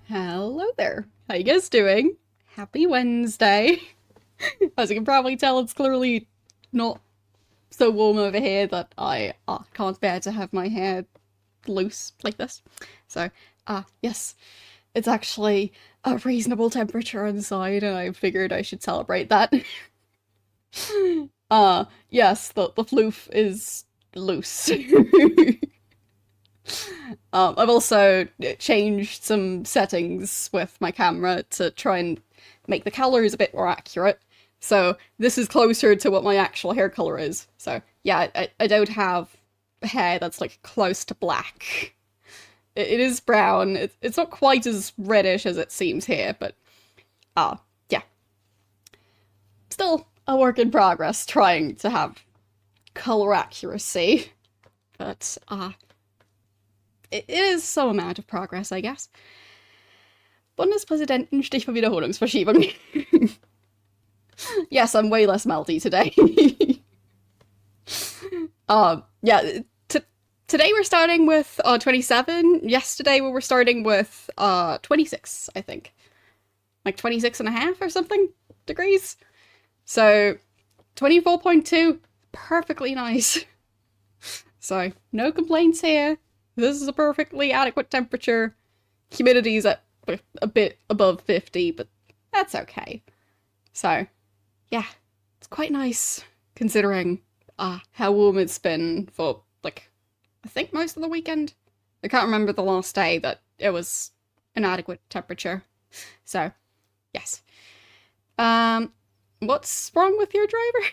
Hello there. How you guys doing? Happy Wednesday. As you can probably tell, it's clearly not so warm over here that I can't bear to have my hair loose like this. So, yes, it's actually a reasonable temperature inside, and I figured I should celebrate that. Yes, the floof is loose. I've also changed some settings with my camera to try and make the colors a bit more accurate. So this is closer to what my actual hair color is. So yeah, I don't have hair that's like close to black. It is brown. It's not quite as reddish as it seems here, but yeah. Still a work in progress trying to have color accuracy. But it is some amount of progress, I guess. Bundespräsidenten Stichwort Wiederholungsverschiebung. Yes, I'm way less melty today. Yeah, today we're starting with 27. Yesterday we were starting with 26, I think. Like 26 and a half or something degrees. So 24.2, perfectly nice. So no complaints here. This is a perfectly adequate temperature. Humidity's at a bit above 50, but that's okay. So, yeah, it's quite nice considering how warm it's been for, like, I think most of the weekend. I can't remember the last day that it was an adequate temperature. So, yes. What's wrong with your driver?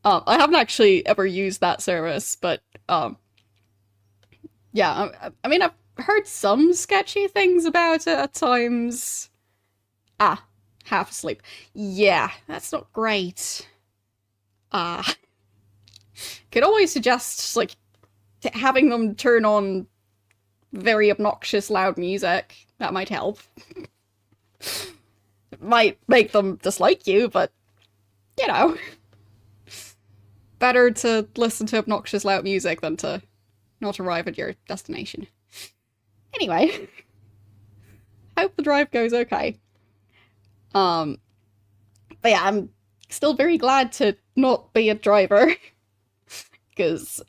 I haven't actually ever used that service, but yeah, I mean, I've heard some sketchy things about it at times. Half asleep. Yeah, that's not great. Could always suggest, like, having them turn on very obnoxious loud music. That might help. It might make them dislike you, but, you know. Better to listen to obnoxious loud music than to not arrive at your destination. Anyway, hope the drive goes okay. But yeah, I'm still very glad to not be a driver. Because,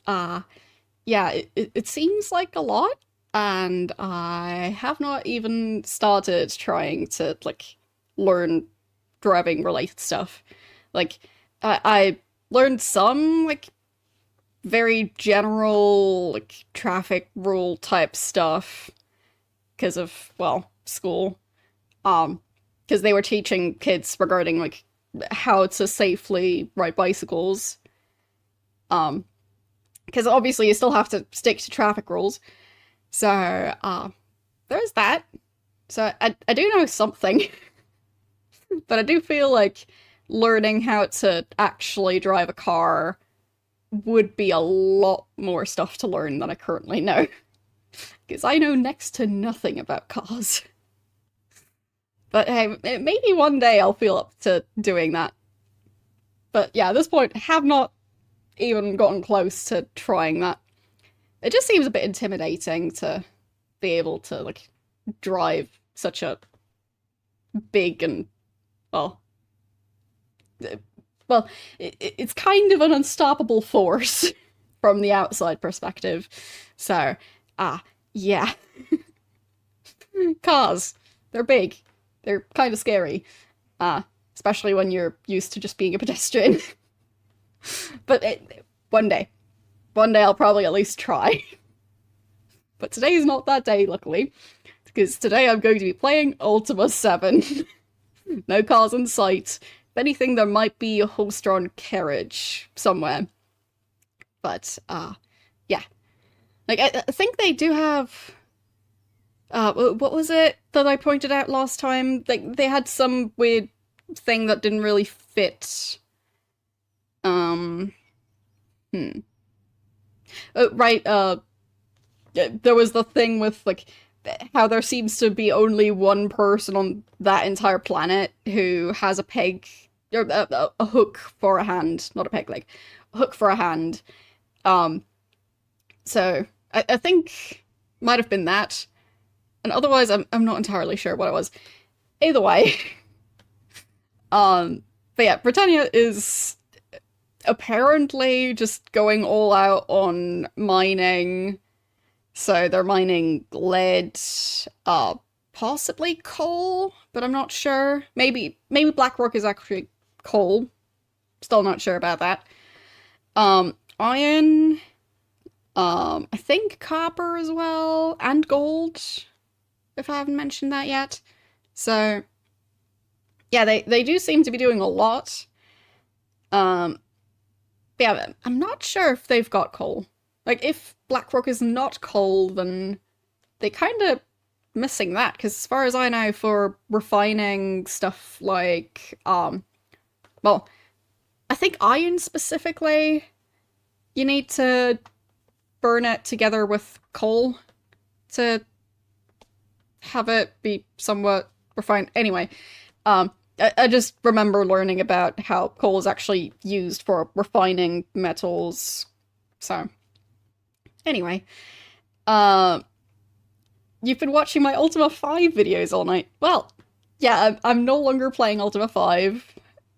yeah, it seems like a lot, and I have not even started trying to, like, learn driving related stuff. Like, I learned some, like, very general, like, traffic rule type stuff because of, well, school. Because they were teaching kids regarding, like, how to safely ride bicycles. Because obviously you still have to stick to traffic rules. So, there's that. So I do know something. But I do feel like learning how to actually drive a car would be a lot more stuff to learn than I currently know. Because I know next to nothing about cars. But hey, maybe one day I'll feel up to doing that. But yeah, at this point, have not even gotten close to trying that. It just seems a bit intimidating to be able to, like, drive such a big and, well, it's kind of an unstoppable force from the outside perspective. So, yeah. Cars, they're big. They're kind of scary. Especially when you're used to just being a pedestrian. But one day I'll probably at least try. But today's not that day, luckily. Because today I'm going to be playing Ultima 7. No cars in sight. If anything, there might be a horse-drawn carriage somewhere. But, yeah. Like, I think they do have... what was it that I pointed out last time? Like, they had some weird thing that didn't really fit. Right, there was the thing with, like, how there seems to be only one person on that entire planet who has a peg, or a hook for a hand, not a peg leg, a hook for a hand. So I think might have been that. And otherwise, I'm not entirely sure what it was. Either way, but yeah, Britannia is apparently just going all out on mining. So they're mining lead, possibly coal, but I'm not sure. Maybe Blackrock is actually coal. Still not sure about that. Iron, I think copper as well, and gold, if I haven't mentioned that yet. So yeah, they do seem to be doing a lot. Yeah, I'm not sure if they've got coal. Like, if Blackrock is not coal, then they kind of missing that, because as far as I know, for refining stuff like, well, I think iron specifically, you need to burn it together with coal to have it be somewhat refined. Anyway, I just remember learning about how coal is actually used for refining metals. So, anyway, you've been watching my Ultima 5 videos all night. Well, yeah, I'm no longer playing Ultima 5.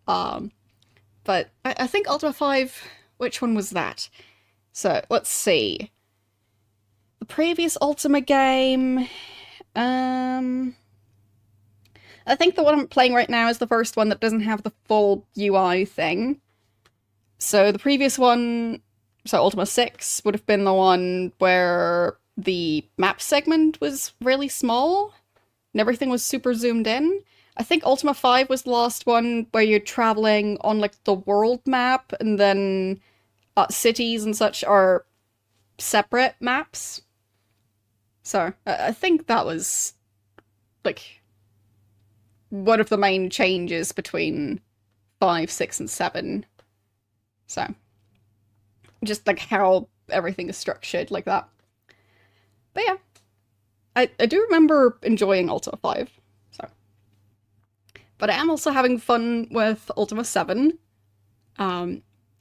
But I think Ultima 5, which one was that? So, let's see. The previous Ultima game, I think the one I'm playing right now is the first one that doesn't have the full UI thing. So the previous one, so Ultima 6, would have been the one where the map segment was really small and everything was super zoomed in. I think Ultima 5 was the last one where you're traveling on, like, the world map, and then cities and such are separate maps. So, I think that was, like, one of the main changes between 5, 6, and 7. So, just, like, how everything is structured like that. But yeah, I do remember enjoying Ultima 5, so. But I am also having fun with Ultima 7.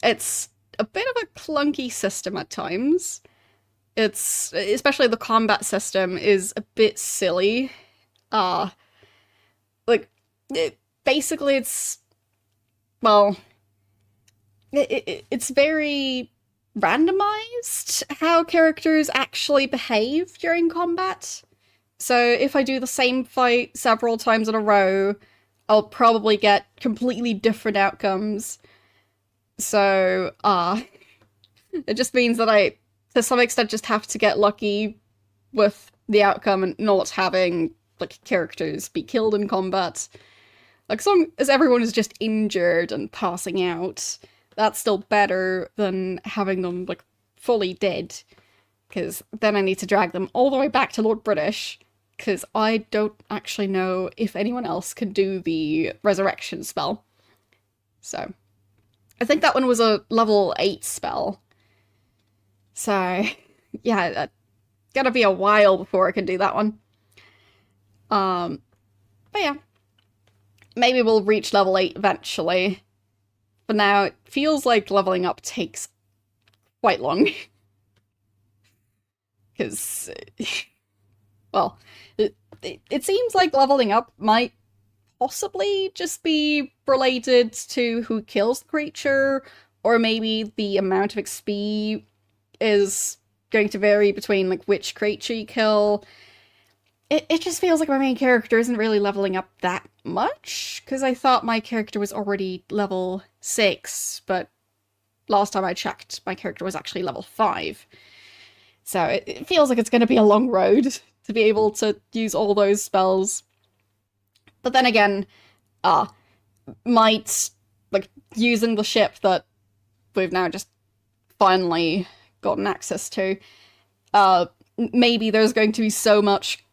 It's a bit of a clunky system at times. It's, especially the combat system, is a bit silly. Like, basically it's, well, it's very randomized how characters actually behave during combat. So if I do the same fight several times in a row, I'll probably get completely different outcomes. So, it just means that I, to some extent, just have to get lucky with the outcome and not having, like, characters be killed in combat. Like, as long as everyone is just injured and passing out, that's still better than having them, like, fully dead. Because then I need to drag them all the way back to Lord British, because I don't actually know if anyone else can do the resurrection spell. So, I think that one was a level 8 spell. So, yeah, gotta be a while before I can do that one. But yeah, maybe we'll reach level 8 eventually. But now it feels like leveling up takes quite long. Because, well, it seems like leveling up might possibly just be related to who kills the creature, or maybe the amount of XP is going to vary between, like, which creature you kill. It just feels like my main character isn't really leveling up that much, because I thought my character was already level 6, but last time I checked, my character was actually level 5. So it feels like it's going to be a long road to be able to use all those spells. But then again, might, like, using the ship that we've now just finally gotten access to, maybe there's going to be so much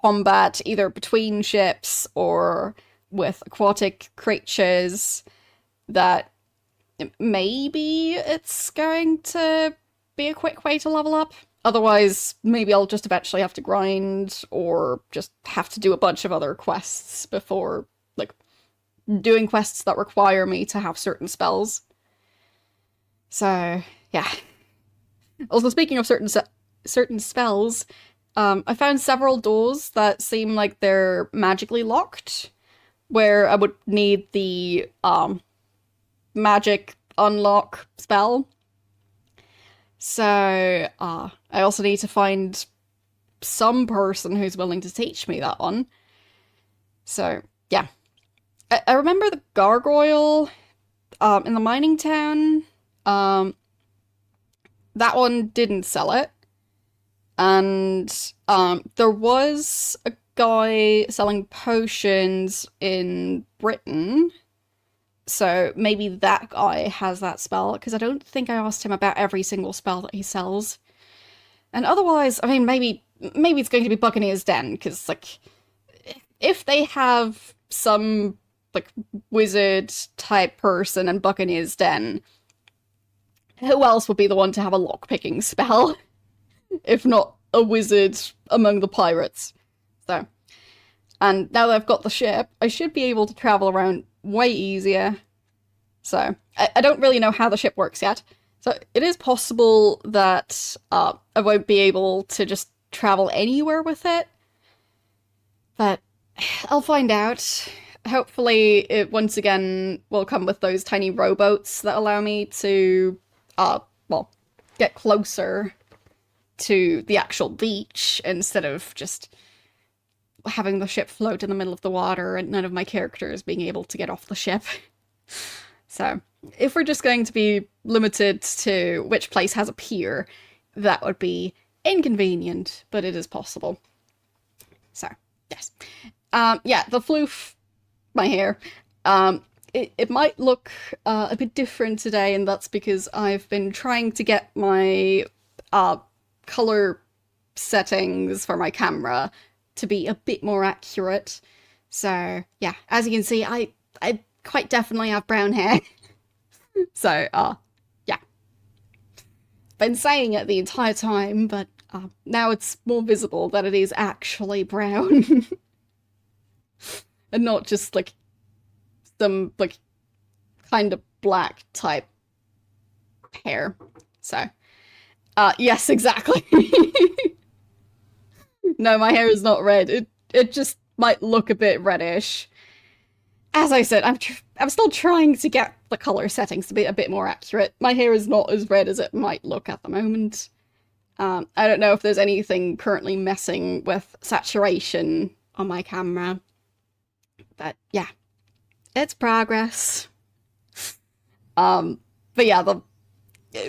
combat either between ships or with aquatic creatures that maybe it's going to be a quick way to level up. Otherwise, maybe I'll just eventually have to grind, or just have to do a bunch of other quests before, like, doing quests that require me to have certain spells. So, yeah. Also, speaking of certain spells, I found several doors that seem like they're magically locked, where I would need the magic unlock spell. So I also need to find some person who's willing to teach me that one. So yeah, I remember the gargoyle in the mining town. That one didn't sell it. And there was a guy selling potions in Britain. So maybe that guy has that spell, because I don't think I asked him about every single spell that he sells. And otherwise, I mean, maybe it's going to be Buccaneer's Den, because, like, if they have some, like, wizard-type person in Buccaneer's Den, who else would be the one to have a lock-picking spell? If not a wizard among the pirates. So, and now that I've got the ship, I should be able to travel around way easier. So, I don't really know how the ship works yet. So, it is possible that I won't be able to just travel anywhere with it. But I'll find out. Hopefully, it once again will come with those tiny rowboats that allow me to, well, get closer to the actual beach instead of just having the ship float in the middle of the water and none of my characters being able to get off the ship. So, if we're just going to be limited to which place has a pier, that would be inconvenient, but it is possible. So, yes. Yeah, the floof, my hair, it might look a bit different today, and that's because I've been trying to get my color settings for my camera to be a bit more accurate. So, yeah, as you can see, I quite definitely have brown hair. So, yeah. Been saying it the entire time, but now it's more visible that it is actually brown. And not just, like, some, like, kind of black type hair. So, yes, exactly. No, my hair is not red. It just might look a bit reddish. As I said, I'm still trying to get the color settings to be a bit more accurate. My hair is not as red as it might look at the moment. I don't know if there's anything currently messing with saturation on my camera. But yeah, it's progress. But yeah,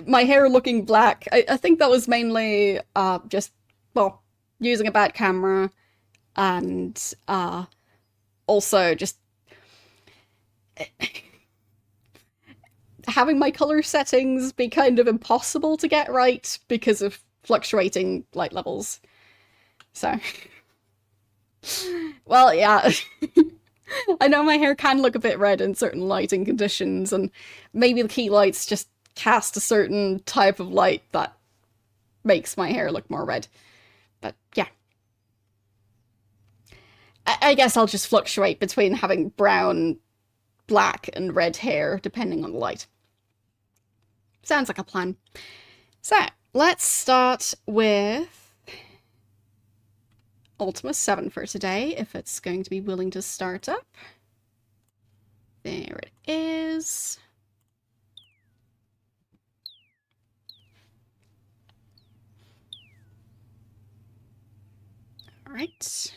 my hair looking black, I think that was mainly just, well, using a bad camera, and also just having my color settings be kind of impossible to get right because of fluctuating light levels. So, well, yeah. I know my hair can look a bit red in certain lighting conditions, and maybe the key lights just cast a certain type of light that makes my hair look more red. But yeah. I guess I'll just fluctuate between having brown, black, and red hair, depending on the light. Sounds like a plan. So, let's start with Ultima 7 for today, if it's going to be willing to start up. There it is. Alright.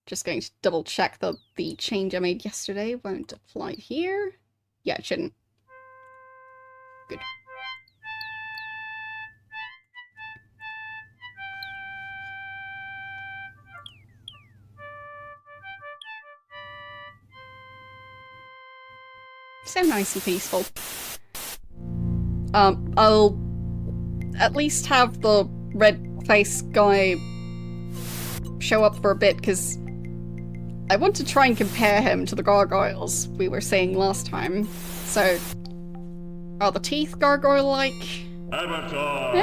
Just going to double check that the change I made yesterday won't apply here. Yeah, it shouldn't. Good. So nice and peaceful. I'll at least have the red-faced guy show up for a bit, because I want to try and compare him to the gargoyles we were seeing last time. So, are the teeth gargoyle-like? Avatar!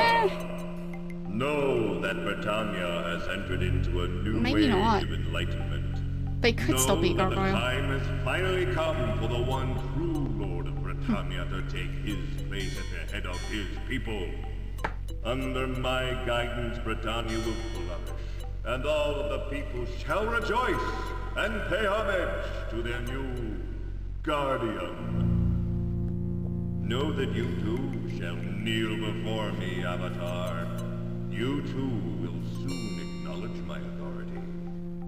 Know that Britannia has entered into a new age of enlightenment. They could still be gargoyle. The time has finally come for the one true Lord of Britannia to take his place at the head of his people. Under my guidance, Britannia will flourish, and all of the people shall rejoice and pay homage to their new guardian. Know that you too shall kneel before me, Avatar. You too will soon acknowledge my authority,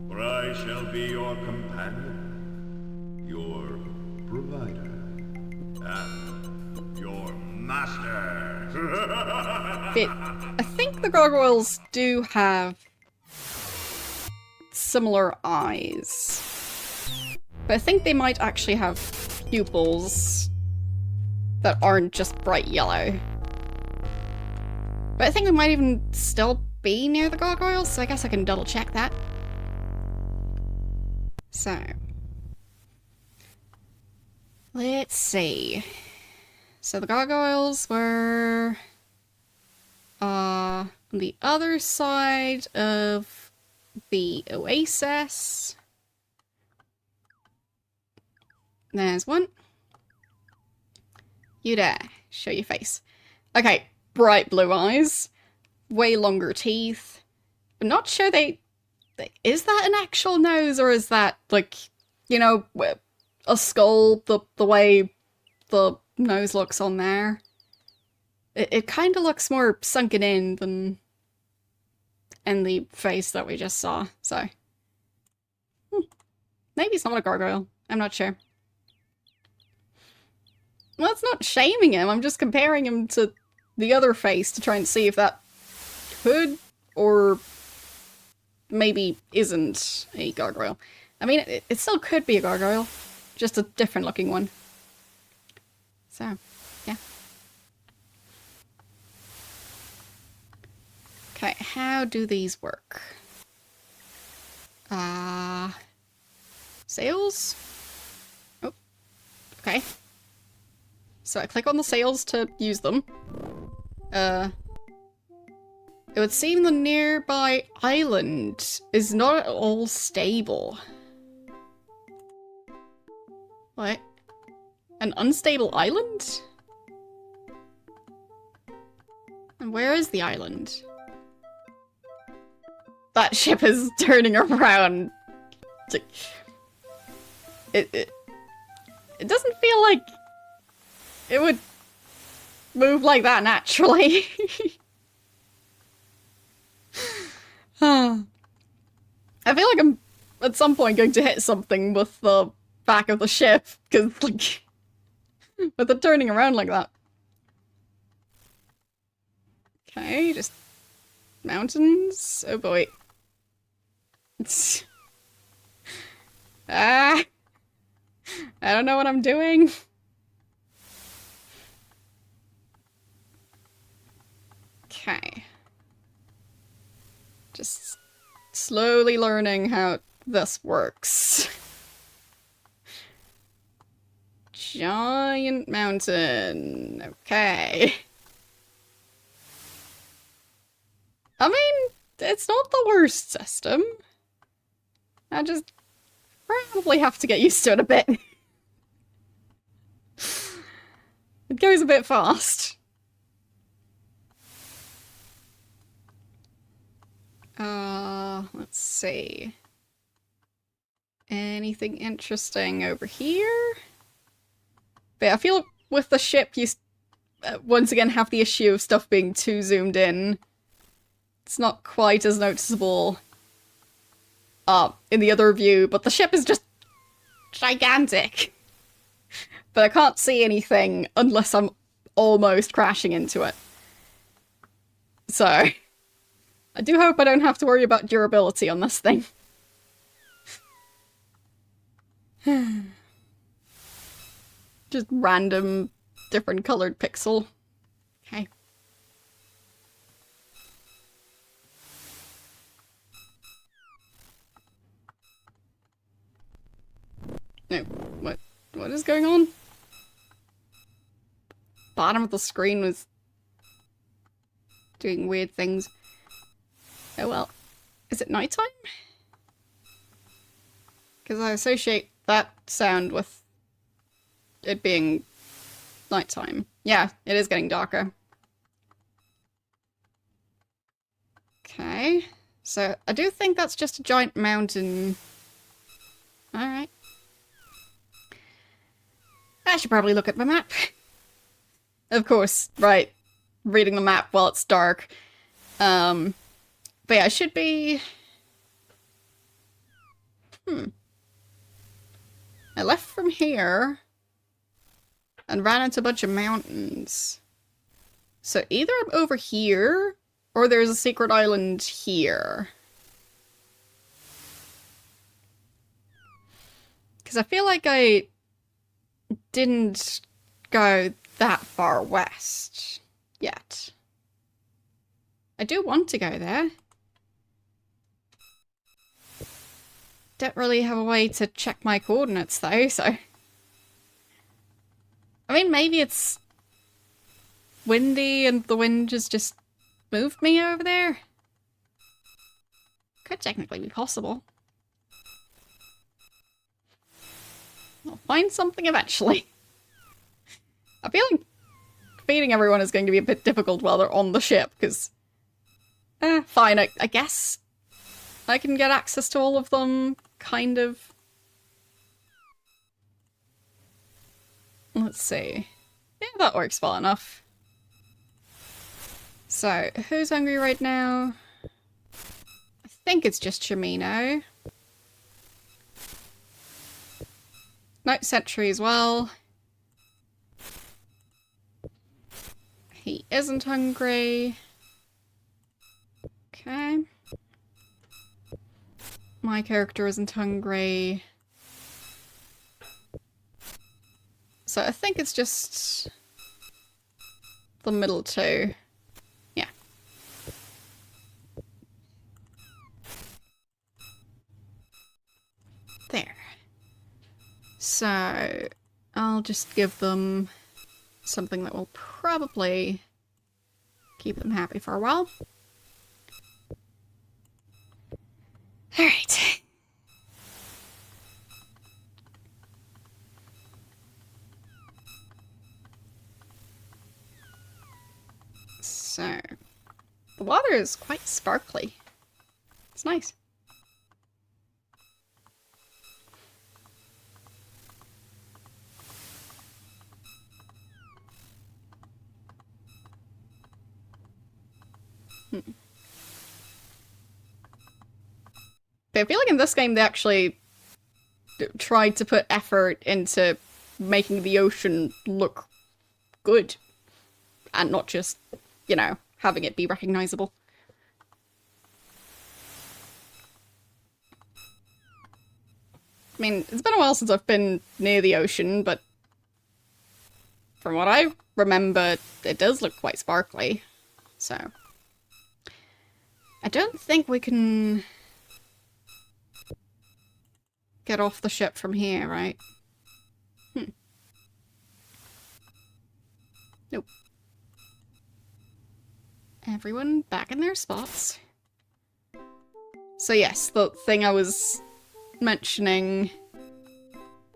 for I shall be your companion, your provider, and your master. But I think the gargoyles do have similar eyes. But I think they might actually have pupils that aren't just bright yellow. But I think we might even still be near the gargoyles, so I guess I can double check that. So. Let's see. So the gargoyles were on the other side of the oasis. There's one. You there. Show your face. Okay, bright blue eyes. Way longer teeth. I'm not sure is that an actual nose, or is that, like, you know, a skull, the way the nose looks on there? It kind of looks more sunken in than in the face that we just saw, so. Maybe it's not a gargoyle. I'm not sure. Well, it's not shaming him, I'm just comparing him to the other face to try and see if that could or maybe isn't a gargoyle. I mean, it still could be a gargoyle, just a different looking one. So, yeah. Okay, how do these work? Sails? Oh, okay. So I click on the sails to use them. It would seem the nearby island is not at all stable. What? An unstable island? And where is the island? That ship is turning around. It doesn't feel like it would move like that naturally. I feel like I'm at some point going to hit something with the back of the ship, because, like, with it turning around like that. Okay, just mountains. Oh boy. I don't know what I'm doing. Okay. Just slowly learning how this works. Giant mountain. Okay. I mean, it's not the worst system. I just probably have to get used to it a bit. It goes a bit fast. Let's see. Anything interesting over here? But I feel with the ship, you once again have the issue of stuff being too zoomed in. It's not quite as noticeable in the other view, but the ship is just gigantic. But I can't see anything unless I'm almost crashing into it. So, I do hope I don't have to worry about durability on this thing. Just random, different colored pixel. Okay. No, what is going on? Bottom of the screen was doing weird things. Oh well. Is it nighttime? Because I associate that sound with it being nighttime. Yeah, it is getting darker. Okay. So, I do think that's just a giant mountain. Alright. I should probably look at my map. Of course, right. Reading the map while it's dark. But yeah, I should be... I left from here and ran into a bunch of mountains. So either I'm over here, or there's a secret island here. Because I feel like I didn't go that far west yet. I do want to go there. Don't really have a way to check my coordinates though, so... I mean, maybe it's windy and the wind has just moved me over there? Could technically be possible. I'll find something eventually. I feel like feeding everyone is going to be a bit difficult while they're on the ship, because... fine, I guess I can get access to all of them, kind of. Let's see. Yeah, that works well enough. So, who's hungry right now? I think it's just Chimino. No, Sentry as well. He isn't hungry. Okay. My character isn't hungry. So I think it's just the middle two. Yeah. There. So I'll just give them something that will probably keep them happy for a while. Alright. So, the water is quite sparkly. It's nice. But I feel like in this game they actually tried to put effort into making the ocean look good. And not just, you know, having it be recognizable. I mean, it's been a while since I've been near the ocean, but from what I remember, it does look quite sparkly. So, I don't think we can get off the ship from here, right? Nope. Everyone back in their spots. So yes, the thing I was mentioning,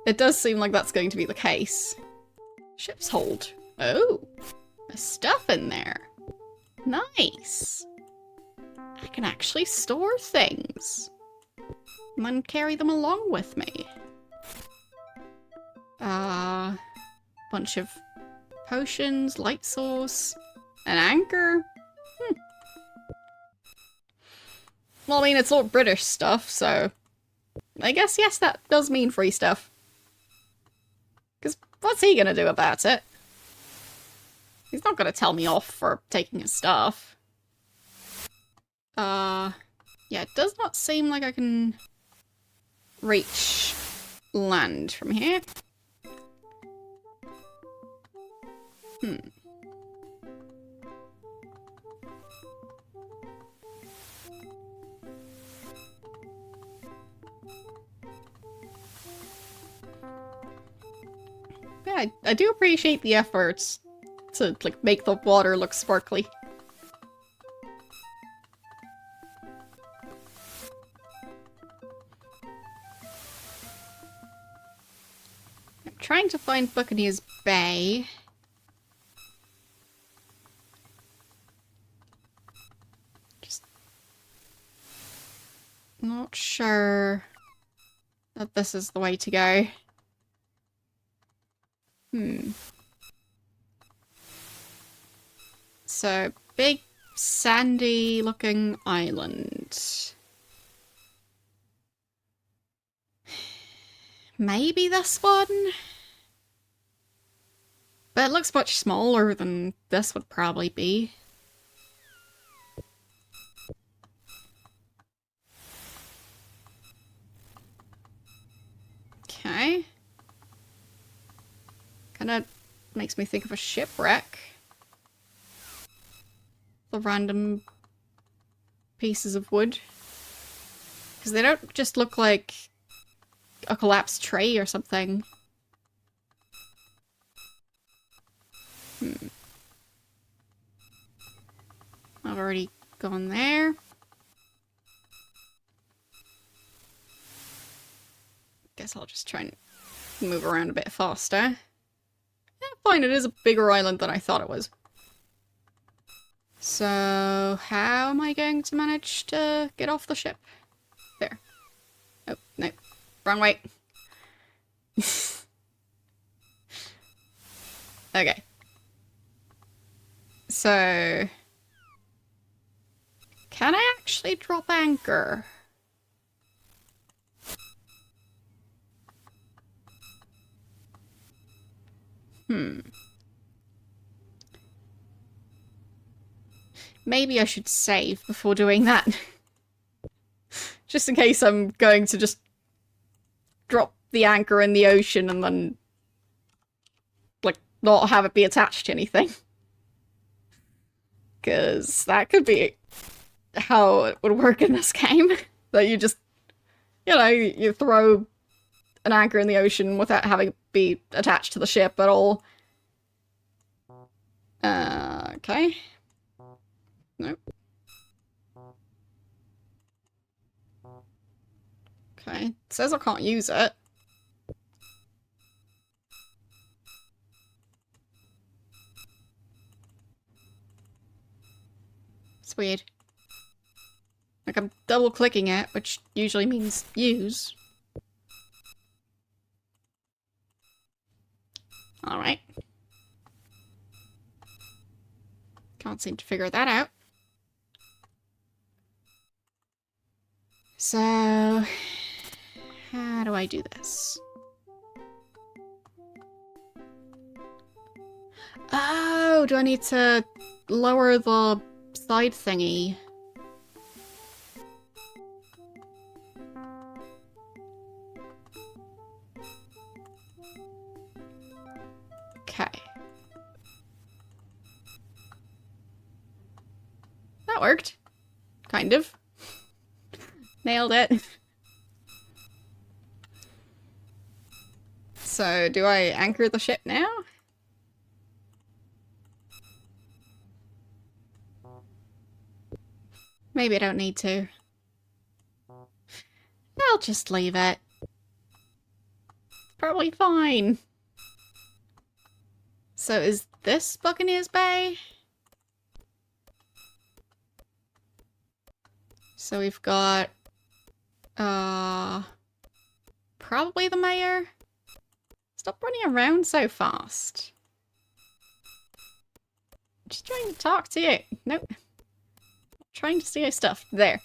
it does seem like that's going to be the case. Ship's hold. Oh, there's stuff in there. Nice. I can actually store things. And then carry them along with me. Bunch of potions, light source, an anchor. Well, I mean, it's all British stuff, so I guess, yes, that does mean free stuff. Because what's he gonna do about it? He's not gonna tell me off for taking his stuff. Yeah, it does not seem like I can reach land from here. Yeah, I do appreciate the efforts to, like, make the water look sparkly. I'm trying to find Buccaneers Bay. Just Not sure that this is the way to go. So, big sandy looking island. Maybe this one? But it looks much smaller than this would probably be. Okay. Kinda makes me think of a shipwreck. The random pieces of wood. Because they don't just look like a collapsed tree or something. I've already gone there. Guess I'll just try and move around a bit faster. Yeah, fine, it is a bigger island than I thought it was. So, how am I going to manage to get off the ship? There. Oh, no. Wrong way. Okay. So... can I actually drop anchor? Maybe I should save before doing that. Just in case I'm going to just drop the anchor in the ocean and then, like, not have it be attached to anything. Because that could be how it would work in this game. That you just, you know, you throw an anchor in the ocean without having it be attached to the ship at all. Okay. Nope. Okay. It says I can't use it. It's weird. Like, I'm double clicking it, which usually means use. Alright. Can't seem to figure that out. So, how do I do this? Oh, do I need to lower the side thingy? Okay. That worked. Kind of. Nailed it. So, do I anchor the ship now? Maybe I don't need to. I'll just leave it. Probably fine. So is this Buccaneers Bay? So we've got probably the mayor. Stop running around so fast. Just trying to talk to you. Nope. Trying to see your stuff. There.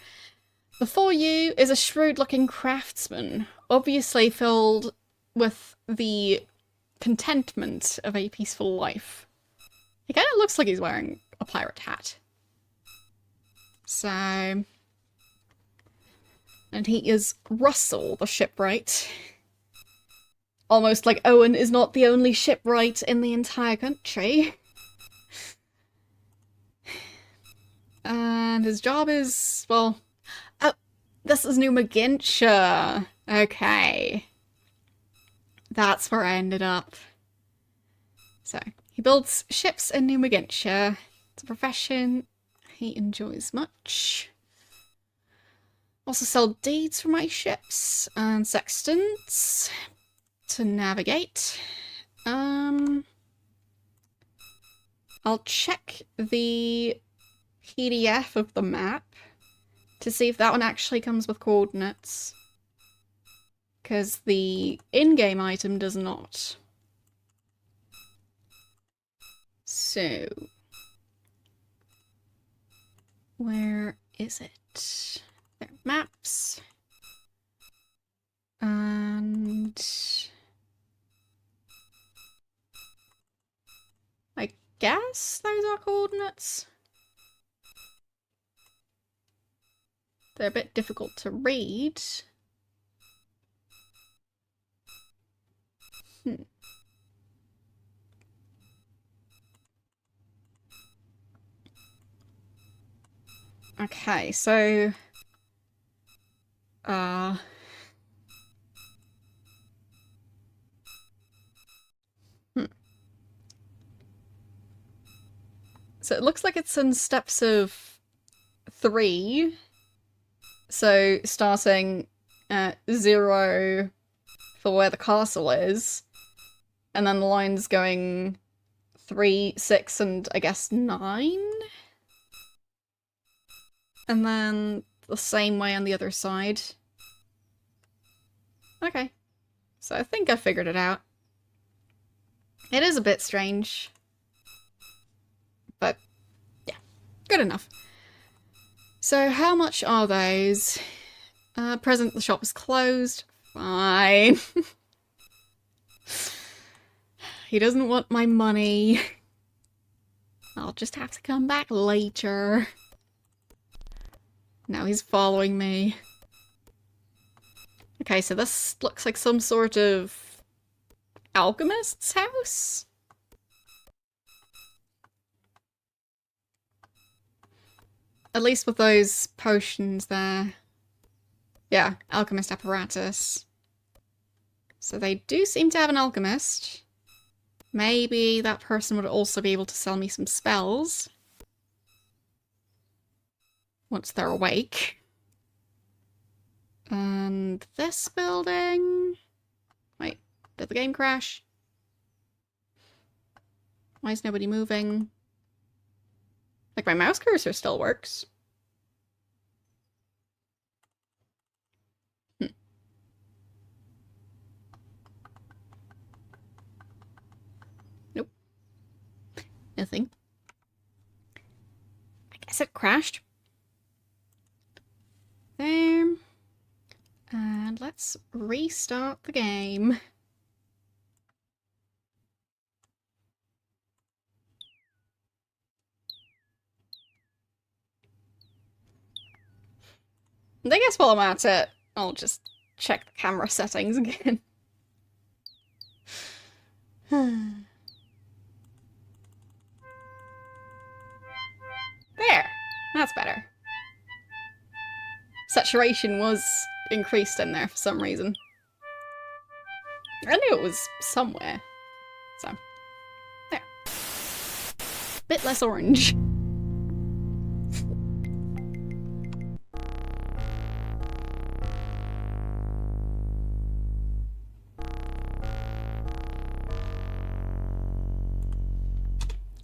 Before you is a shrewd-looking craftsman, obviously filled with the contentment of a peaceful life. He kind of looks like he's wearing a pirate hat. So... and he is Russell, the shipwright. Almost like Owen is not the only shipwright in the entire country. And his job is, well... oh, this is New McGinshire. Okay. That's where I ended up. So, he builds ships in New McGinshire. It's a profession he enjoys much. Also sell deeds for my ships and sextants to navigate. I'll check the PDF of the map to see if that one actually comes with coordinates. Because the in-game item does not. So, where is it? There, maps. And I guess those are coordinates. They're a bit difficult to read. Okay, so so it looks like it's in steps of 3. So starting at 0 for where the castle is, and then the lines going 3, 6, and I guess 9? And then the same way on the other side. Okay. So I think I figured it out. It is a bit strange. But, yeah. Good enough. So how much are those? Present, the shop is closed. Fine. He doesn't want my money. I'll just have to come back later. Now he's following me. Okay, so this looks like some sort of alchemist's house? At least with those potions there. Yeah, alchemist apparatus. So they do seem to have an alchemist. Maybe that person would also be able to sell me some spells. Once they're awake. And this building... Wait, did the game crash? Why is nobody moving? Like, my mouse cursor still works. Nope. Nothing. I guess it crashed. There. And let's restart the game. And I guess while I'm at it, I'll just check the camera settings again. There! That's better. Saturation was increased in there for some reason. I knew it was somewhere. So, there. Bit less orange.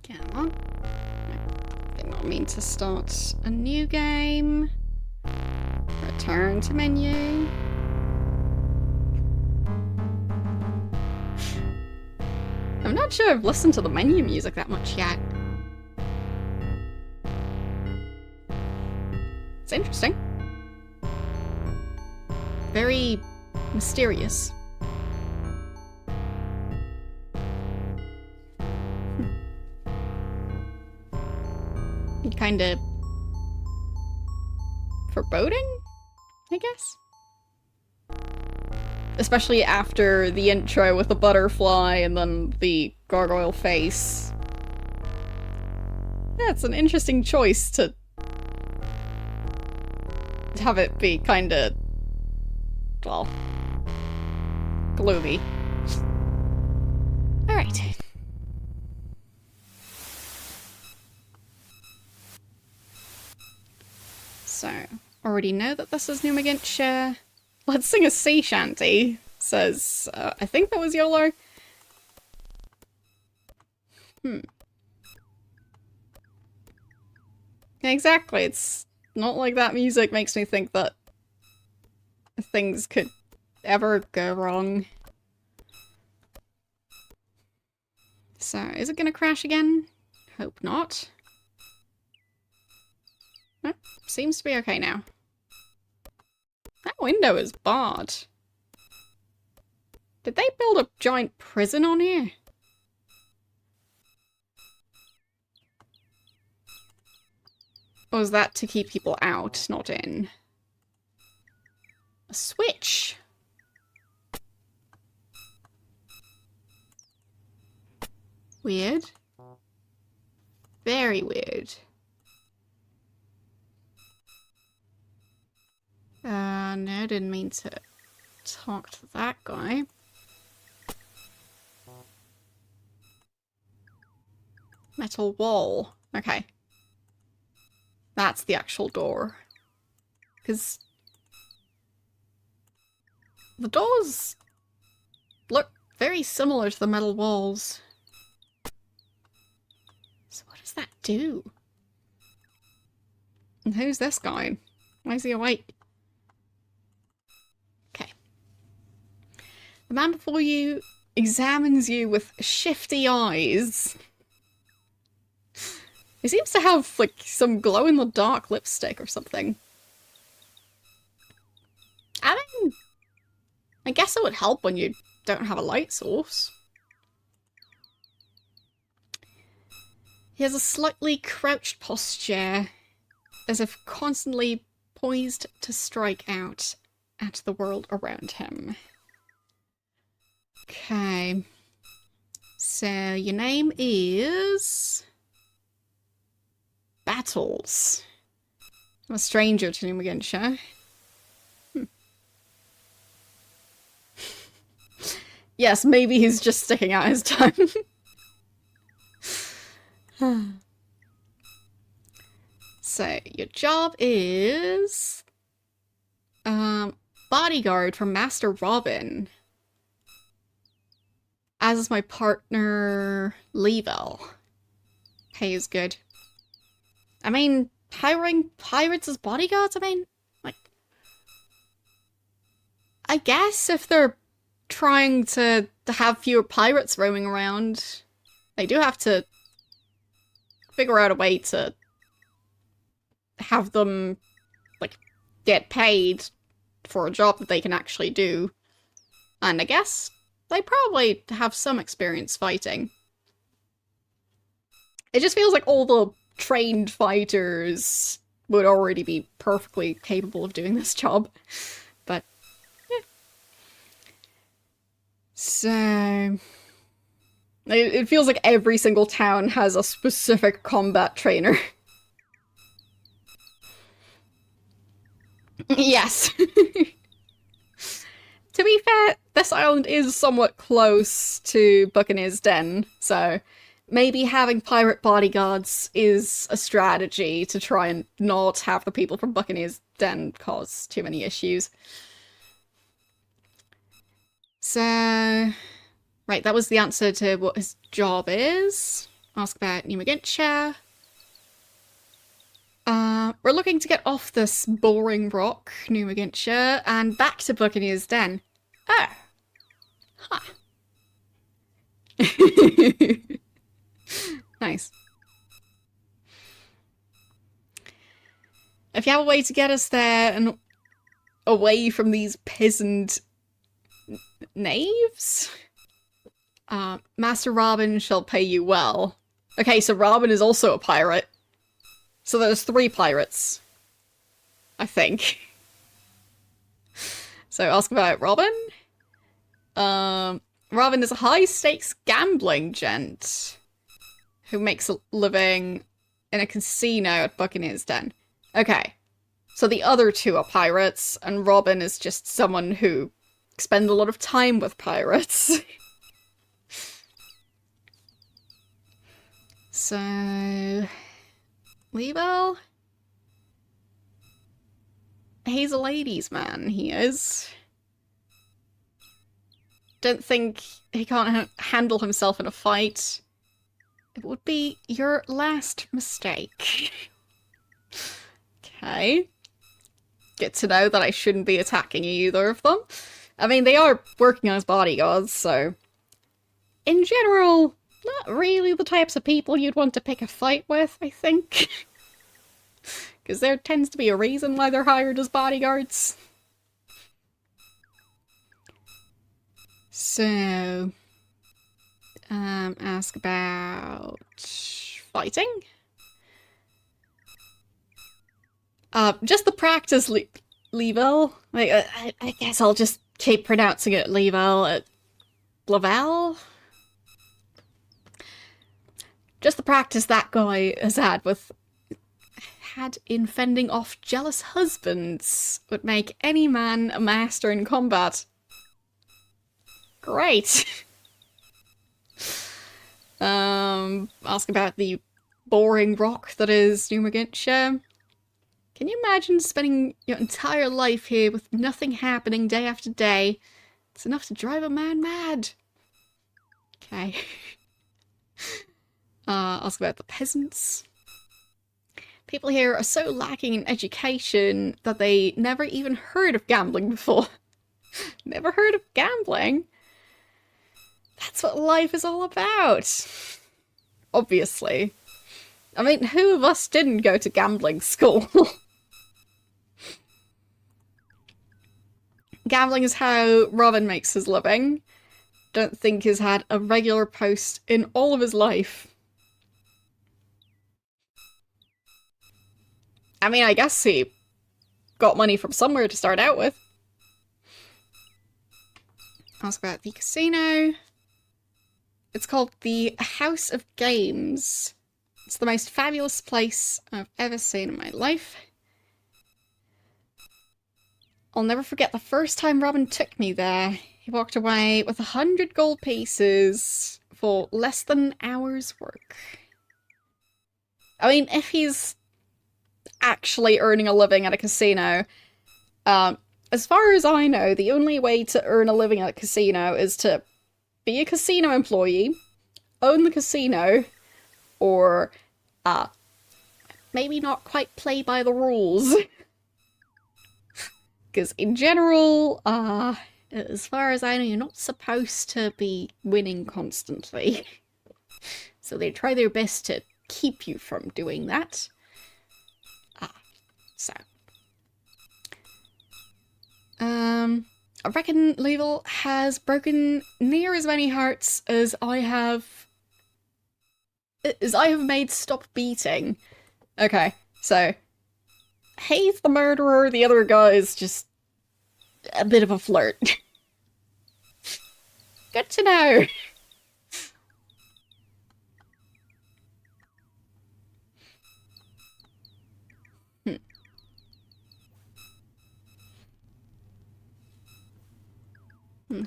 Come on. Did not mean to start a new game. Return to menu. I'm not sure I've listened to the menu music that much yet. It's interesting. Very mysterious. Kind of foreboding, I guess? Especially after the intro with the butterfly and then the gargoyle face. Yeah, it's an interesting choice to have it be kinda, well, gloomy. Alright. So, already know that this is Numagantshire. Let's sing a sea shanty, says, I think that was YOLO. Exactly, it's Not like that music makes me think that things could ever go wrong. So, is it gonna crash again? Hope not. Oh, seems to be okay now. That window is barred. Did they build a giant prison on here? Or was that to keep people out, not in? A switch! Weird. Very weird. No, didn't mean to talk to that guy. Metal wall. Okay. That's the actual door. Because the doors look very similar to the metal walls. So what does that do? And who's this guy? Why is he awake? Okay. The man before you examines you with shifty eyes. He seems to have, like, some glow-in-the-dark lipstick or something. I mean, I guess it would help when you don't have a light source. He has a slightly crouched posture, as if constantly poised to strike out at the world around him. Okay. So, your name is... Battles. I'm a stranger to him again, sure. Yes, maybe he's just sticking out his tongue. So, your job is... bodyguard for Master Robin. As is my partner, Level. Pay is good. I mean, hiring pirates as bodyguards? I mean, like... I guess if they're trying to have fewer pirates roaming around, they do have to figure out a way to have them, like, get paid for a job that they can actually do. And I guess they probably have some experience fighting. It just feels like all the trained fighters would already be perfectly capable of doing this job. But, yeah. So... It feels like every single town has a specific combat trainer. Yes. To be fair, this island is somewhat close to Buccaneer's Den, so maybe having pirate bodyguards is a strategy to try and not have the people from Buccaneer's Den cause too many issues. So... right, that was the answer to what his job is. Ask about Numagintia. We're looking to get off this boring rock, Numagintia, and back to Buccaneer's Den. Oh. Huh. Nice. If you have a way to get us there and away from these peasant knaves, Master Robin shall pay you well. Okay, so Robin is also a pirate. So there's 3 pirates. I think. So ask about Robin. Robin is a high-stakes gambling gent who makes a living in a casino at Buccaneer's Den. Okay, so the other 2 are pirates, and Robin is just someone who spends a lot of time with pirates. So... Level? He's a ladies' man, he is. Don't think he can't handle himself in a fight. It would be your last mistake. Okay. Good to know that I shouldn't be attacking either of them. I mean, they are working as bodyguards, so... In general, not really the types of people you'd want to pick a fight with, I think. Because there tends to be a reason why they're hired as bodyguards. So... ask about... fighting? Just the practice level. Like, I guess I'll just keep pronouncing it level. Level? Just the practice that guy has had in fending off jealous husbands would make any man a master in combat. Great. Ask about the boring rock that is New Magintia. Can you imagine spending your entire life here with nothing happening day after day? It's enough to drive a man mad. Okay. Ask about the peasants. People here are so lacking in education that they never even heard of gambling before. Never heard of gambling? That's what life is all about. Obviously. I mean, who of us didn't go to gambling school? Gambling is how Robin makes his living. Don't think he's had a regular post in all of his life. I mean, I guess he got money from somewhere to start out with. Ask about the casino. It's called the House of Games. It's the most fabulous place I've ever seen in my life. I'll never forget the first time Robin took me there. He walked away with 100 gold pieces for less than an hour's work. I mean, if he's actually earning a living at a casino, as far as I know, the only way to earn a living at a casino is to be a casino employee, own the casino, or maybe not quite play by the rules. Because in general, as far as I know, you're not supposed to be winning constantly. So they try their best to keep you from doing that. So. I reckon Level has broken near as many hearts as I have made stop beating. Okay, so he's the murderer, the other guy is just a bit of a flirt. Good to know.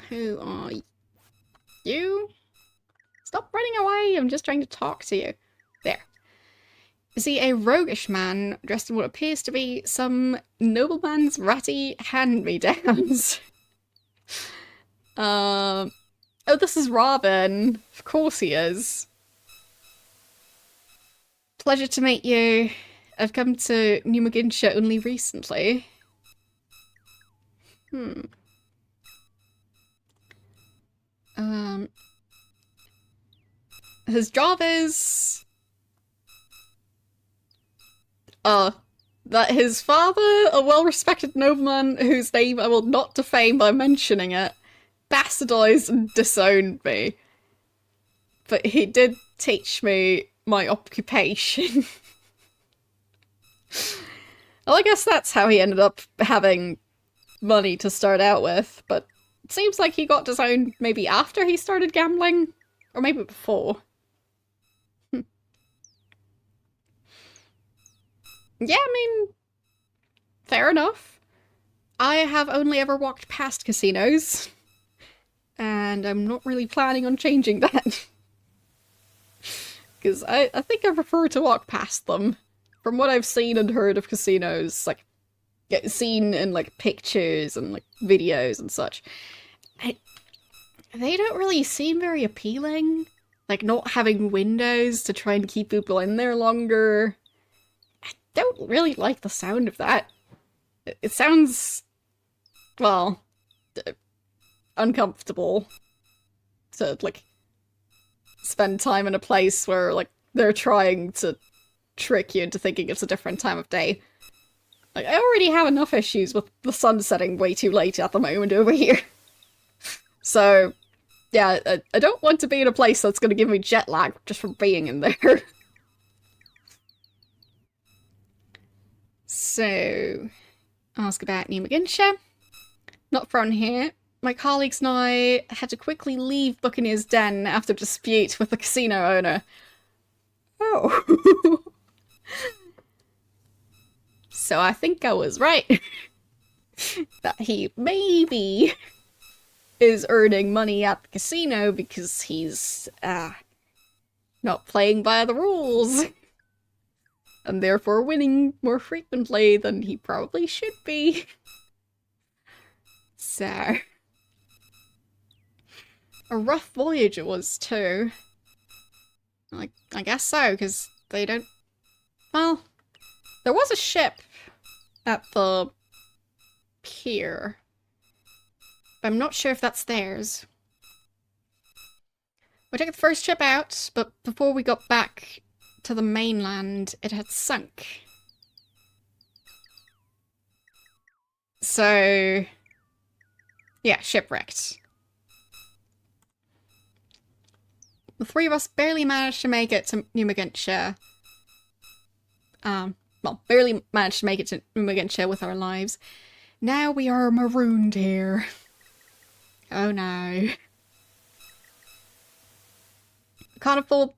Who are you? Stop running away, I'm just trying to talk to you. There. You see a roguish man dressed in what appears to be some nobleman's ratty hand-me-downs. Oh, this is Robin. Of course he is. Pleasure to meet you. I've come to New Magintia only recently. His job is... that his father, a well-respected nobleman whose name I will not defame by mentioning it, bastardized and disowned me. But he did teach me my occupation. Well, I guess that's how he ended up having money to start out with, but it seems like he got disowned maybe after he started gambling, or maybe before. Yeah, I mean, fair enough. I have only ever walked past casinos, and I'm not really planning on changing that. Because I think I prefer to walk past them. From what I've seen and heard of casinos, like, seen in, like, pictures and, like, videos and such, they don't really seem very appealing. Like, not having windows to try and keep people in there longer. don't really like the sound of that. It sounds, well, uncomfortable to, like, spend time in a place where, like, they're trying to trick you into thinking it's a different time of day. Like, I already have enough issues with the sun setting way too late at the moment over here. So, yeah, I don't want to be in a place that's going to give me jet lag just from being in there. So, ask about New McGinshire. Not from here. My colleagues and I had to quickly leave Buccaneer's Den after a dispute with the casino owner. Oh. So I think I was right. That he maybe is earning money at the casino because he's not playing by the rules. And therefore winning more frequently than he probably should be. So... a rough voyage it was, too. Like, I guess so, because they don't... Well, there was a ship at the pier. But I'm not sure if that's theirs. We took the first ship out, but before we got back to the mainland, it had sunk. So... yeah, shipwrecked. The three of us barely managed to make it to New McGinshire. Well, barely managed to make it to New McGinshire with our lives. Now we are marooned here. Oh no. Can't afford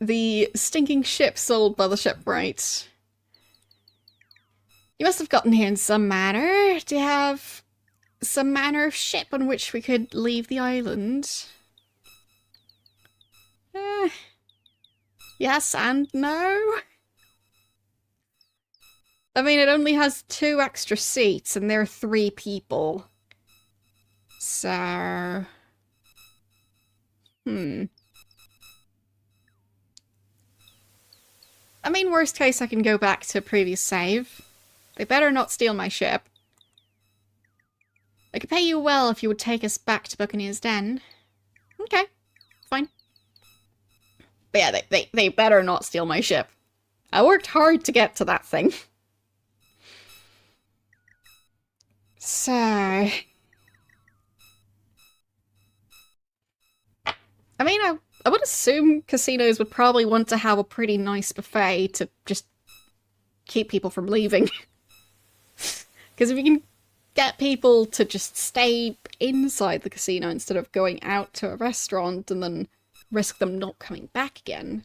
the stinking ship sold by the shipwright. You must have gotten here in some manner. Do you have some manner of ship on which we could leave the island? Yes and no. I mean, it only has 2 extra seats, and there are 3 people. So... I mean, worst case, I can go back to a previous save. They better not steal my ship. I could pay you well if you would take us back to Buccaneer's Den. Okay, fine. But yeah, they better not steal my ship. I worked hard to get to that thing. So... I mean, I would assume casinos would probably want to have a pretty nice buffet to just keep people from leaving. Because if you can get people to just stay inside the casino instead of going out to a restaurant and then risk them not coming back again.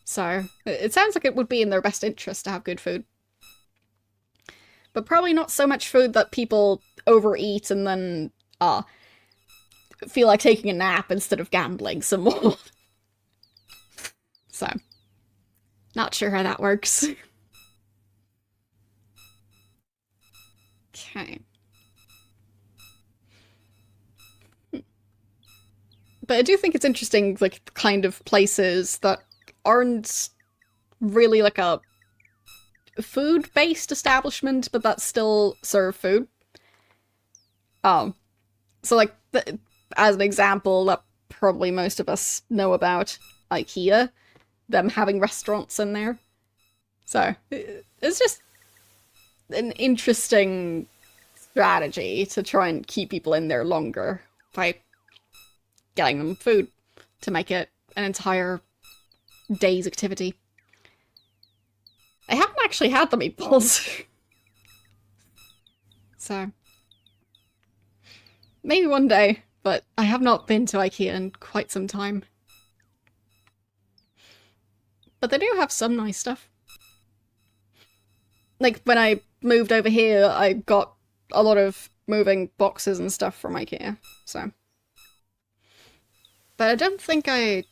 So, it sounds like it would be in their best interest to have good food. But probably not so much food that people overeat and then, feel like taking a nap instead of gambling some more. So, not sure how that works. Okay. But I do think it's interesting, like, the kind of places that aren't really like a food-based establishment, but that still serve food. So like, as an example that probably most of us know about, IKEA, them having restaurants in there. So, it's just an interesting strategy to try and keep people in there longer by getting them food to make it an entire day's activity. I haven't actually had the meatballs. So, maybe one day, but I have not been to IKEA in quite some time. But they do have some nice stuff. Like, when I moved over here, I got a lot of moving boxes and stuff from IKEA, so. But I don't think I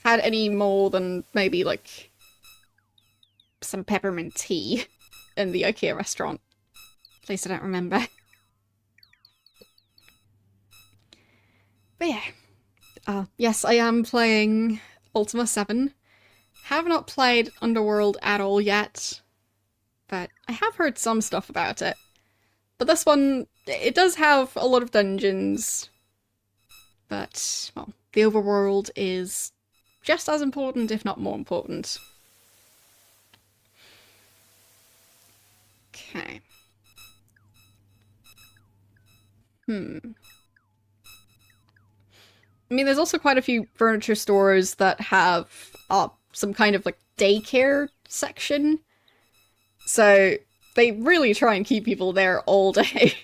had any more than maybe, like, some peppermint tea in the IKEA restaurant. At least I don't remember. But yeah. Yes, I am playing Ultima 7. Have not played Underworld at all yet, but I have heard some stuff about it. But this one, it does have a lot of dungeons, but, well, the overworld is just as important, if not more important. Okay. I mean, there's also quite a few furniture stores that have some kind of like daycare section. So they really try and keep people there all day.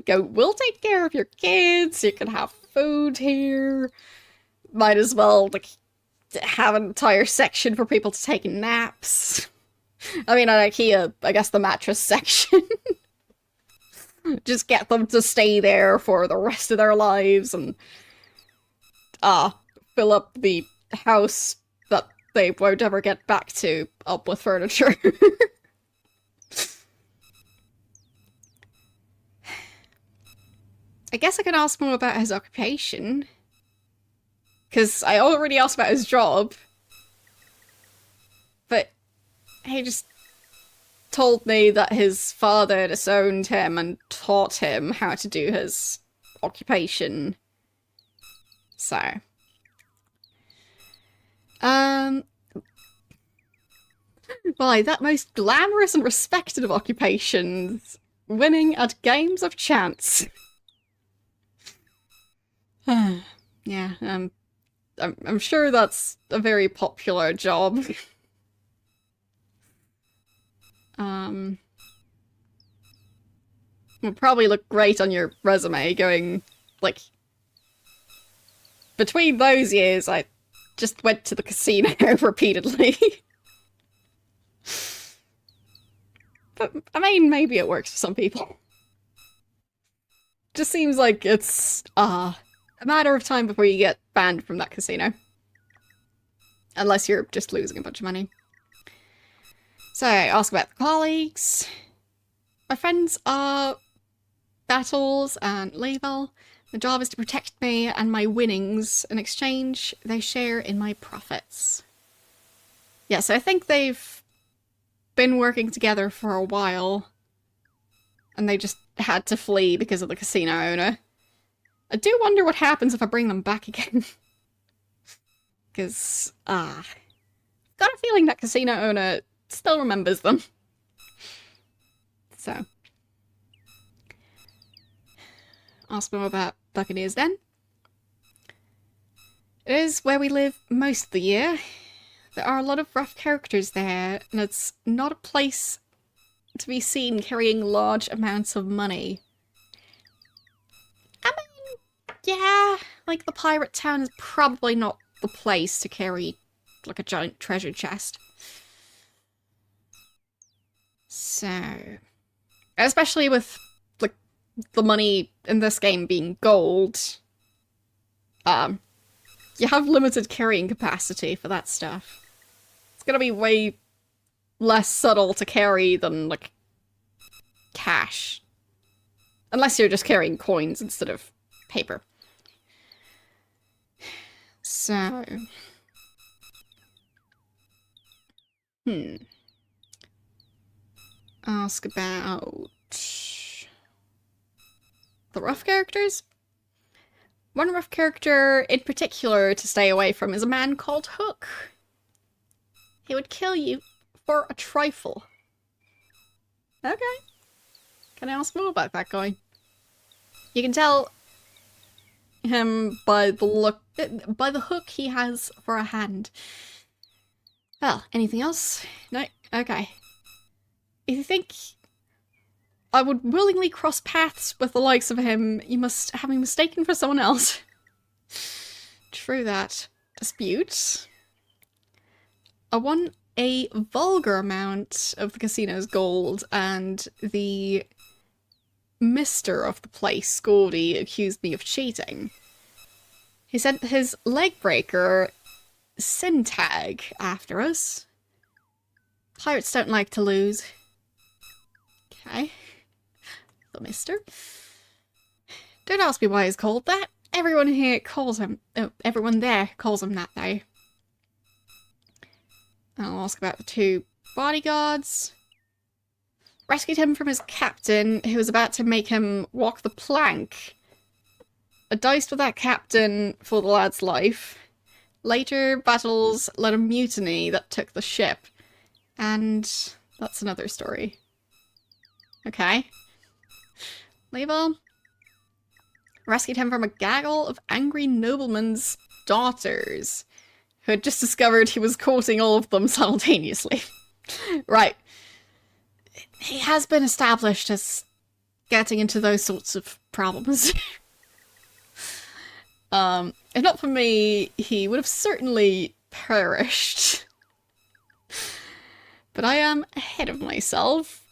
Go, we'll take care of your kids, you can have food here. Might as well like have an entire section for people to take naps. I mean, at IKEA, I guess the mattress section. Just get them to stay there for the rest of their lives and fill up the house that they won't ever get back to up with furniture. I guess I can ask him about his occupation. Because I already asked about his job. But he just told me that his father disowned him and taught him how to do his occupation. So. Why, that most glamorous and respected of occupations. Winning at games of chance. Yeah, I'm sure that's a very popular job. Will probably look great on your resume going, like, between those years, I just went to the casino repeatedly. But, I mean, maybe it works for some people. Just seems like it's, a matter of time before you get banned from that casino. Unless you're just losing a bunch of money. So, ask about the colleagues. My friends are Battles and Label. The job is to protect me and my winnings. In exchange, they share in my profits. Yeah, so I think they've been working together for a while. And they just had to flee because of the casino owner. I do wonder what happens if I bring them back again. Because, got a feeling that casino owner still remembers them. So. Ask them about Buccaneers then. It is where we live most of the year. There are a lot of rough characters there, and it's not a place to be seen carrying large amounts of money. I mean, yeah, like the pirate town is probably not the place to carry like a giant treasure chest. So, especially with like the money in this game being gold, you have limited carrying capacity for that stuff. It's gonna be way less subtle to carry than, like, cash. Unless you're just carrying coins instead of paper. So. Ask about the rough characters? One rough character in particular to stay away from is a man called Hook. He would kill you for a trifle. Okay. Can I ask more about that guy? You can tell him by the hook he has for a hand. Well, anything else? No? Okay. If you think I would willingly cross paths with the likes of him, you must have me mistaken for someone else. True that. Dispute. I won a vulgar amount of the casino's gold, and the mister of the place, Gordy, accused me of cheating. He sent his leg breaker, Syntag, after us. Pirates don't like to lose. Okay. The mister. Don't ask me why he's called that. Everyone here calls him... Oh, everyone there calls him that, though. I'll ask about the 2 bodyguards. Rescued him from his captain, who was about to make him walk the plank. A diced with that captain for the lad's life. Later battles led a mutiny that took the ship. And that's another story. Okay. Label. Rescued him from a gaggle of angry noblemen's daughters, who had just discovered he was courting all of them simultaneously. Right. He has been established as getting into those sorts of problems. If not for me, he would have certainly perished. But I am ahead of myself.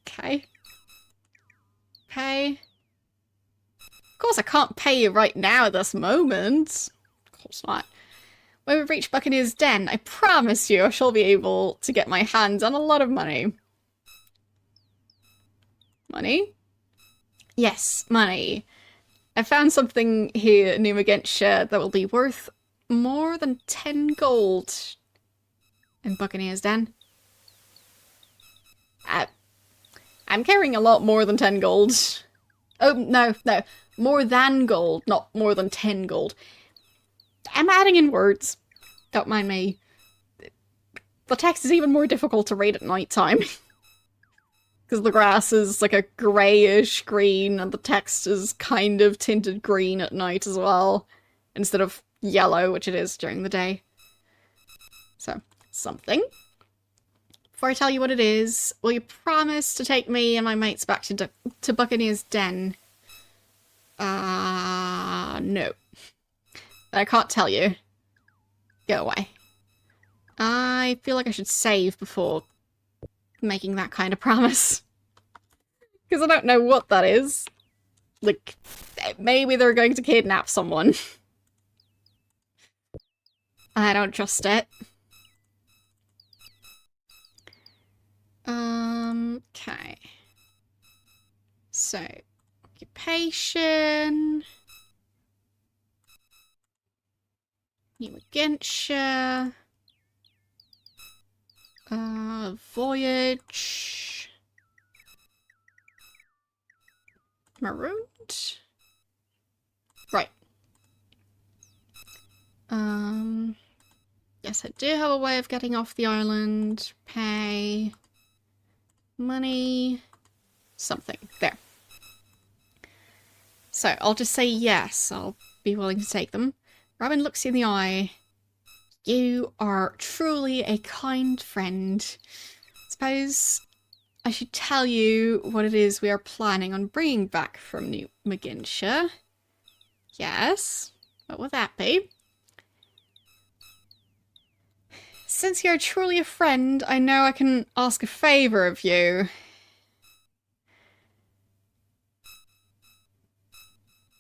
Okay. Pay. Of course I can't pay you right now at this moment. Of course not. When we reach Buccaneer's Den, I promise you I shall be able to get my hands on a lot of money. Money? Yes, money. I found something here in New Megantia that will be worth more than 10 gold in Buccaneer's Den. I'm carrying a lot more than 10 gold. Oh, no. More than gold, not more than 10 gold. I'm adding in words. Don't mind me. The text is even more difficult to read at night time. Because the grass is like a greyish green and the text is kind of tinted green at night as well. Instead of yellow, which it is during the day. So, something. Before I tell you what it is, will you promise to take me and my mates back to Buccaneer's Den? No. I can't tell you. Go away. I feel like I should save before making that kind of promise. Because I don't know what that is. Like, maybe they're going to kidnap someone. I don't trust it. Okay. So, occupation. New Megantia. Voyage. Marooned? Right. Yes, I do have a way of getting off the island. Pay. Money. Something. There. So, I'll just say yes. I'll be willing to take them. Robin looks you in the eye. You are truly a kind friend. Suppose I should tell you what it is we are planning on bringing back from New Megantia. Yes? What would that be? Since you're truly a friend, I know I can ask a favour of you.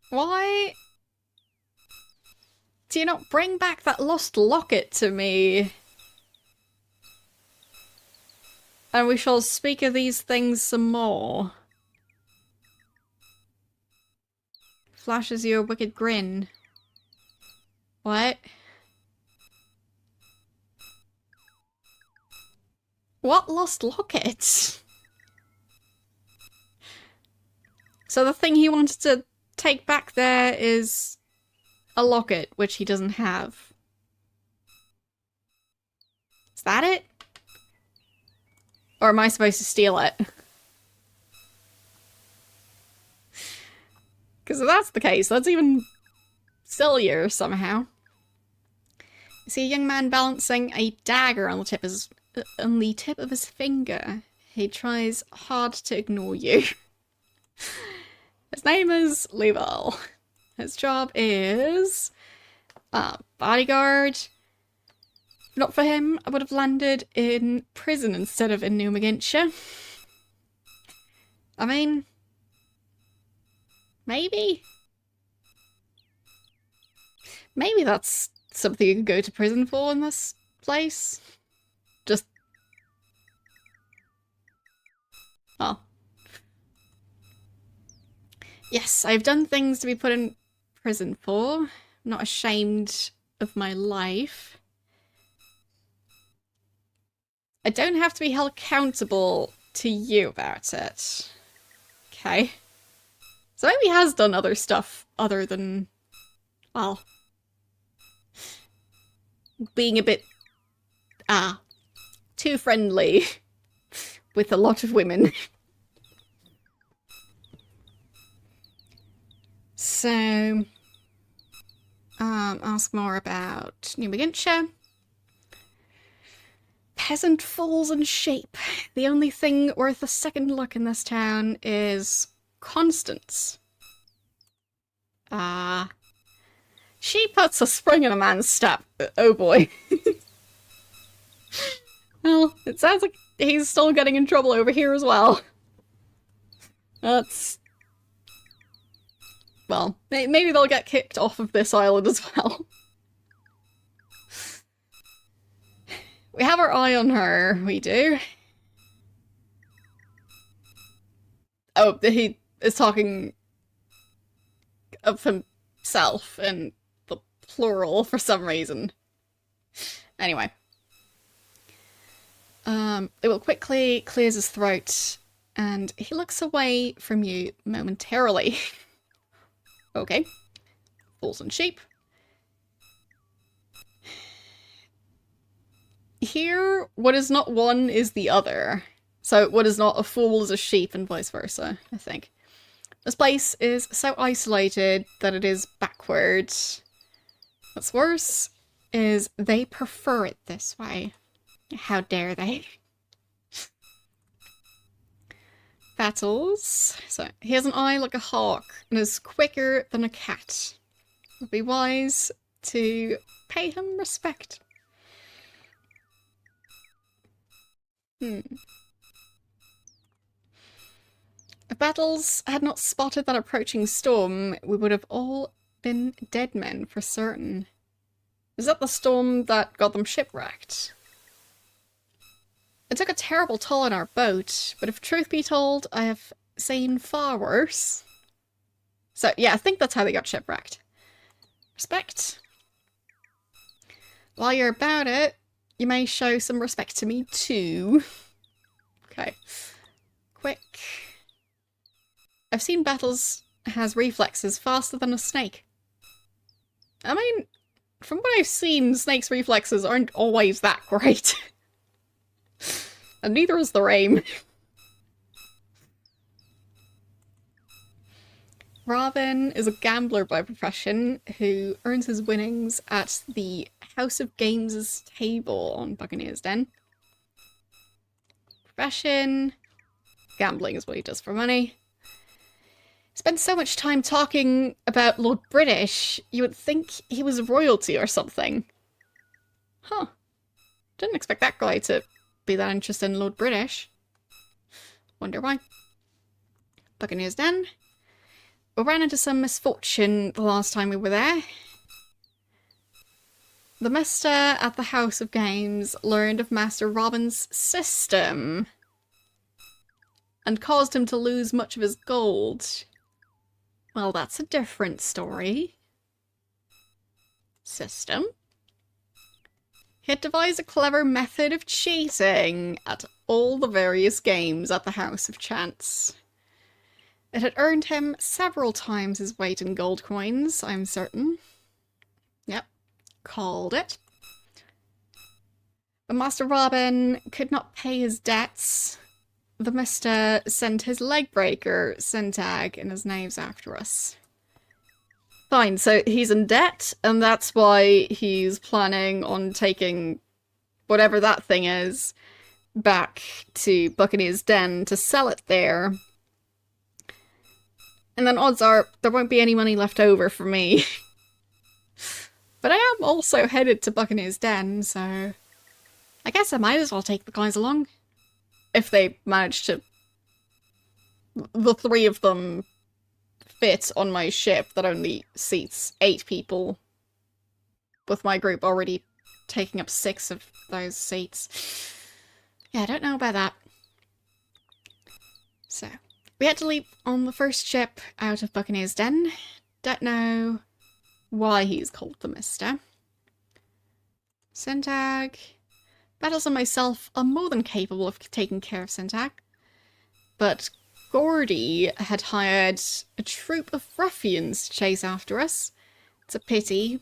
Why do you not bring back that lost locket to me? And we shall speak of these things some more. Flashes you a wicked grin. What? What lost locket? So the thing he wanted to take back there is a locket, which he doesn't have. Is that it? Or am I supposed to steal it? Because if that's the case, that's even sillier somehow. You see a young man balancing a dagger on the tip of his finger. He tries hard to ignore you. His name is Level. His job is bodyguard. If not for him, I would have landed in prison instead of in New Megantia. I mean, maybe. Maybe that's something you could go to prison for in this place. Just... oh. Yes, I've done things to be put in prison for. I'm not ashamed of my life. I don't have to be held accountable to you about it. Okay. So maybe he has done other stuff other than, well, being a bit, too friendly with a lot of women. So, ask more about New Hampshire. Peasant fools and sheep. The only thing worth a second look in this town is Constance. She puts a spring in a man's step. Oh boy. Well, it sounds like he's still getting in trouble over here as well. That's... Well, maybe they'll get kicked off of this island as well. We have our eye on her, we do. Oh, he is talking of himself in the plural for some reason. Anyway. It will quickly clears his throat, and he looks away from you momentarily. Okay. Fools and sheep. Here, what is not one is the other. So what is not a fool is a sheep and vice versa, I think. This place is so isolated that it is backward. What's worse is they prefer it this way. How dare they? Battles. So he has an eye like a hawk and is quicker than a cat. It would be wise to pay him respect. If Battles had not spotted that approaching storm, we would have all been dead men for certain. Is that the storm that got them shipwrecked? It took a terrible toll on our boat, but if truth be told, I have seen far worse. So yeah, I think that's how they got shipwrecked. Respect. While you're about it, you may show some respect to me too. Okay. Quick. I've seen Battles has reflexes faster than a snake. I mean, from what I've seen, snakes' reflexes aren't always that great. And neither is the Rame. Robin is a gambler by profession who earns his winnings at the House of Games' table on Buccaneer's Den. Profession. Gambling is what he does for money. Spent so much time talking about Lord British, you would think he was royalty or something. Huh. Didn't expect that guy to be that interested in Lord British. Wonder why. Buccaneer's Den. We ran into some misfortune the last time we were there. The Mister at the House of Games learned of Master Robin's system and caused him to lose much of his gold. Well, that's a different story. System? He had devised a clever method of cheating at all the various games at the House of Chance. It had earned him several times his weight in gold coins, I'm certain. Yep, called it. But Master Robin could not pay his debts. The Mister sent his leg breaker, Syntag, and his knives after us. Fine, so he's in debt, and that's why he's planning on taking whatever that thing is back to Buccaneer's Den to sell it there. And then odds are there won't be any money left over for me. But I am also headed to Buccaneer's Den, so I guess I might as well take the guys along. If they manage to... The three of them fit on my ship that only seats 8 people, with my group already taking up 6 of those seats. Yeah, I don't know about that. So, we had to leave on the first ship out of Buccaneer's Den. Don't know why he's called the Mister. Syntag. Battles and myself are more than capable of taking care of Syntac. But Gordy had hired a troop of ruffians to chase after us. It's a pity.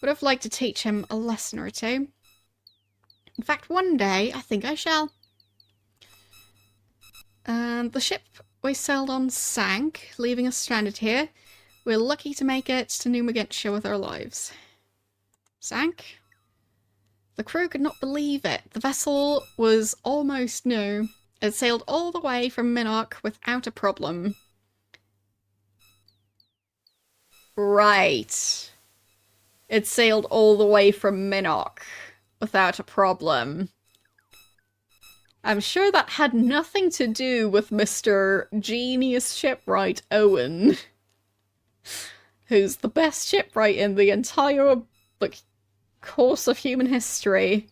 Would have liked to teach him a lesson or two. In fact, one day, I think I shall. The ship we sailed on sank, leaving us stranded here. We're lucky to make it to New Megantia with our lives. Sank? The crew could not believe it. The vessel was almost new. It sailed all the way from Minnock without a problem. Right. It sailed all the way from Minnock without a problem. I'm sure that had nothing to do with Mr. Genius Shipwright Owen, who's the best shipwright in the entire, like, course of human history.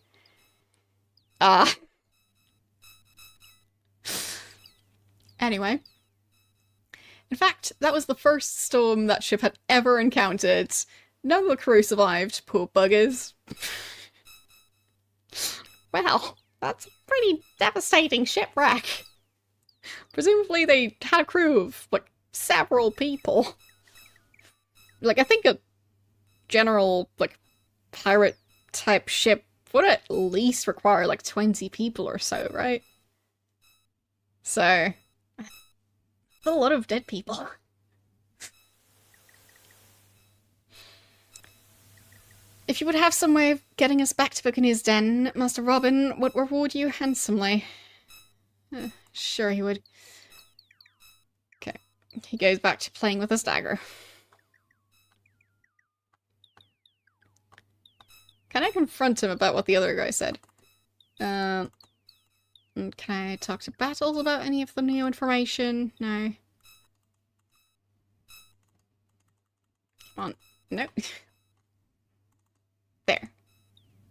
Anyway. In fact, that was the first storm that ship had ever encountered. None of the crew survived, poor buggers. Well, that's a pretty devastating shipwreck. Presumably they had a crew of, like, several people. Like, I think a general, like, pirate-type ship would at least require, like, 20 people or so, right? So, a lot of dead people. If you would have some way of getting us back to Buccaneer's Den, Master Robin would reward you handsomely. Sure he would. Okay, he goes back to playing with his dagger. Can I confront him about what the other guy said? Can I talk to Battles about any of the new information? No. Come on. No. There.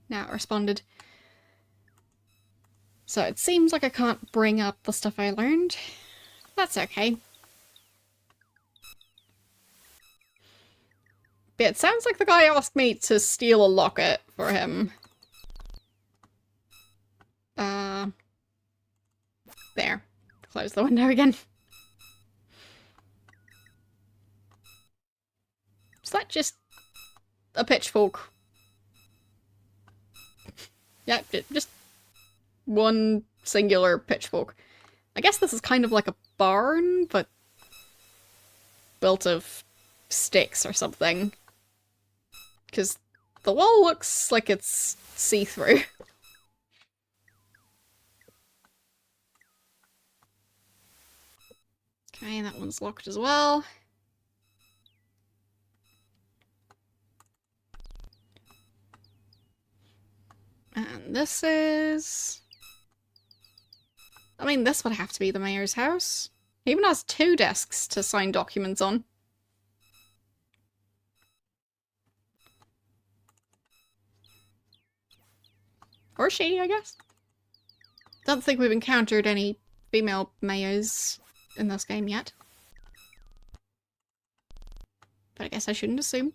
Now it responded. So it seems like I can't bring up the stuff I learned. That's okay. But it sounds like the guy asked me to steal a locket for him. There. Close the window again. Is that just a pitchfork? Yeah, just one singular pitchfork. I guess this is kind of like a barn, but built of sticks or something. Because the wall looks like it's see-through. Okay, that one's locked as well. And this is... I mean, this would have to be the mayor's house. He even has 2 desks to sign documents on. Or she, I guess. Don't think we've encountered any female mayors in this game yet. But I guess I shouldn't assume.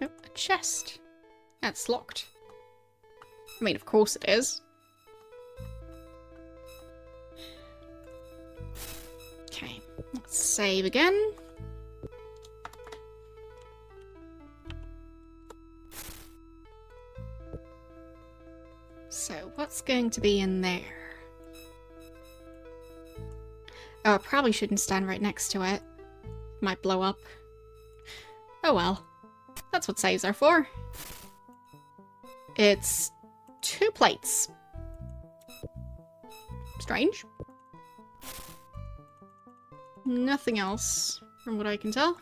Oh, a chest. That's locked. I mean, of course it is. Okay, let's save again. So, what's going to be in there? Oh, I probably shouldn't stand right next to it. Might blow up. Oh well. That's what saves are for. It's 2 plates. Strange. Nothing else, from what I can tell.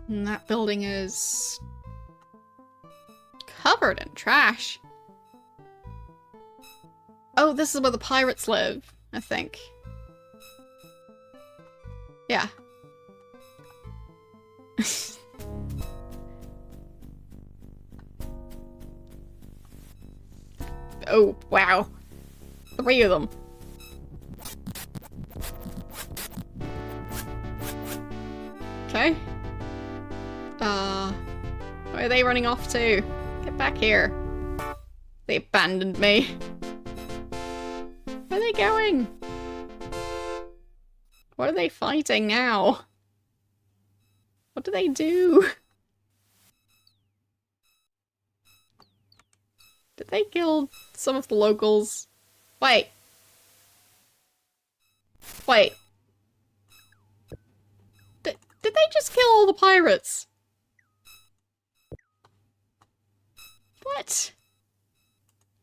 And that building is covered in trash. Oh, this is where the pirates live, I think. Yeah. Oh, wow. 3 of them. Okay. Where are they running off to? Get back here. They abandoned me. Where are they going? What are they fighting now? What do they do? Did they kill some of the locals? Wait. Wait. Did they just kill all the pirates? What?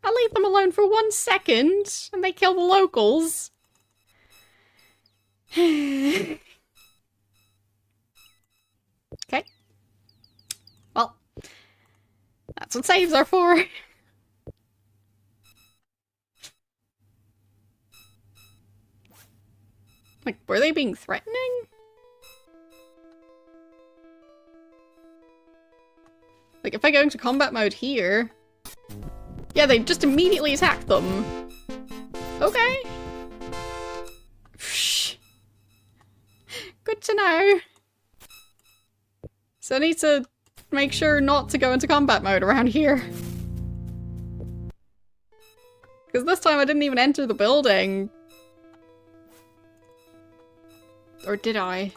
I leave them alone for 1 second and they kill the locals. Okay. Well, that's what saves are for. Like, were they being threatening? Like, if I go into combat mode here... Yeah, they just immediately attack them. Okay. Good to know. So I need to make sure not to go into combat mode around here. Because this time I didn't even enter the building. Or did I?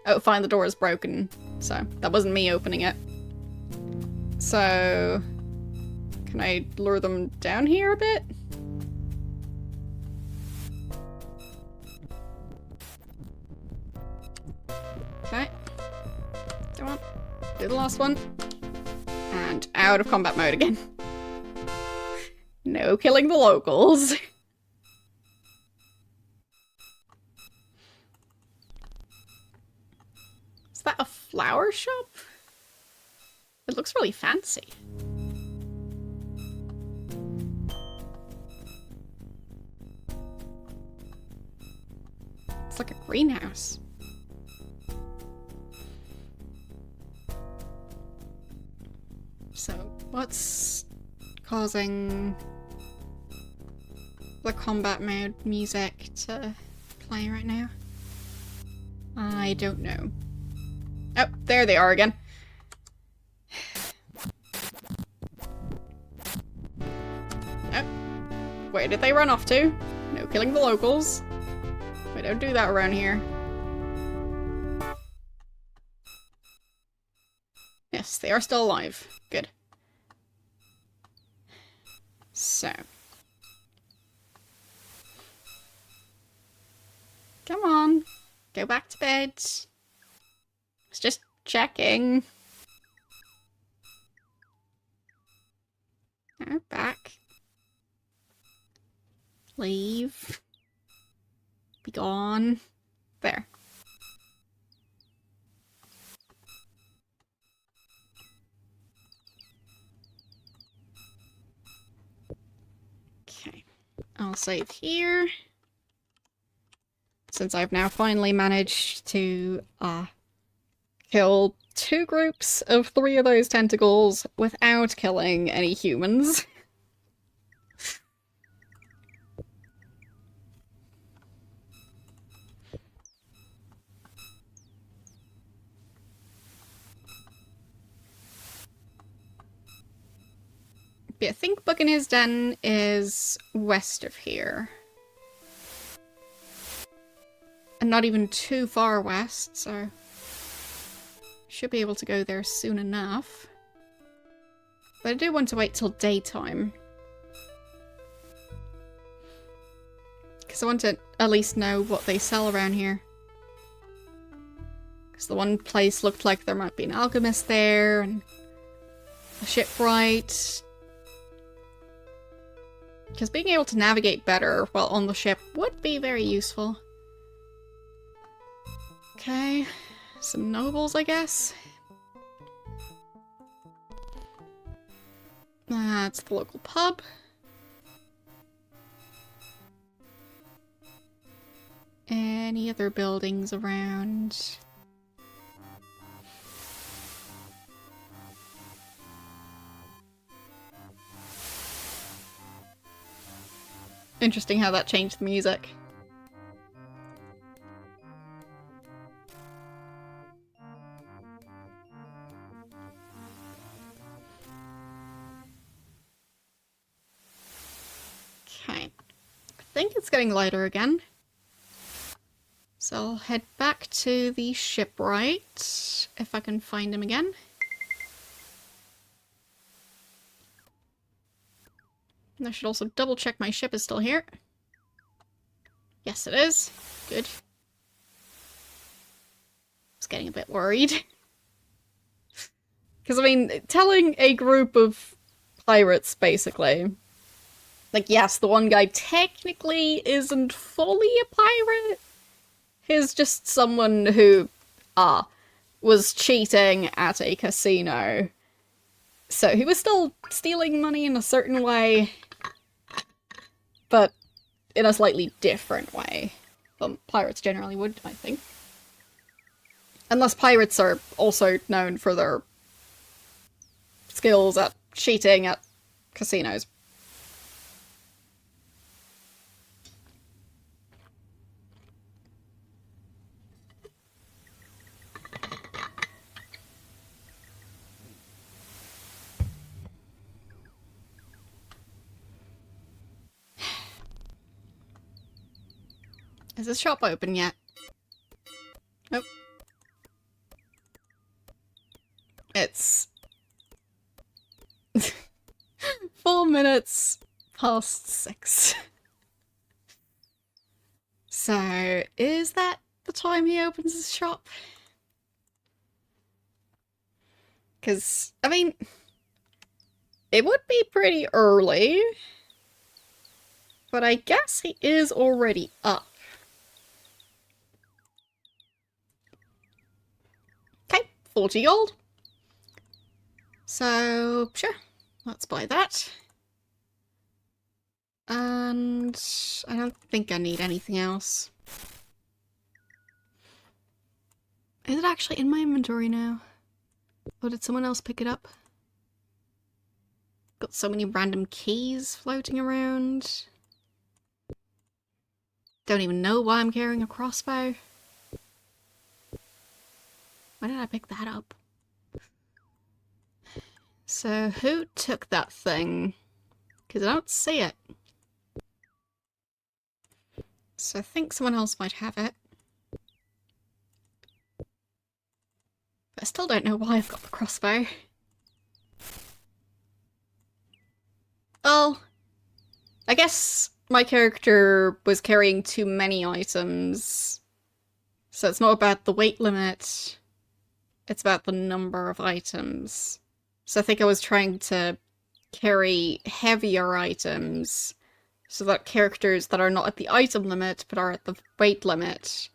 Oh, fine, the door is broken. So, that wasn't me opening it. So... Can I lure them down here a bit? Okay. Come on. Do the last one. And out of combat mode again. No killing the locals. Is that a flower shop? It looks really fancy. It's like a greenhouse. So, what's causing the combat mode music to play right now? I don't know. Oh, there they are again. Oh, where did they run off to? No killing the locals. We don't do that around here. Yes, they are still alive. Good. So. Come on. Go back to bed. I was just checking. Go back. Leave. Be gone. There. Okay. I'll save here. Since I've now finally managed to kill 2 groups of 3 of those tentacles without killing any humans. But I think Buccaneer's Den is west of here. And not even too far west, so... should be able to go there soon enough. But I do want to wait till daytime. Because I want to at least know what they sell around here. Because the one place looked like there might be an alchemist there, and a shipwright. Because being able to navigate better while on the ship would be very useful. Okay, some nobles, I guess. That's the local pub. Any other buildings around? Interesting how that changed the music. Okay. I think it's getting lighter again. So I'll head back to the shipwright, if I can find him again. And I should also double check my ship is still here. Yes, it is. Good. I was getting a bit worried. Because, I mean, telling a group of pirates, basically, like, yes, the one guy technically isn't fully a pirate. He's just someone who, was cheating at a casino. So he was still stealing money in a certain way, but in a slightly different way than pirates generally would, I think. Unless pirates are also known for their skills at cheating at casinos. Is this shop open yet? Nope. It's 4 minutes past 6. So, is that the time he opens his shop? Because, I mean, it would be pretty early, but I guess he is already up. Okay, 40 gold. So, sure, let's buy that. And I don't think I need anything else. Is it actually in my inventory now? Or did someone else pick it up? Got so many random keys floating around. Don't even know why I'm carrying a crossbow. Why did I pick that up? So, who took that thing? Because I don't see it. So I think someone else might have it. But I still don't know why I've got the crossbow. Well, I guess my character was carrying too many items. So it's not about the weight limit. It's about the number of items. So I think I was trying to carry heavier items so that characters that are not at the item limit but are at the weight limit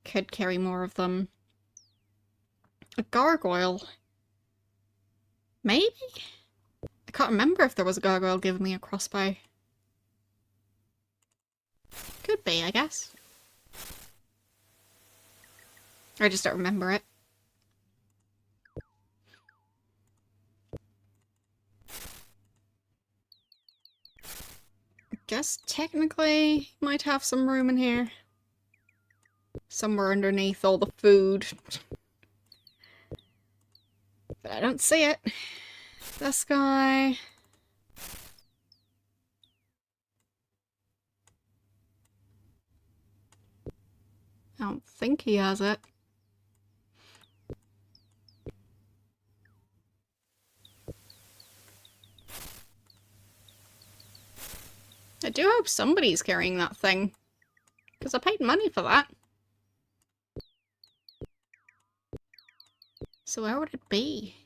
could carry more of them. A gargoyle? Maybe? I can't remember if there was a gargoyle giving me a crossbow. Could be, I guess. I just don't remember it. I guess technically might have some room in here. Somewhere underneath all the food. But I don't see it. This guy. I don't think he has it. I do hope somebody's carrying that thing. Because I paid money for that. So where would it be?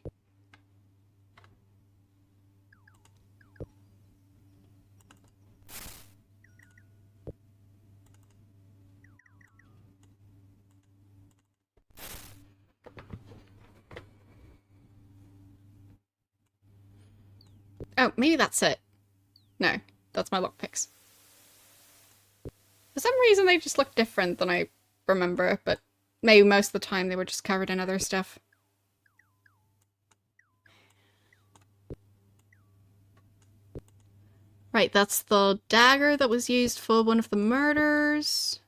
Oh, maybe that's it. No, that's my lockpicks. For some reason they just look different than I remember, but maybe most of the time they were just covered in other stuff. Right, that's the dagger that was used for one of the murders.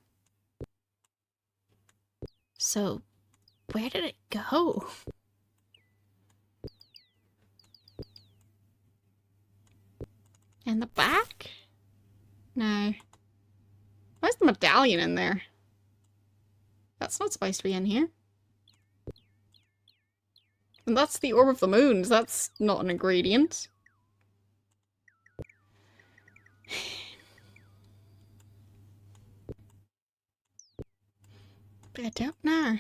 So, where did it go? In the back? No. Where's the medallion in there? That's not supposed to be in here. And that's the Orb of the Moons. That's not an ingredient. But I don't know.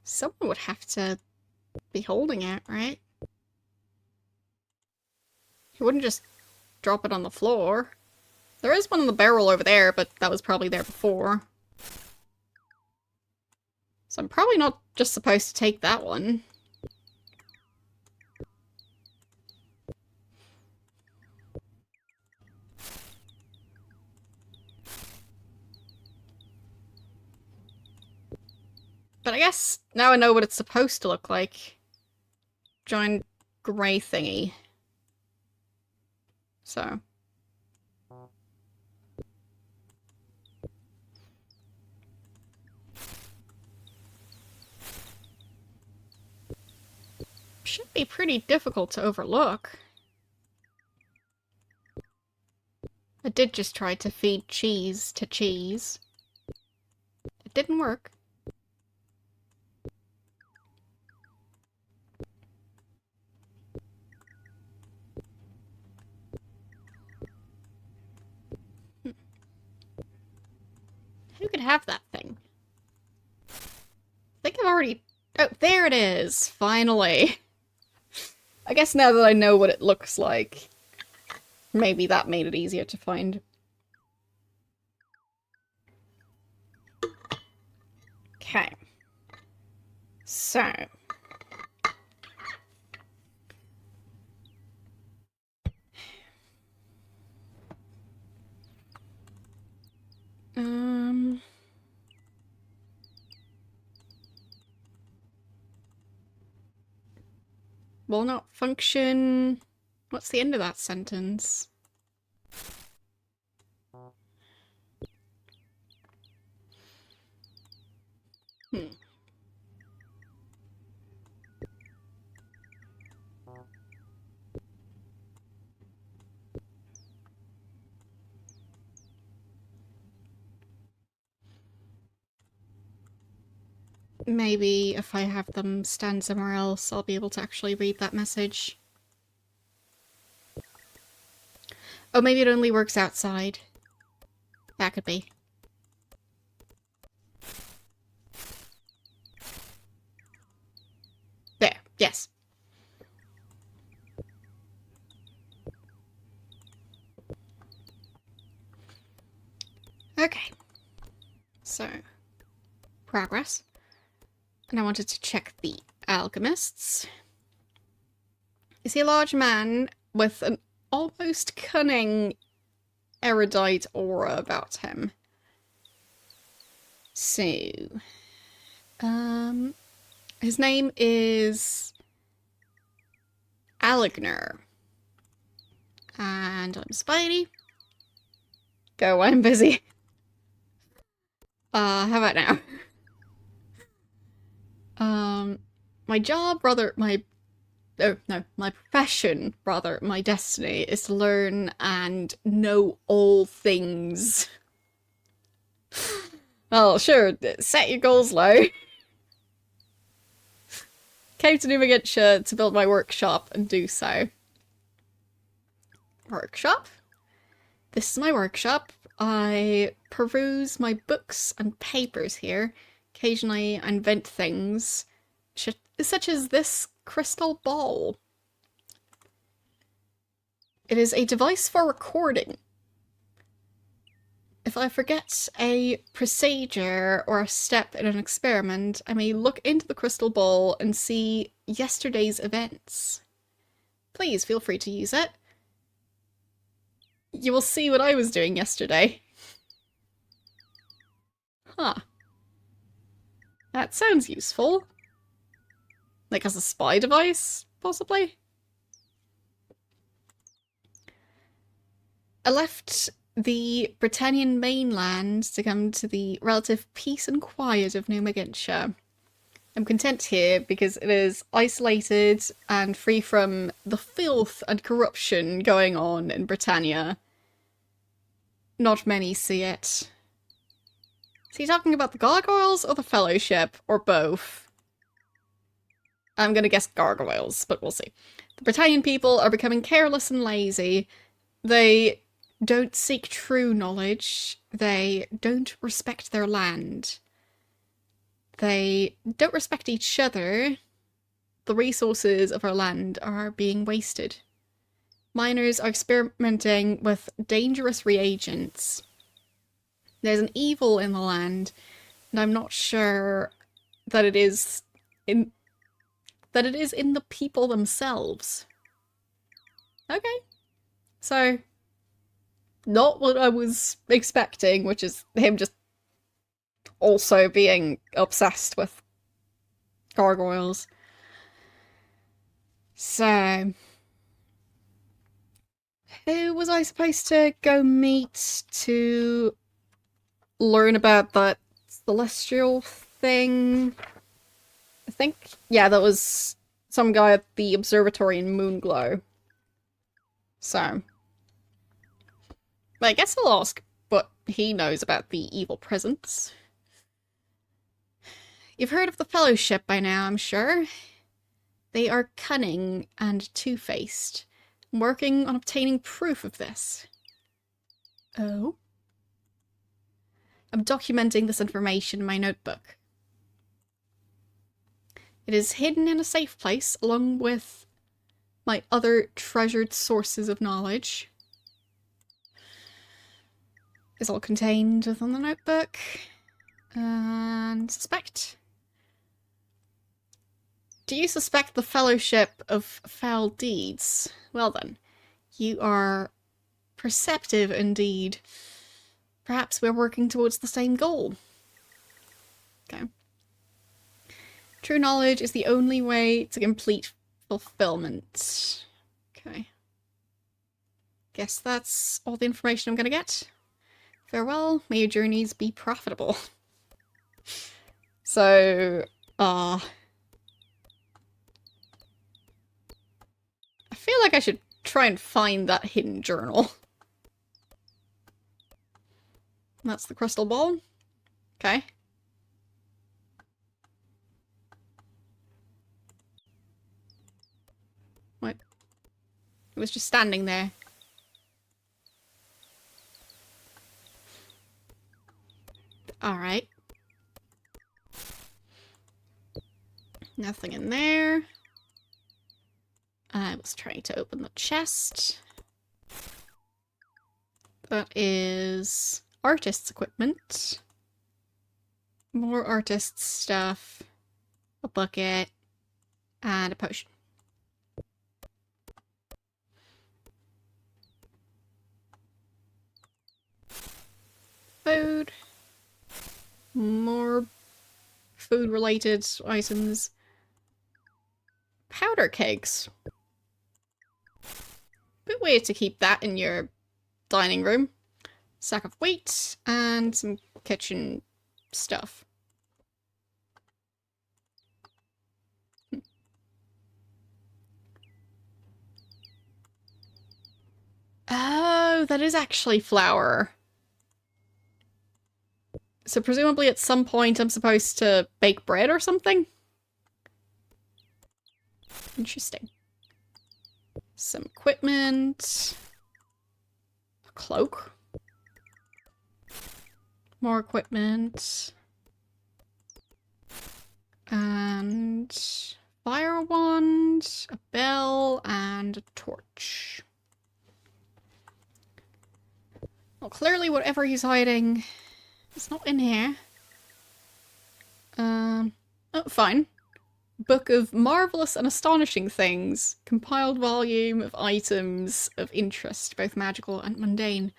Someone would have to be holding it, right? He wouldn't just drop it on the floor. There is one in the barrel over there, but that was probably there before. So I'm probably not just supposed to take that one. But I guess now I know what it's supposed to look like. Giant grey thingy. So. Should be pretty difficult to overlook. I did just try to feed cheese to cheese. It didn't work. Who could have that thing? I think I've already... Oh, there it is! Finally! I guess now that I know what it looks like, maybe that made it easier to find. Okay. So. Will not function... What's the end of that sentence? Maybe if I have them stand somewhere else, I'll be able to actually read that message. Oh, maybe it only works outside. That could be. There, yes. Okay. So, progress. And I wanted to check the alchemists. Is he a large man with an almost cunning, erudite aura about him? So, his name is Aligner. And I'm Spidey. Go, I'm busy. How about now? My job, rather, my profession, rather, my destiny, is to learn and know all things. Well, sure, set your goals low. Came to New Hampshire to build my workshop and do so. Workshop? This is my workshop. I peruse my books and papers here. Occasionally I invent things, such as this crystal ball. It is a device for recording. If I forget a procedure or a step in an experiment, I may look into the crystal ball and see yesterday's events. Please feel free to use it. You will see what I was doing yesterday. Huh. That sounds useful. Like as a spy device, possibly? I left the Britannian mainland to come to the relative peace and quiet of New Magintia. I'm content here because it is isolated and free from the filth and corruption going on in Britannia. Not many see it. Is he talking about the gargoyles or the Fellowship, or both? I'm gonna guess gargoyles, but we'll see. The Britannian people are becoming careless and lazy. They don't seek true knowledge. They don't respect their land. They don't respect each other. The resources of our land are being wasted. Miners are experimenting with dangerous reagents. There's an evil in the land, and I'm not sure that it is in the people themselves. Okay. So, not what I was expecting, which is him just also being obsessed with gargoyles. So, who was I supposed to go meet to learn about that celestial thing? I think, yeah, that was some guy at the observatory in Moonglow. So, I guess I'll ask what he knows about the evil presence. You've heard of the Fellowship by now, I'm sure. They are cunning and two-faced, working on obtaining proof of this. Oh? I'm documenting this information in my notebook. It is hidden in a safe place, along with my other treasured sources of knowledge. Is all contained within the notebook. And suspect. Do you suspect the Fellowship of foul deeds? Well then, you are perceptive indeed. Perhaps we're working towards the same goal. Okay. True knowledge is the only way to complete fulfillment. Okay. Guess that's all the information I'm gonna get. Farewell, may your journeys be profitable. So, I feel like I should try and find that hidden journal. That's the crystal ball. Okay. What? It was just standing there. Alright. Nothing in there. I was trying to open the chest. That is artist's equipment. More artist's stuff. A bucket. And a potion. Food. More food-related items. Powder kegs. Bit weird to keep that in your dining room. Sack of wheat and some kitchen stuff. Oh, that is actually flour. So presumably at some point I'm supposed to bake bread or something? Interesting. Some equipment. A cloak. More equipment. And fire wand, a bell, and a torch. Well, clearly whatever he's hiding is not in here. Oh, fine. Book of Marvelous and Astonishing Things. Compiled volume of items of interest, both magical and mundane.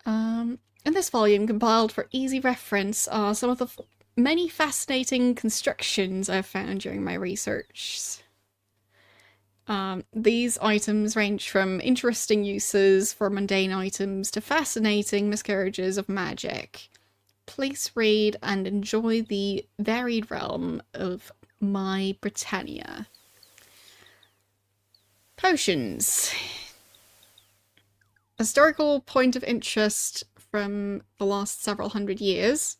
In this volume, compiled for easy reference, are some of the many fascinating constructions I've found during my research. These items range from interesting uses for mundane items to fascinating miscarriages of magic. Please read and enjoy the varied realm of my Britannia. Potions. Historical point of interest from the last several hundred years.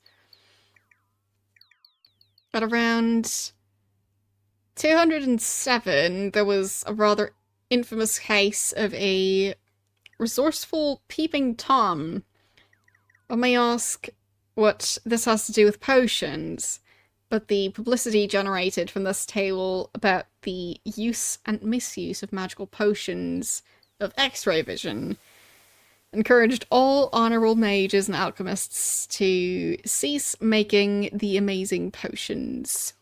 At around 207, there was a rather infamous case of a resourceful peeping Tom. One may ask what this has to do with potions, but the publicity generated from this tale about the use and misuse of magical potions of X-ray vision encouraged all honorable mages and alchemists to cease making the amazing potions.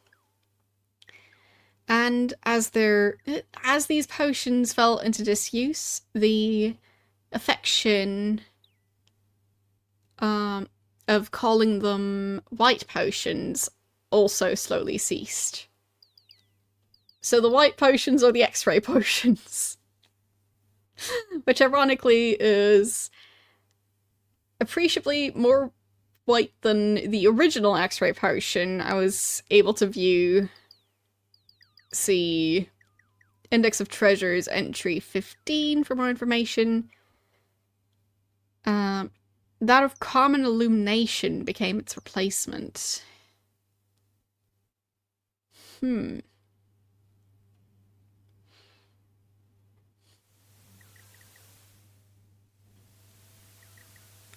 And as these potions fell into disuse, the affection of calling them white potions also slowly ceased. So the white potions are the X-ray potions. Which ironically is appreciably more white than the original X-ray potion. I was able to see Index of Treasures entry 15 for more information. That of Common Illumination became its replacement.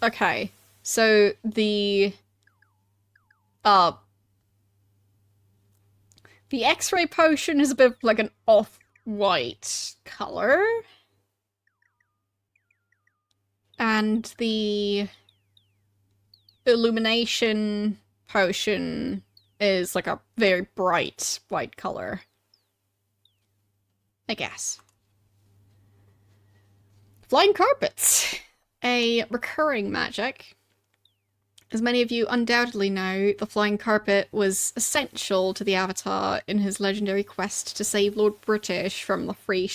Okay, so the X-ray potion is a bit like an off-white color. And the illumination potion is like a very bright white color, I guess. Flying carpets. A recurring magic. As many of you undoubtedly know, the flying carpet was essential to the Avatar in his legendary quest to save Lord British from the three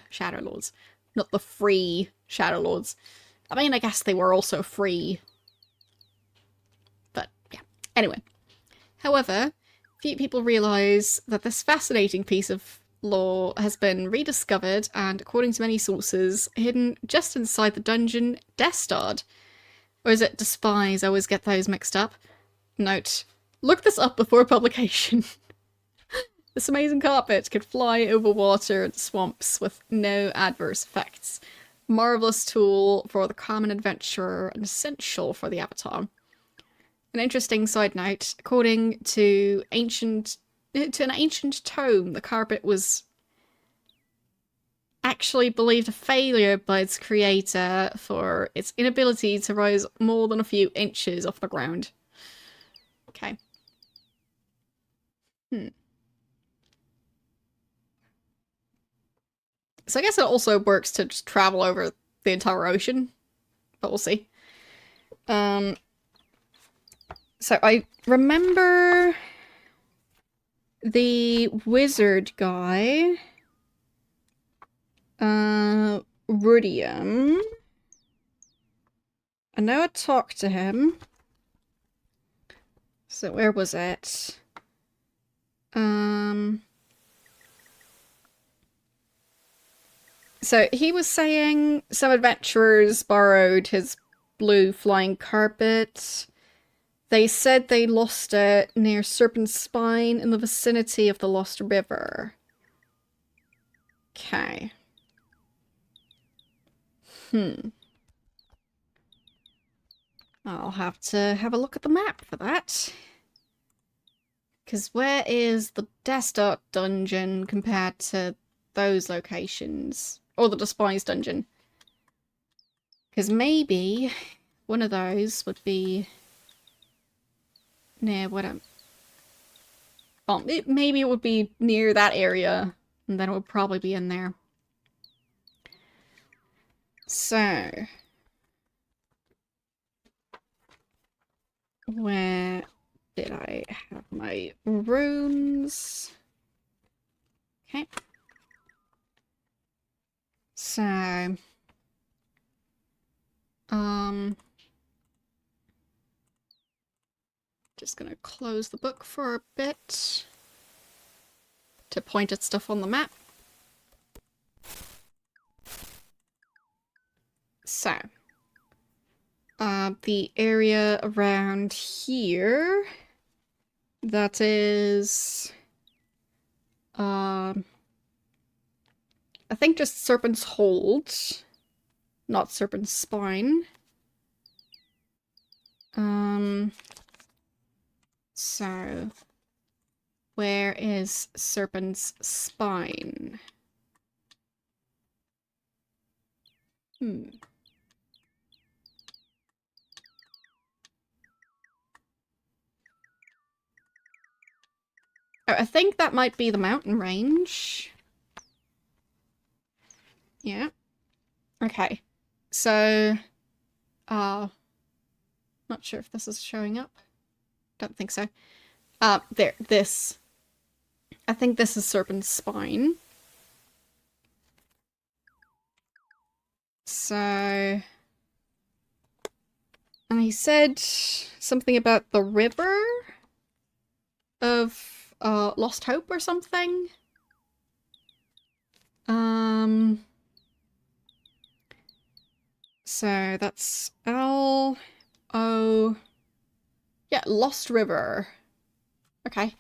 Shadow Lords. Not the free Shadow Lords. I mean, I guess they were also free. But, yeah. Anyway. However, few people realise that this fascinating piece of lore has been rediscovered and, according to many sources, hidden just inside the dungeon Destard. Or is it Despise? I always get those mixed up. Note, look this up before publication. This amazing carpet could fly over water and swamps with no adverse effects. Marvellous tool for the common adventurer and essential for the Avatar. An interesting side note, according to an ancient tome, the carpet was actually believed a failure by its creator for its inability to rise more than a few inches off the ground. Okay. So I guess it also works to just travel over the entire ocean, but we'll see. So I remember the wizard guy, Rudium. I know I talked to him. So where was it? So he was saying some adventurers borrowed his blue flying carpet. They said they lost it near Serpent's Spine in the vicinity of the Lost River. Okay. I'll have to have a look at the map for that. Because where is the Desktop dungeon compared to those locations? Or the Despised dungeon? Because maybe one of those would be near what I'm... Oh, maybe it would be near that area, and then it would probably be in there. So... where did I have my runes? Okay. So... just gonna close the book for a bit to point at stuff on the map. So, the area around here, that is, I think just Serpent's Hold, not Serpent's Spine. So, where is Serpent's Spine? Oh, I think that might be the mountain range. Yeah. Okay. So, not sure if this is showing up. Don't think so. There, this. I think this is Serpent's Spine. So... and he said something about the river of Lost Hope or something. So that's L-O... yeah, Lost River. Okay.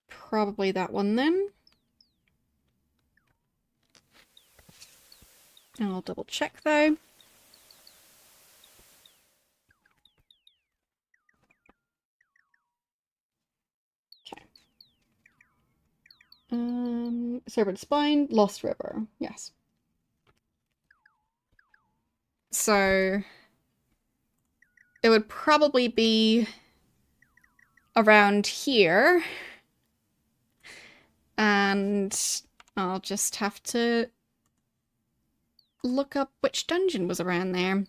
Probably that one then. I'll double check though. Okay. Serpent Spine, Lost River. Yes. So it would probably be around here. And I'll just have to look up which dungeon was around there.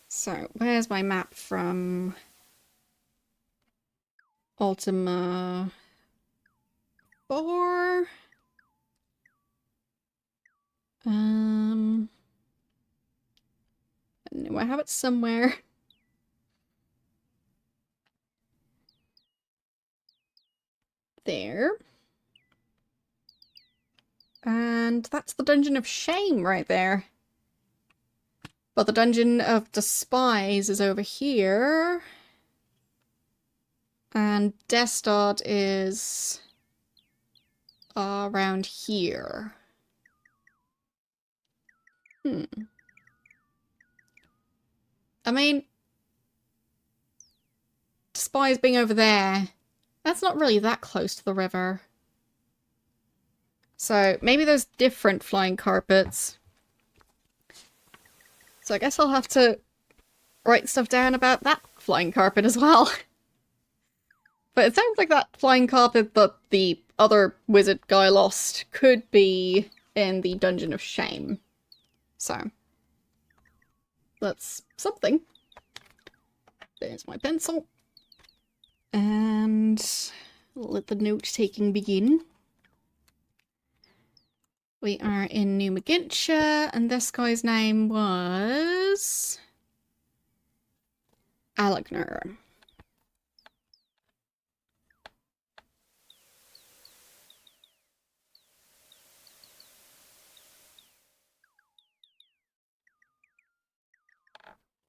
So, where's my map from Ultima 4? I know I have it somewhere. There. And that's the Dungeon of Shame right there. But the Dungeon of Despise is over here. And Destod is around here. I mean, Despise being over there, that's not really that close to the river. So maybe there's different flying carpets. So I guess I'll have to write stuff down about that flying carpet as well. But it sounds like that flying carpet that the other wizard guy lost could be in the Dungeon of Shame. So that's something. There's my pencil. And let the note-taking begin. We are in New Magintia, and this guy's name was... Alagner.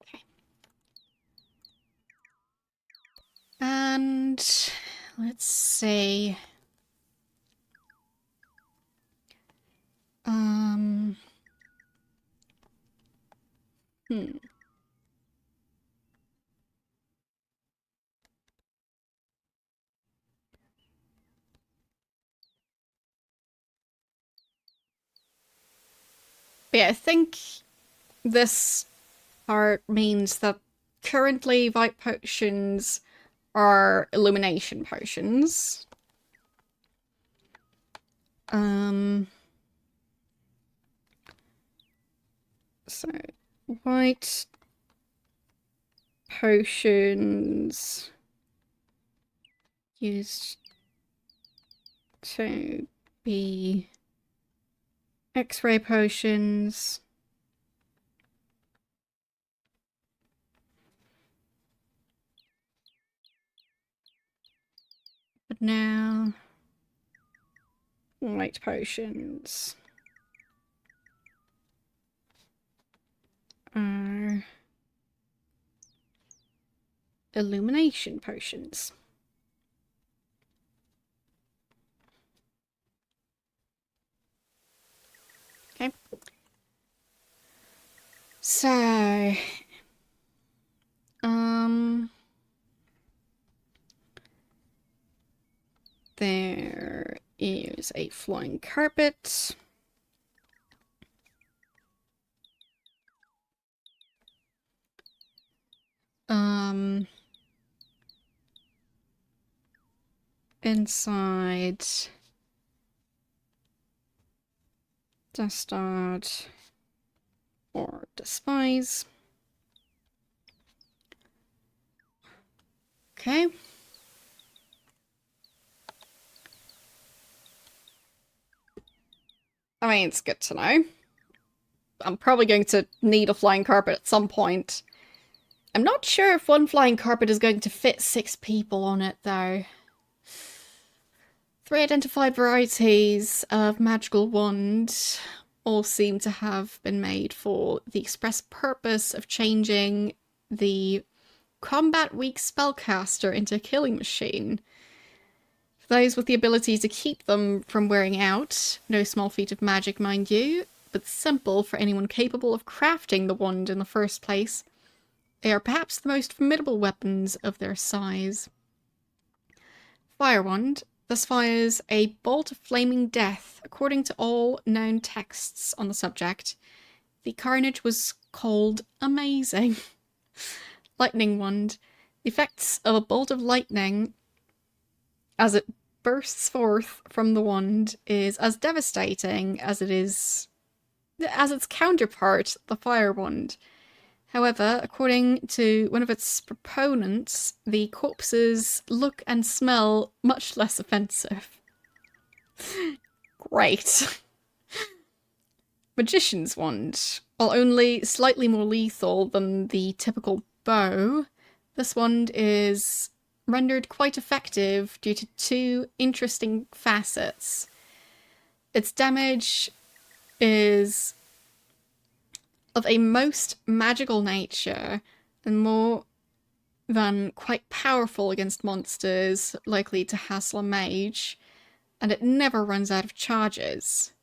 Okay. And let's see... But yeah, I think this part means that currently Vipe Potions are Illumination Potions. So, White Potions used to be X-ray potions. But now, light potions are illumination potions. Okay. So, there is a flying carpet. Inside Dastard or Despise. Okay. I mean, it's good to know. I'm probably going to need a flying carpet at some point. I'm not sure if one flying carpet is going to fit 6 people on it, though. 3 identified varieties of magical wand all seem to have been made for the express purpose of changing the combat-weak spellcaster into a killing machine. For those with the ability to keep them from wearing out, no small feat of magic, mind you, but simple for anyone capable of crafting the wand in the first place. They are perhaps the most formidable weapons of their size. Fire Wand thus fires a bolt of flaming death. According to all known texts on the subject, the carnage was called amazing. Lightning Wand. The effects of a bolt of lightning as it bursts forth from the wand is as devastating as its counterpart, the Fire Wand. However, according to one of its proponents, the corpses look and smell much less offensive. Great. Magician's Wand. While only slightly more lethal than the typical bow, this wand is rendered quite effective due to 2 interesting facets. Its damage is of a most magical nature and more than quite powerful against monsters likely to hassle a mage, and it never runs out of charges.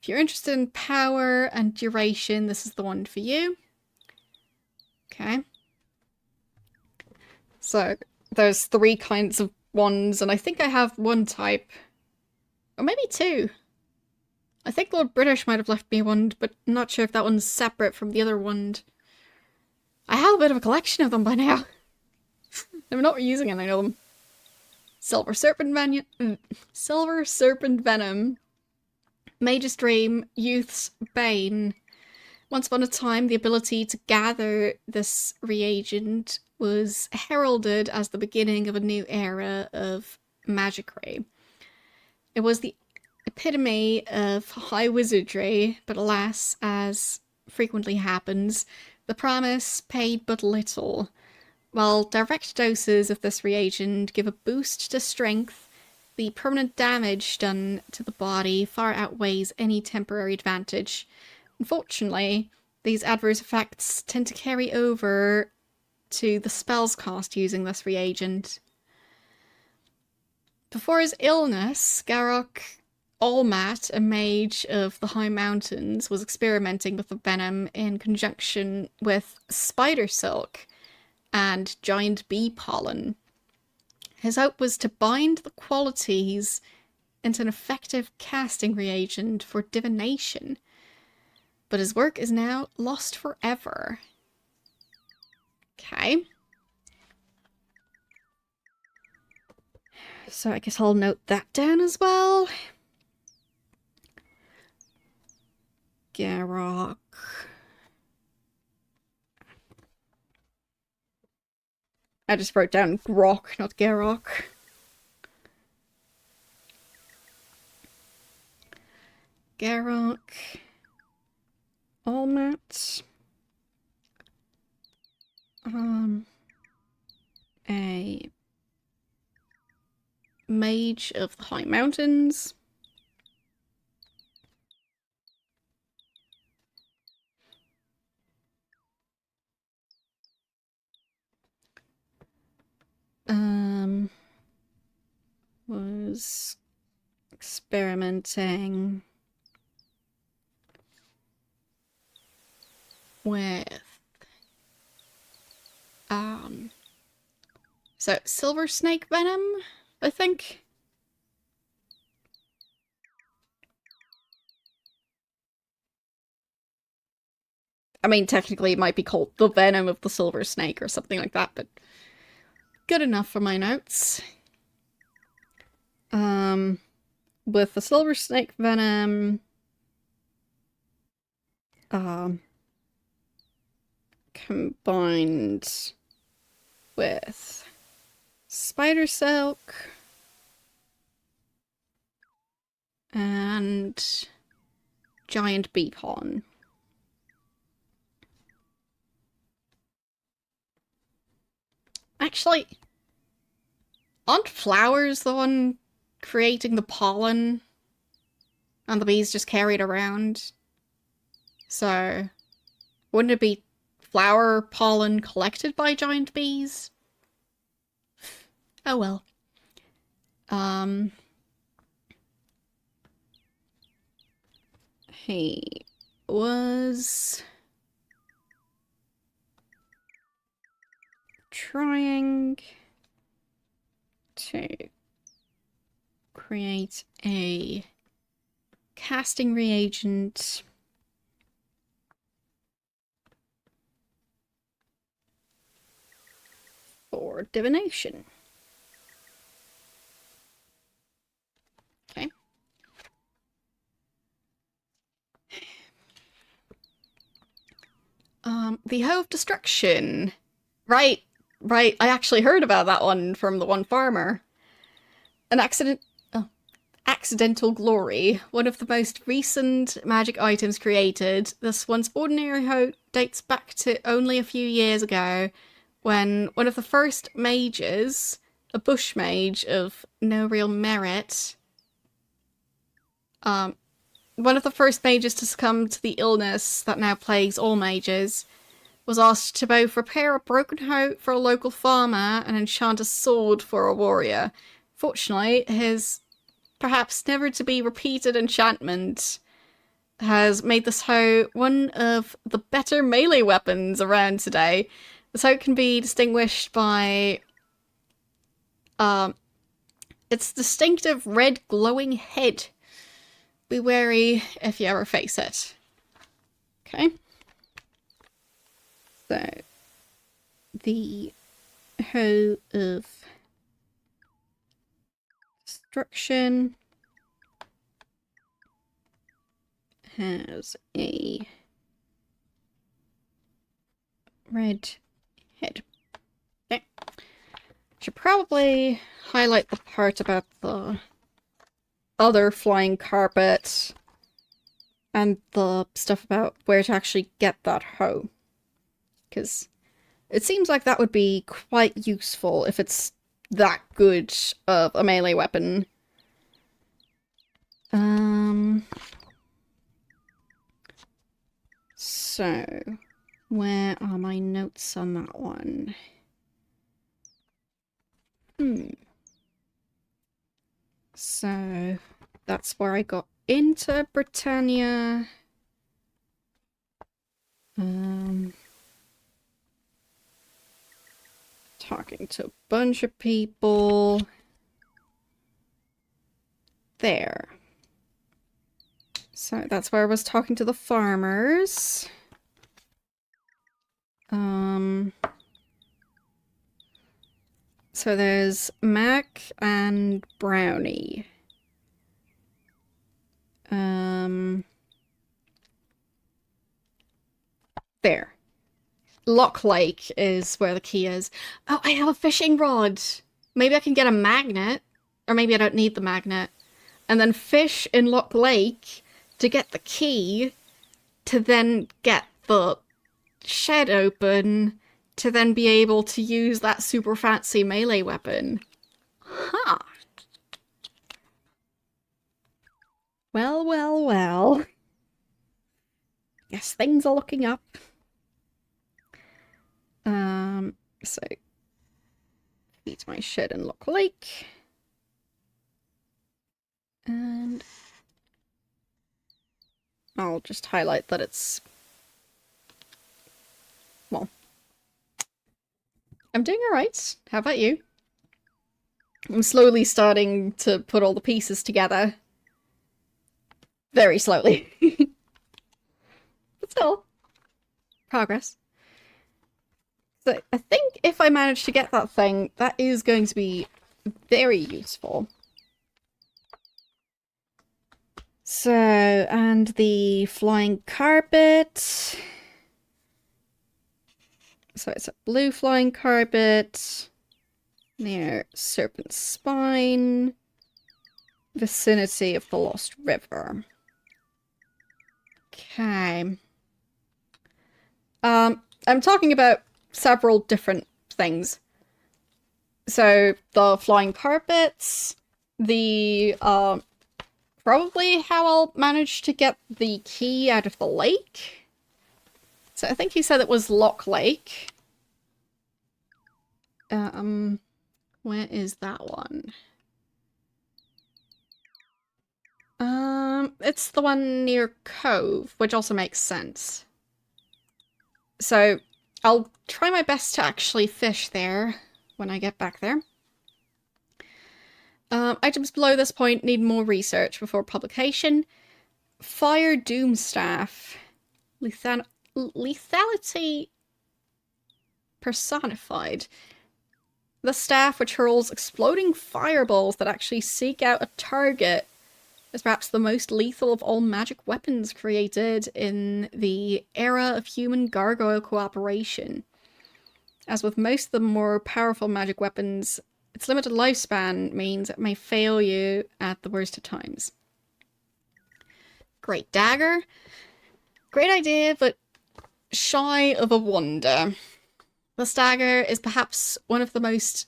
If you're interested in power and duration, this is the one for you. Okay. So there's 3 kinds of wands, and I think I have 1 type. Or maybe 2. I think Lord British might have left me a wand, but I'm not sure if that one's separate from the other wand. I have a bit of a collection of them by now. I'm not using any of them. Silver Serpent Venom. Mage's Dream, Youth's Bane. Once upon a time, the ability to gather this reagent was heralded as the beginning of a new era of magicry. It was the epitome of high wizardry, but alas, as frequently happens, the promise paid but little. While direct doses of this reagent give a boost to strength, the permanent damage done to the body far outweighs any temporary advantage. Unfortunately, these adverse effects tend to carry over to the spells cast using this reagent. Before his illness, Garrock Allmat, a mage of the High Mountains, was experimenting with the venom in conjunction with spider silk and giant bee pollen. His hope was to bind the qualities into an effective casting reagent for divination, but his work is now lost forever. Okay. So I guess I'll note that down as well. Garrock. I just wrote down Grok, not Garrock. Garrock. Almat. A mage of the high mountains. Was experimenting with so silver snake venom, I think. I mean, technically it might be called the venom of the silver snake or something like that, but good enough for my notes. With the silver snake venom, combined with spider silk and giant bee pollen. Actually, aren't flowers the one creating the pollen and the bees just carry it around? So, wouldn't it be flower pollen collected by giant bees? Oh well. He was trying to create a casting reagent for divination. Okay. The Hoe of Destruction. Right. I actually heard about that one from the one farmer. An accidental glory. One of the most recent magic items created. This once ordinary hoe dates back to only a few years ago, when one of the first mages, a bush mage of no real merit, one of the first mages to succumb to the illness that now plagues all mages, was asked to both repair a broken hoe for a local farmer and enchant a sword for a warrior. Fortunately, his perhaps never to be repeated enchantment has made this hoe one of the better melee weapons around today. This hoe can be distinguished by its distinctive red glowing head. Be wary if you ever face it. Okay. So, the Hoe of Destruction has a red head. Okay. Should probably highlight the part about the other flying carpet and the stuff about where to actually get that hoe. Because it seems like that would be quite useful if it's that good of a melee weapon. So, where are my notes on that one? So, that's where I got into Britannia. Talking to a bunch of people. There. So that's where I was talking to the farmers. So there's Mac and Brownie. There. Lock Lake is where the key is. Oh, I have a fishing rod. Maybe I can get a magnet. Or maybe I don't need the magnet. And then fish in Lock Lake to get the key, to then get the shed open, to then be able to use that super fancy melee weapon. Huh. Well, well, well. Yes, things are looking up. So eat my shed and lock lake. And I'll just highlight that it's, well, I'm doing alright. How about you? I'm slowly starting to put all the pieces together. Very slowly. But still, progress. So I think if I manage to get that thing, that is going to be very useful. So, and the flying carpet. So it's a blue flying carpet near Serpent Spine, vicinity of the Lost River. Okay. I'm talking about several different things. So the flying carpets, the probably how I'll manage to get the key out of the lake. So I think he said it was Lock Lake. Where is that one? It's the one near Cove, which also makes sense. So I'll try my best to actually fish there when I get back there. Items below this point need more research before publication. Fire Doom Staff. Lethality personified. The staff which hurls exploding fireballs that actually seek out a target is perhaps the most lethal of all magic weapons created in the era of human gargoyle cooperation. As with most of the more powerful magic weapons, its limited lifespan means it may fail you at the worst of times. Great dagger. Great idea, but shy of a wonder. This dagger is perhaps one of the most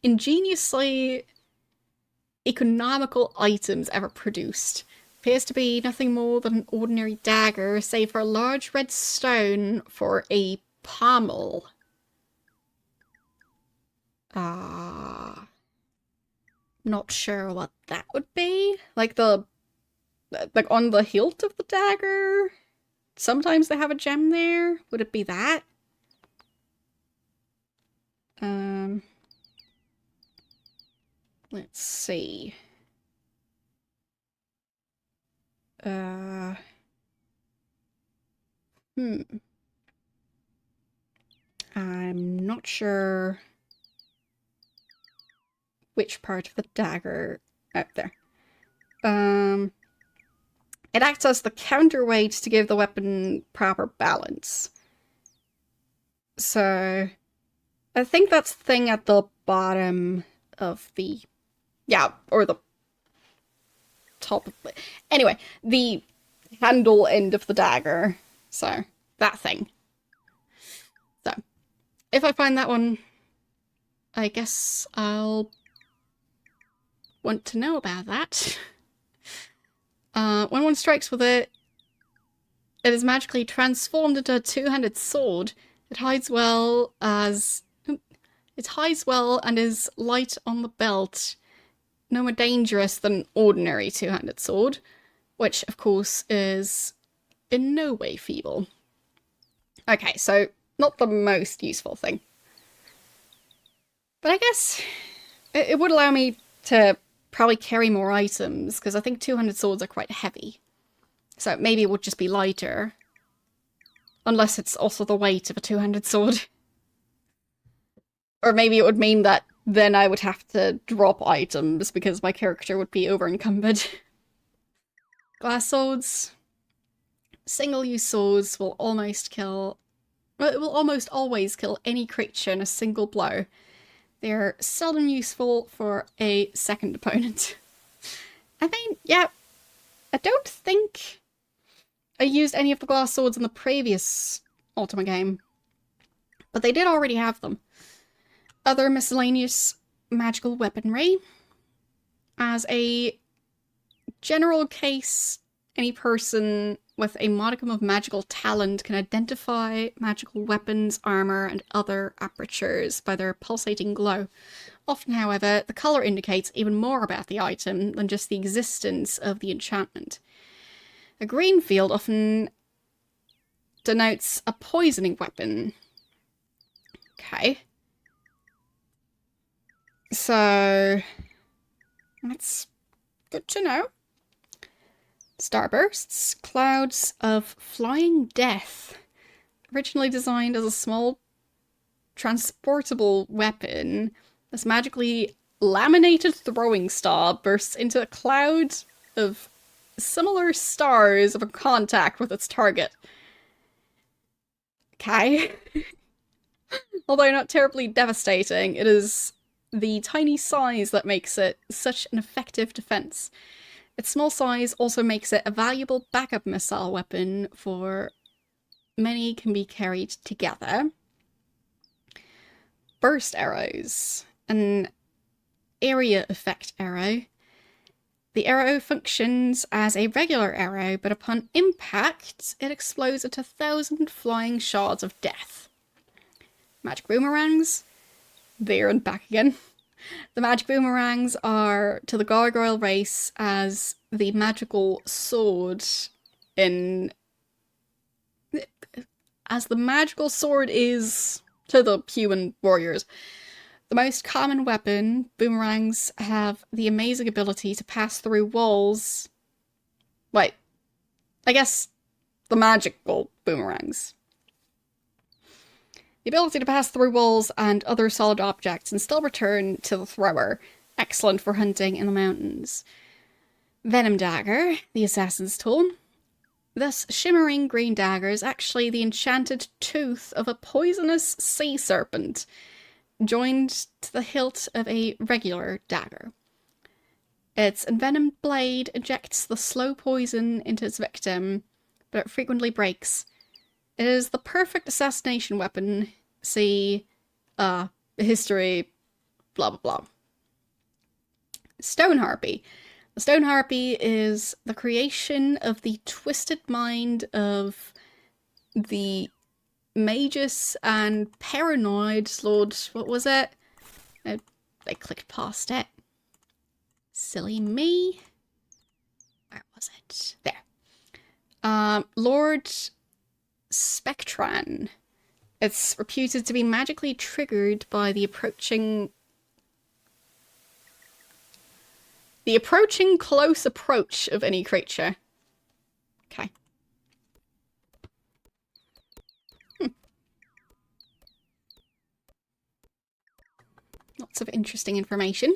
ingeniously economical items ever produced. Appears to be nothing more than an ordinary dagger, save for a large red stone for a pommel. Not sure what that would be. Like on the hilt of the dagger? Sometimes they have a gem there. Would it be that? Let's see. I'm not sure which part of the dagger out there. It acts as the counterweight to give the weapon proper balance. So I think that's the thing at the bottom of the, yeah, or the top of the, anyway, the handle end of the dagger. So that thing. So if I find that one, I guess I'll want to know about that. When one strikes with it, it is magically transformed into a two-handed sword. It hides well and is light on the belt. No more dangerous than ordinary two-handed sword, which of course is in no way feeble. Okay, so not the most useful thing. But I guess it would allow me to probably carry more items, because I think two-handed swords are quite heavy. So maybe it would just be lighter. Unless it's also the weight of a two-handed sword. Or maybe it would mean that then I would have to drop items because my character would be over-encumbered. Glass swords. Single-use swords will almost kill... Well, it will almost always kill any creature in a single blow. They're seldom useful for a second opponent. I mean, yeah, I don't think used any of the glass swords in the previous Ultima game, but they did already have them. Other miscellaneous magical weaponry. As a general case, any person with a modicum of magical talent can identify magical weapons, armor, and other apertures by their pulsating glow. Often, however, the colour indicates even more about the item than just the existence of the enchantment. A green field often denotes a poisoning weapon. Okay. So, that's good to know. Starbursts, clouds of flying death. Originally designed as a small transportable weapon, this magically laminated throwing star bursts into a cloud of similar stars upon contact with its target. Okay. Although not terribly devastating, it is the tiny size that makes it such an effective defense. Its small size also makes it a valuable backup missile weapon, for many can be carried together. Burst arrows. An area effect arrow. The arrow functions as a regular arrow, but upon impact, it explodes into 1,000 flying shards of death. Magic boomerangs. There and back again. The magic boomerangs are to the gargoyle race as the magical sword in... as the magical sword is to the human warriors. The most common weapon, boomerangs have the amazing ability to pass through walls. Wait, I guess the magical boomerangs. The ability to pass through walls and other solid objects and still return to the thrower. Excellent for hunting in the mountains. Venom dagger, the assassin's tool. This shimmering green dagger is actually the enchanted tooth of a poisonous sea serpent, joined to the hilt of a regular dagger. Its envenomed blade injects the slow poison into its victim, but it frequently breaks. It is the perfect assassination weapon. See, history, blah blah blah. Stone Harpy. The Stone Harpy is the creation of the twisted mind of the magus and paranoid Lord... what was it? I clicked past it. Silly me. Where was it? There. Lord Spectran. It's reputed to be magically triggered by the approaching close approach of any creature. Okay. Lots of interesting information.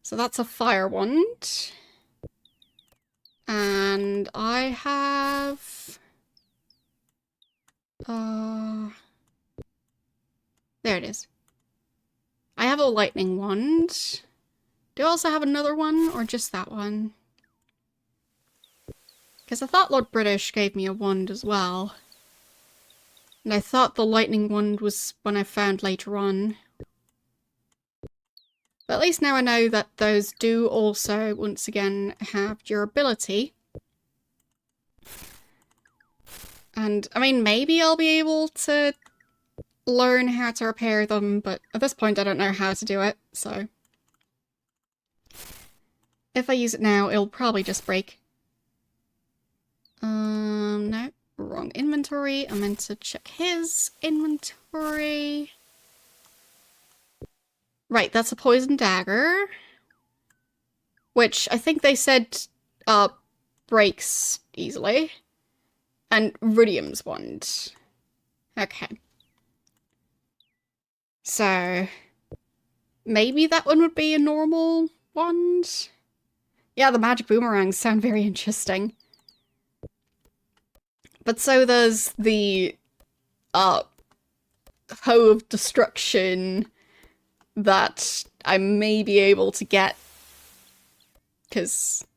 So that's a fire wand. And I have... there it is. I have a lightning wand. Do I also have another one, or just that one? Because I thought Lord British gave me a wand as well. And I thought the lightning wand was one I found later on. But at least now I know that those do also, once again, have durability. And, I mean, maybe I'll be able to learn how to repair them, but at this point I don't know how to do it, so... if I use it now, it'll probably just break. No. Wrong inventory. I meant to check his inventory. Right, that's a poison dagger. Which I think they said, breaks easily. And Rudium's wand. Okay. So, maybe that one would be a normal wand? Yeah, the magic boomerangs sound very interesting. But so does the, hoe of destruction that I may be able to get. Because,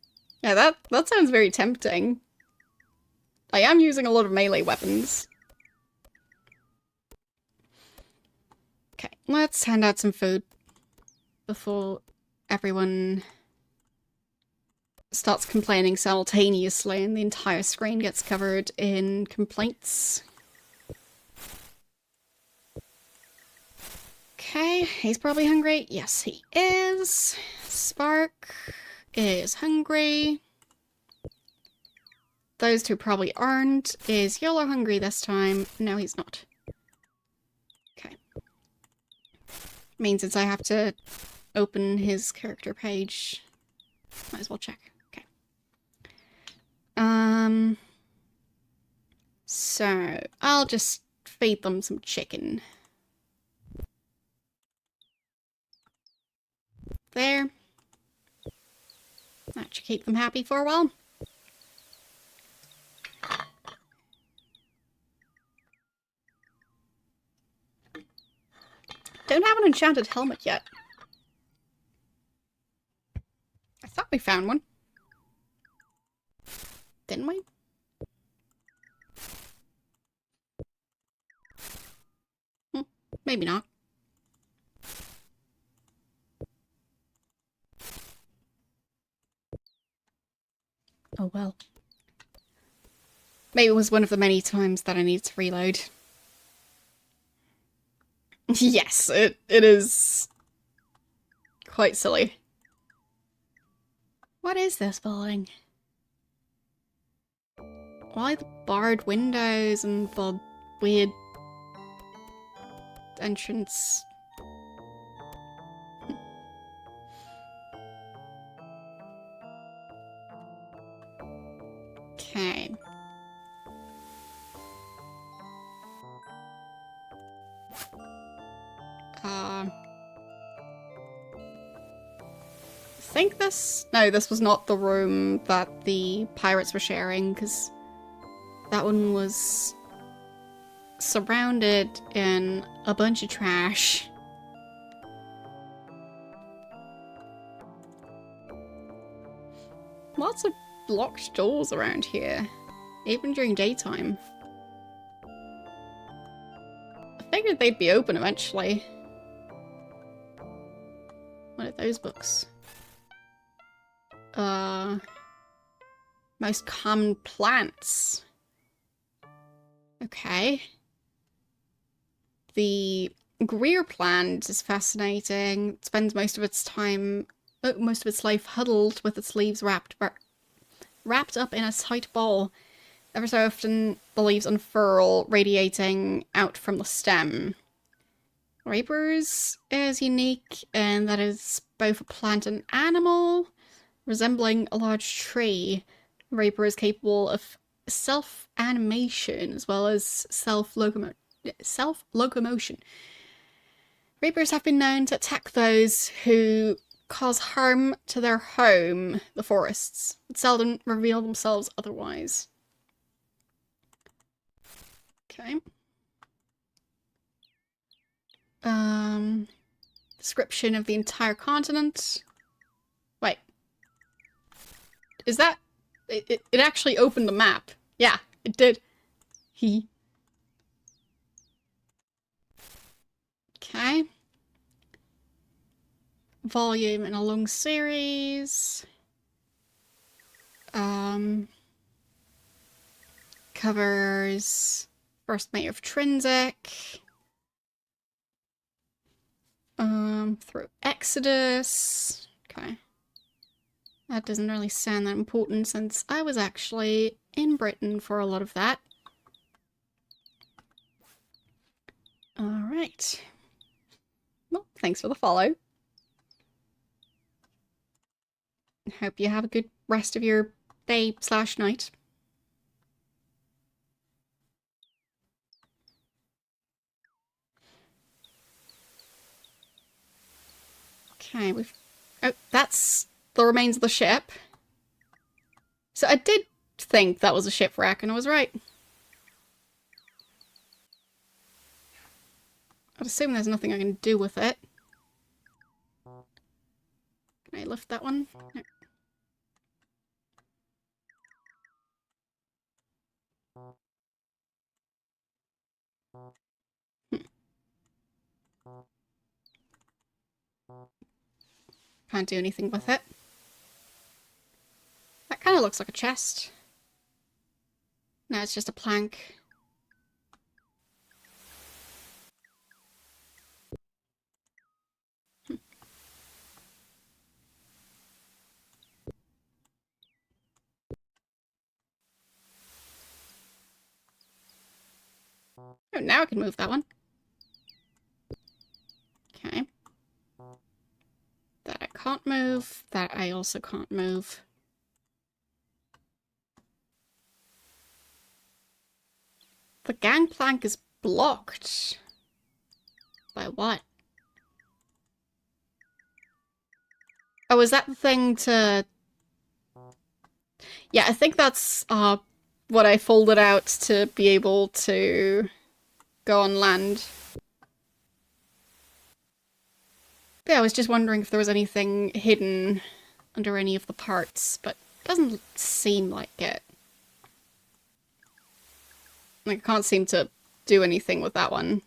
yeah, that sounds very tempting. I am using a lot of melee weapons. Okay, let's hand out some food before everyone starts complaining simultaneously and the entire screen gets covered in complaints. Okay, he's probably hungry. Yes, he is. Spark is hungry. Those two probably aren't. Is YOLO hungry this time? No, he's not. Okay. Means since I have to open his character page, might as well check. Okay. So I'll just feed them some chicken. There. That should keep them happy for a while. Don't have an enchanted helmet yet. I thought we found one. Didn't we? Maybe not. Oh well. Maybe it was one of the many times that I needed to reload. Yes, it is quite silly. What is this building? Why the barred windows and the weird entrance? Okay. I think this... No, this was not the room that the pirates were sharing, because that one was surrounded in a bunch of trash. Lots of locked doors around here, even during daytime. I figured they'd be open eventually. What are those books? Most common plants. Okay. The Greer plant is fascinating. It spends most of its life huddled with its leaves wrapped up in a tight ball. Ever so often, the leaves unfurl, radiating out from the stem. Reapers is unique in that it's both a plant and animal. Resembling a large tree, Reaper is capable of self-animation as well as self-locomotion. Reapers have been known to attack those who cause harm to their home, the forests, but seldom reveal themselves otherwise. Okay. Description of the entire continent. Wait. Is that... It actually opened the map. Yeah, it did. Okay. Volume in a long series. Covers first mayor of Trinsic. Through Exodus. Okay. That doesn't really sound that important since I was actually in Britain for a lot of that. Alright. Well, thanks for the follow. Hope you have a good rest of your day/night. Okay, we've... Oh, that's the remains of the ship. So I did think that was a shipwreck, and I was right. I'd assume there's nothing I can do with it. Can I lift that one? No. Can't do anything with it. That kind of looks like a chest. No, it's just a plank. Oh, now I can move that one. Okay. That I can't move. That I also can't move. The gangplank is blocked. By what? Oh, is that the thing to... Yeah, I think that's what I folded out to be able to go on land. Yeah, I was just wondering if there was anything hidden under any of the parts, but it doesn't seem like it. Like, I can't seem to do anything with that one.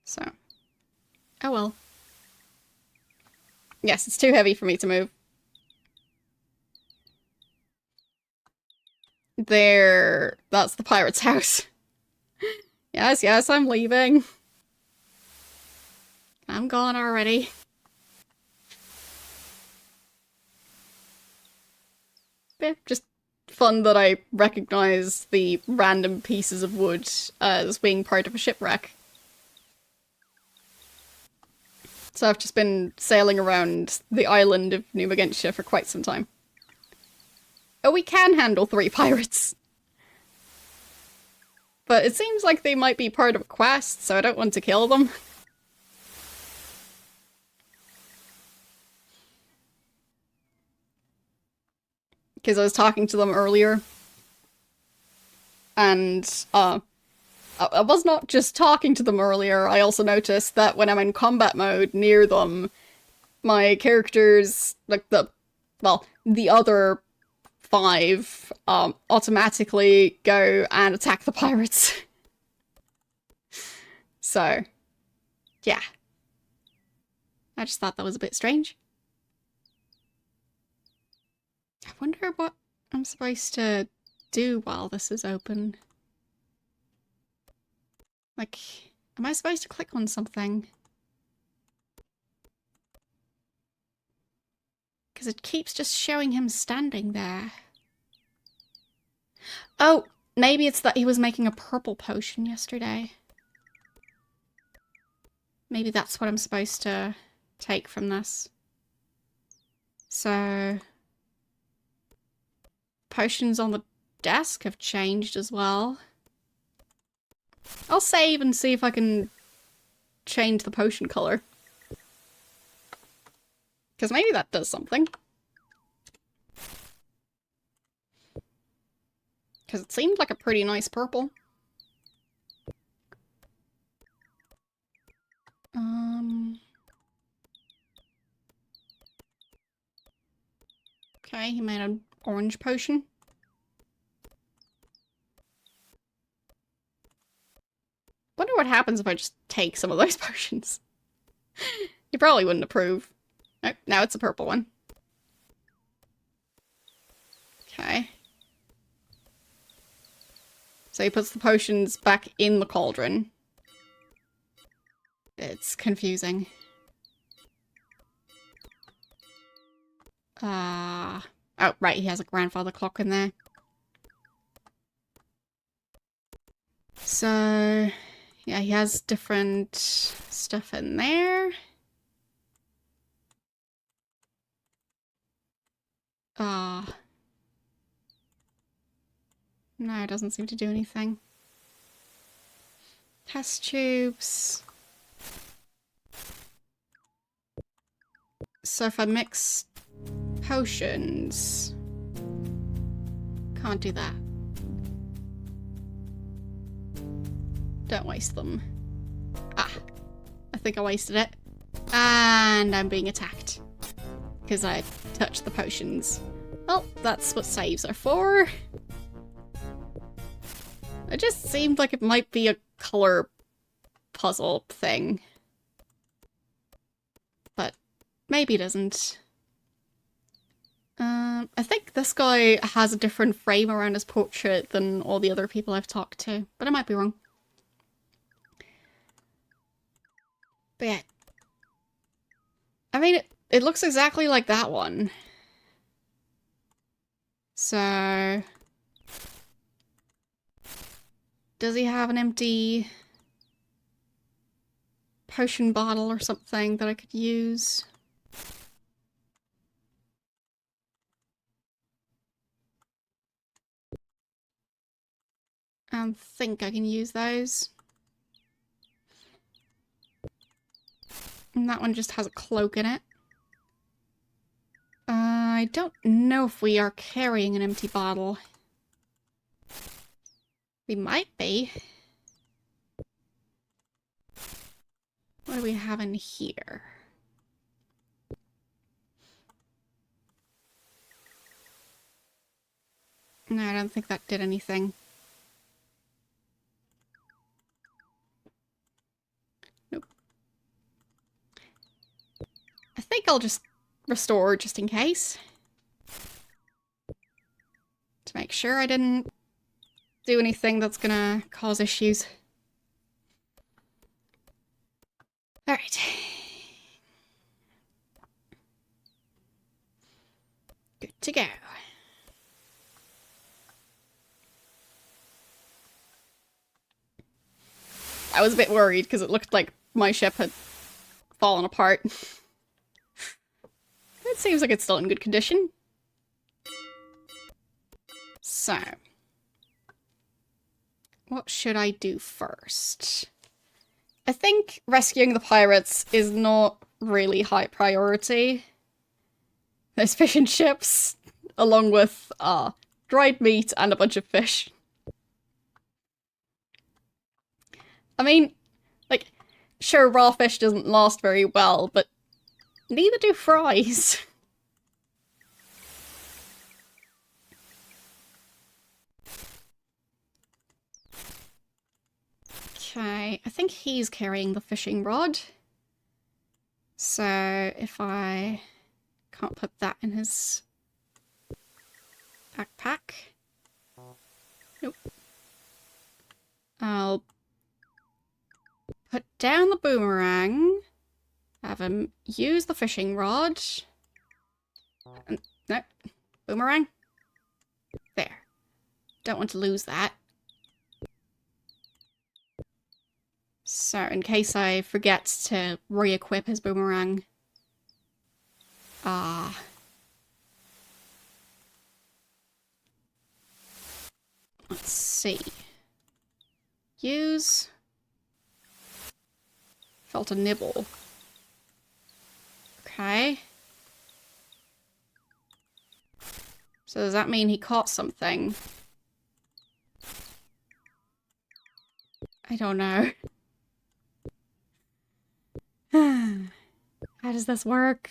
So. Oh well. Yes, it's too heavy for me to move. There. That's the pirate's house. Yes, yes, I'm leaving. I'm gone already. Yeah, just fun that I recognize the random pieces of wood as being part of a shipwreck. So I've just been sailing around the island of New Magentia for quite some time. Oh, we can handle 3 pirates. But it seems like they might be part of a quest, so I don't want to kill them. Because I was talking to them earlier. And, I was not just talking to them earlier, I also noticed that when I'm in combat mode near them, my characters, like the other 5, automatically go and attack the pirates. So, yeah. I just thought that was a bit strange. I wonder what I'm supposed to do while this is open. Like, am I supposed to click on something? Because it keeps just showing him standing there. Oh, maybe it's that he was making a purple potion yesterday. Maybe that's what I'm supposed to take from this. So... potions on the desk have changed as well. I'll save and see if I can change the potion color. Because maybe that does something. Because it seemed like a pretty nice purple. Okay, he made an orange potion. Wonder what happens if I just take some of those potions. He probably wouldn't approve. Nope, now it's a purple one. Okay. So he puts the potions back in the cauldron. It's confusing. Oh, right, he has a grandfather clock in there. So, yeah, he has different stuff in there. No, it doesn't seem to do anything. Test tubes. So if I mix potions... can't do that. Don't waste them. Ah, I think I wasted it. And I'm being attacked. Because I touched the potions. Well, that's what saves are for. It just seemed like it might be a color puzzle thing. But maybe it isn't. I think this guy has a different frame around his portrait than all the other people I've talked to, but I might be wrong. But yeah. I mean, it looks exactly like that one. So... does he have an empty potion bottle or something that I could use? I think I can use those. And that one just has a cloak in it. I don't know if we are carrying an empty bottle. We might be. What do we have in here? No, I don't think that did anything. Nope. I think I'll just restore just in case. To make sure I didn't do anything that's gonna cause issues. Alright. Good to go. I was a bit worried because it looked like my ship had fallen apart. It seems like it's still in good condition. So, what should I do first? I think rescuing the pirates is not really high priority. There's fishing ships, along with dried meat and a bunch of fish. I mean, like, sure, raw fish doesn't last very well, but neither do fries. Okay, I think he's carrying the fishing rod. So if I can't put that in his backpack. Nope. I'll put down the boomerang. Have him use the fishing rod. No. Boomerang. There. Don't want to lose that. So, in case I forget to re-equip his boomerang. Let's see. Use. Felt a nibble. Okay. So does that mean he caught something? I don't know. How does this work?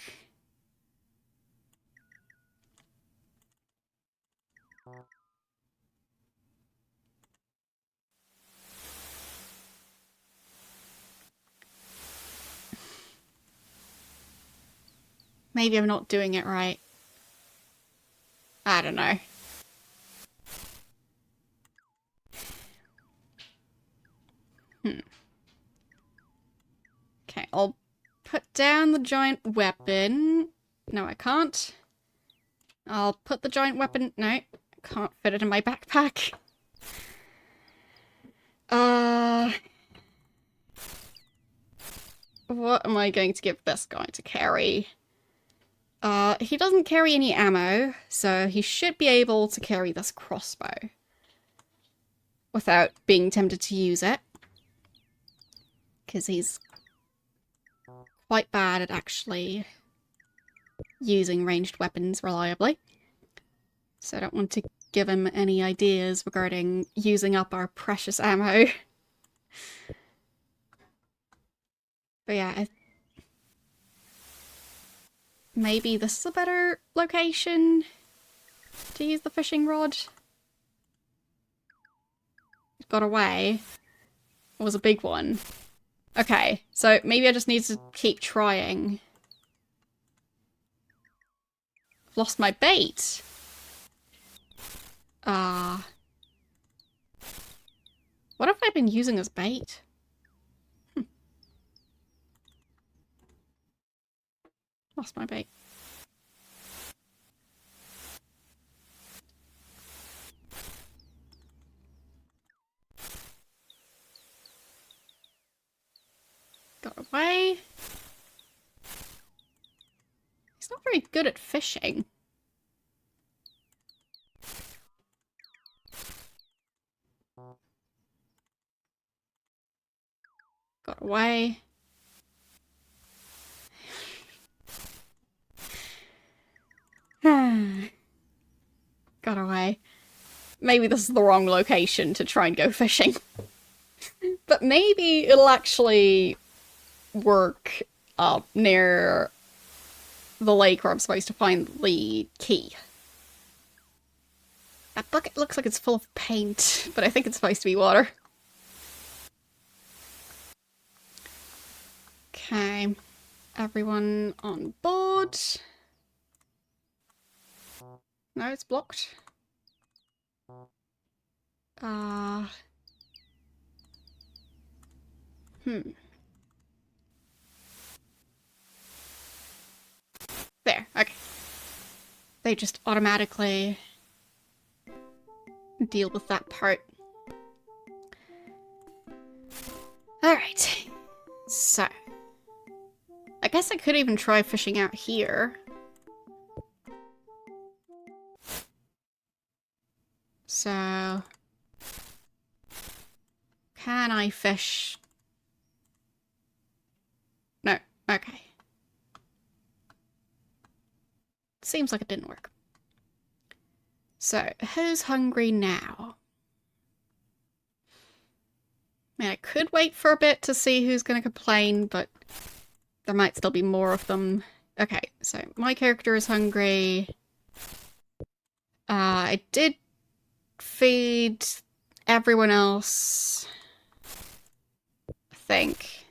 Maybe I'm not doing it right. I don't know. Okay, I'll put down the giant weapon. No, I can't. I'll put the giant weapon... No, I can't fit it in my backpack. What am I going to give this guy to carry? He doesn't carry any ammo, so he should be able to carry this crossbow without being tempted to use it. Because he's quite bad at actually using ranged weapons reliably. So I don't want to give him any ideas regarding using up our precious ammo. But yeah, maybe this is a better location to use the fishing rod. got away was a big one. Okay, so maybe I just need to keep trying. I've lost my bait. What have I been using as bait? Lost my bait. Got away. He's not very good at fishing. Got away. Got away. Maybe this is the wrong location to try and go fishing. But maybe it'll actually work up near the lake where I'm supposed to find the key. That bucket looks like it's full of paint, but I think it's supposed to be water. Okay. Everyone on board. No, it's blocked. There, okay. They just automatically deal with that part. Alright. So. I guess I could even try fishing out here. So. Can I fish? No, okay. Seems like it didn't work. So, who's hungry now? I mean, I could wait for a bit to see who's going to complain, but there might still be more of them. Okay, so my character is hungry. I did feed everyone else, I think.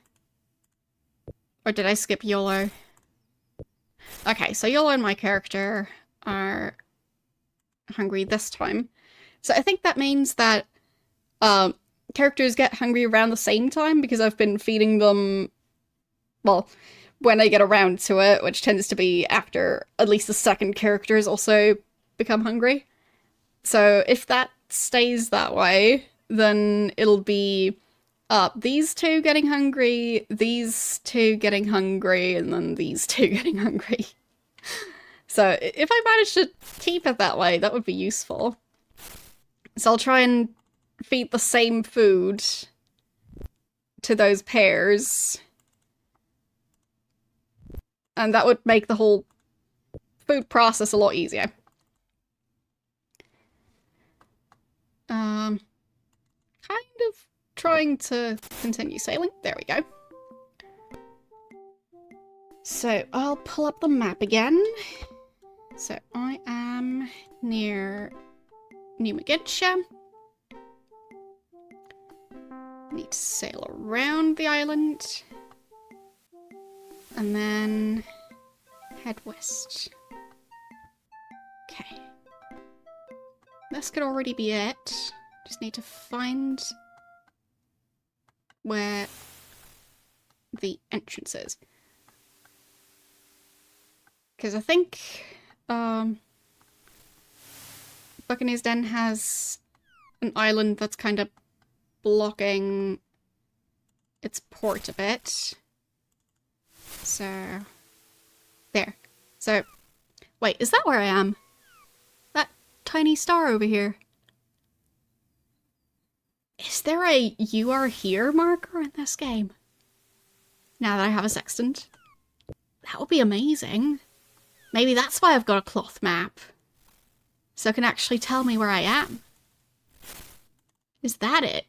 Or did I skip YOLO? Okay, so YOLO and my character are hungry this time. So I think that means that characters get hungry around the same time because I've been feeding them, well, when I get around to it, which tends to be after at least the second characters also become hungry. So if that stays that way, then it'll be these two getting hungry, these two getting hungry, and then these two getting hungry. So if I manage to keep it that way, that would be useful. So I'll try and feed the same food to those pairs. And that would make the whole food process a lot easier. Kind of trying to continue sailing. There we go. So I'll pull up the map again. So I am near New Magintia. Need to sail around the island. And then head west. Okay. This could already be it. Just need to find where the entrance is. Because I think Buccaneer's Den has an island that's kind of blocking its port a bit. So, there. So, wait, is that where I am? That tiny star over here. Is there a "you are here" marker in this game? Now that I have a sextant. That would be amazing. Maybe that's why I've got a cloth map. So it can actually tell me where I am. Is that it?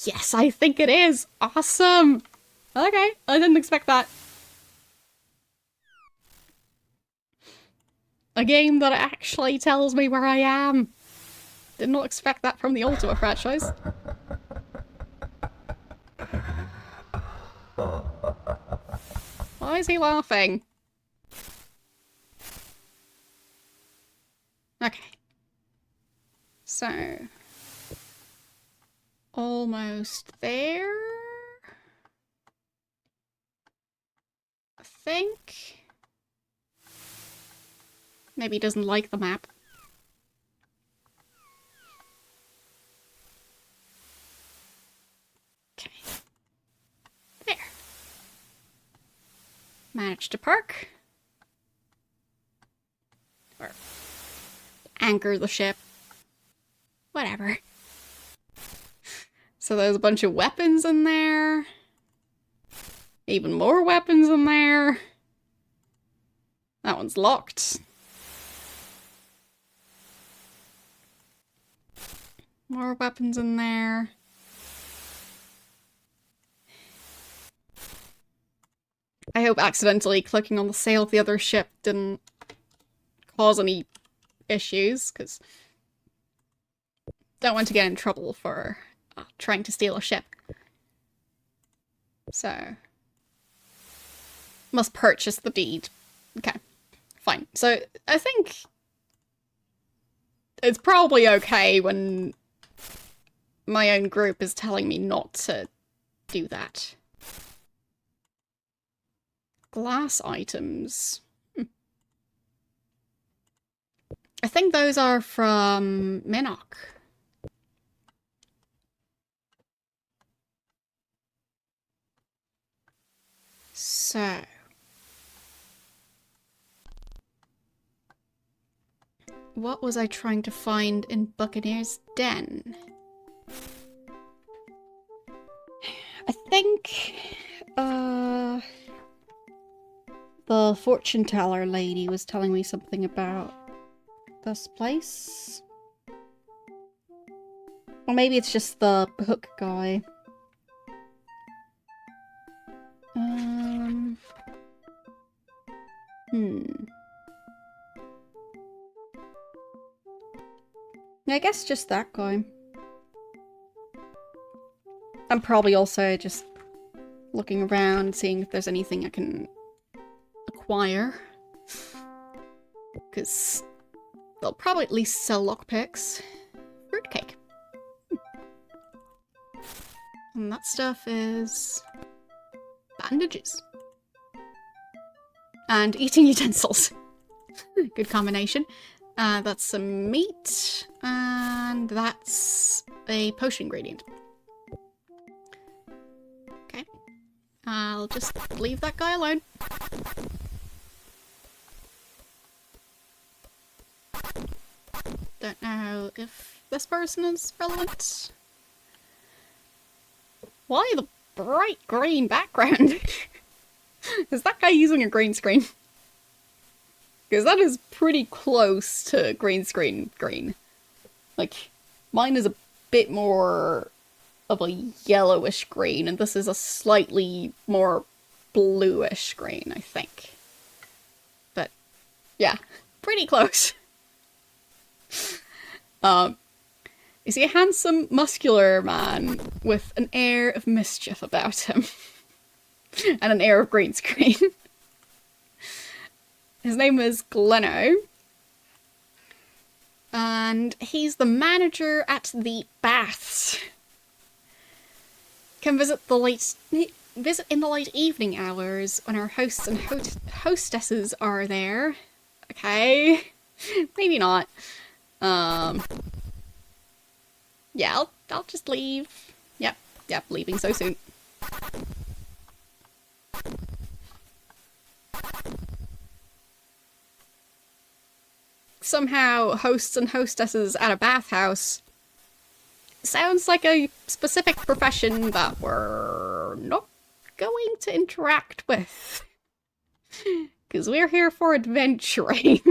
Yes, I think it is! Awesome! Okay, I didn't expect that. A game that actually tells me where I am. Did not expect that from the Ultima franchise. Why is he laughing? Okay. So... almost there? I think... maybe he doesn't like the map. Okay. There. Managed to park. Or anchor the ship. Whatever. So there's a bunch of weapons in there. Even more weapons in there. That one's locked. More weapons in there. I hope accidentally clicking on the sail of the other ship didn't cause any issues, because don't want to get in trouble for trying to steal a ship. So, must purchase the deed. Okay, fine. So, I think it's probably okay when my own group is telling me not to do that. Glass items. I think those are from Minnock. So... what was I trying to find in Buccaneer's Den? I think... the fortune teller lady was telling me something about this place. Or maybe it's just the hook guy. I guess just that guy. I'm probably also just looking around, seeing if there's anything I can acquire. Because they'll probably at least sell lockpicks. Fruitcake. And that stuff is... bandages. And eating utensils. Good combination. That's some meat, and that's a potion ingredient. Okay. I'll just leave that guy alone. Don't know if this person is relevant. Why the bright green background? Is that guy using a green screen? Because that is pretty close to green screen green. Like, mine is a bit more of a yellowish green, and this is a slightly more bluish green, I think. But, yeah, pretty close. You see a handsome, muscular man with an air of mischief about him. And an air of green screen. His name is Gleno. And he's the manager at the baths. Can visit in the late evening hours when our hosts and hostesses are there. Okay. Maybe not. Yeah, I'll just leave. Yep, leaving so soon. Somehow hosts and hostesses at a bathhouse sounds like a specific profession that we're not going to interact with. Because we're here for adventuring.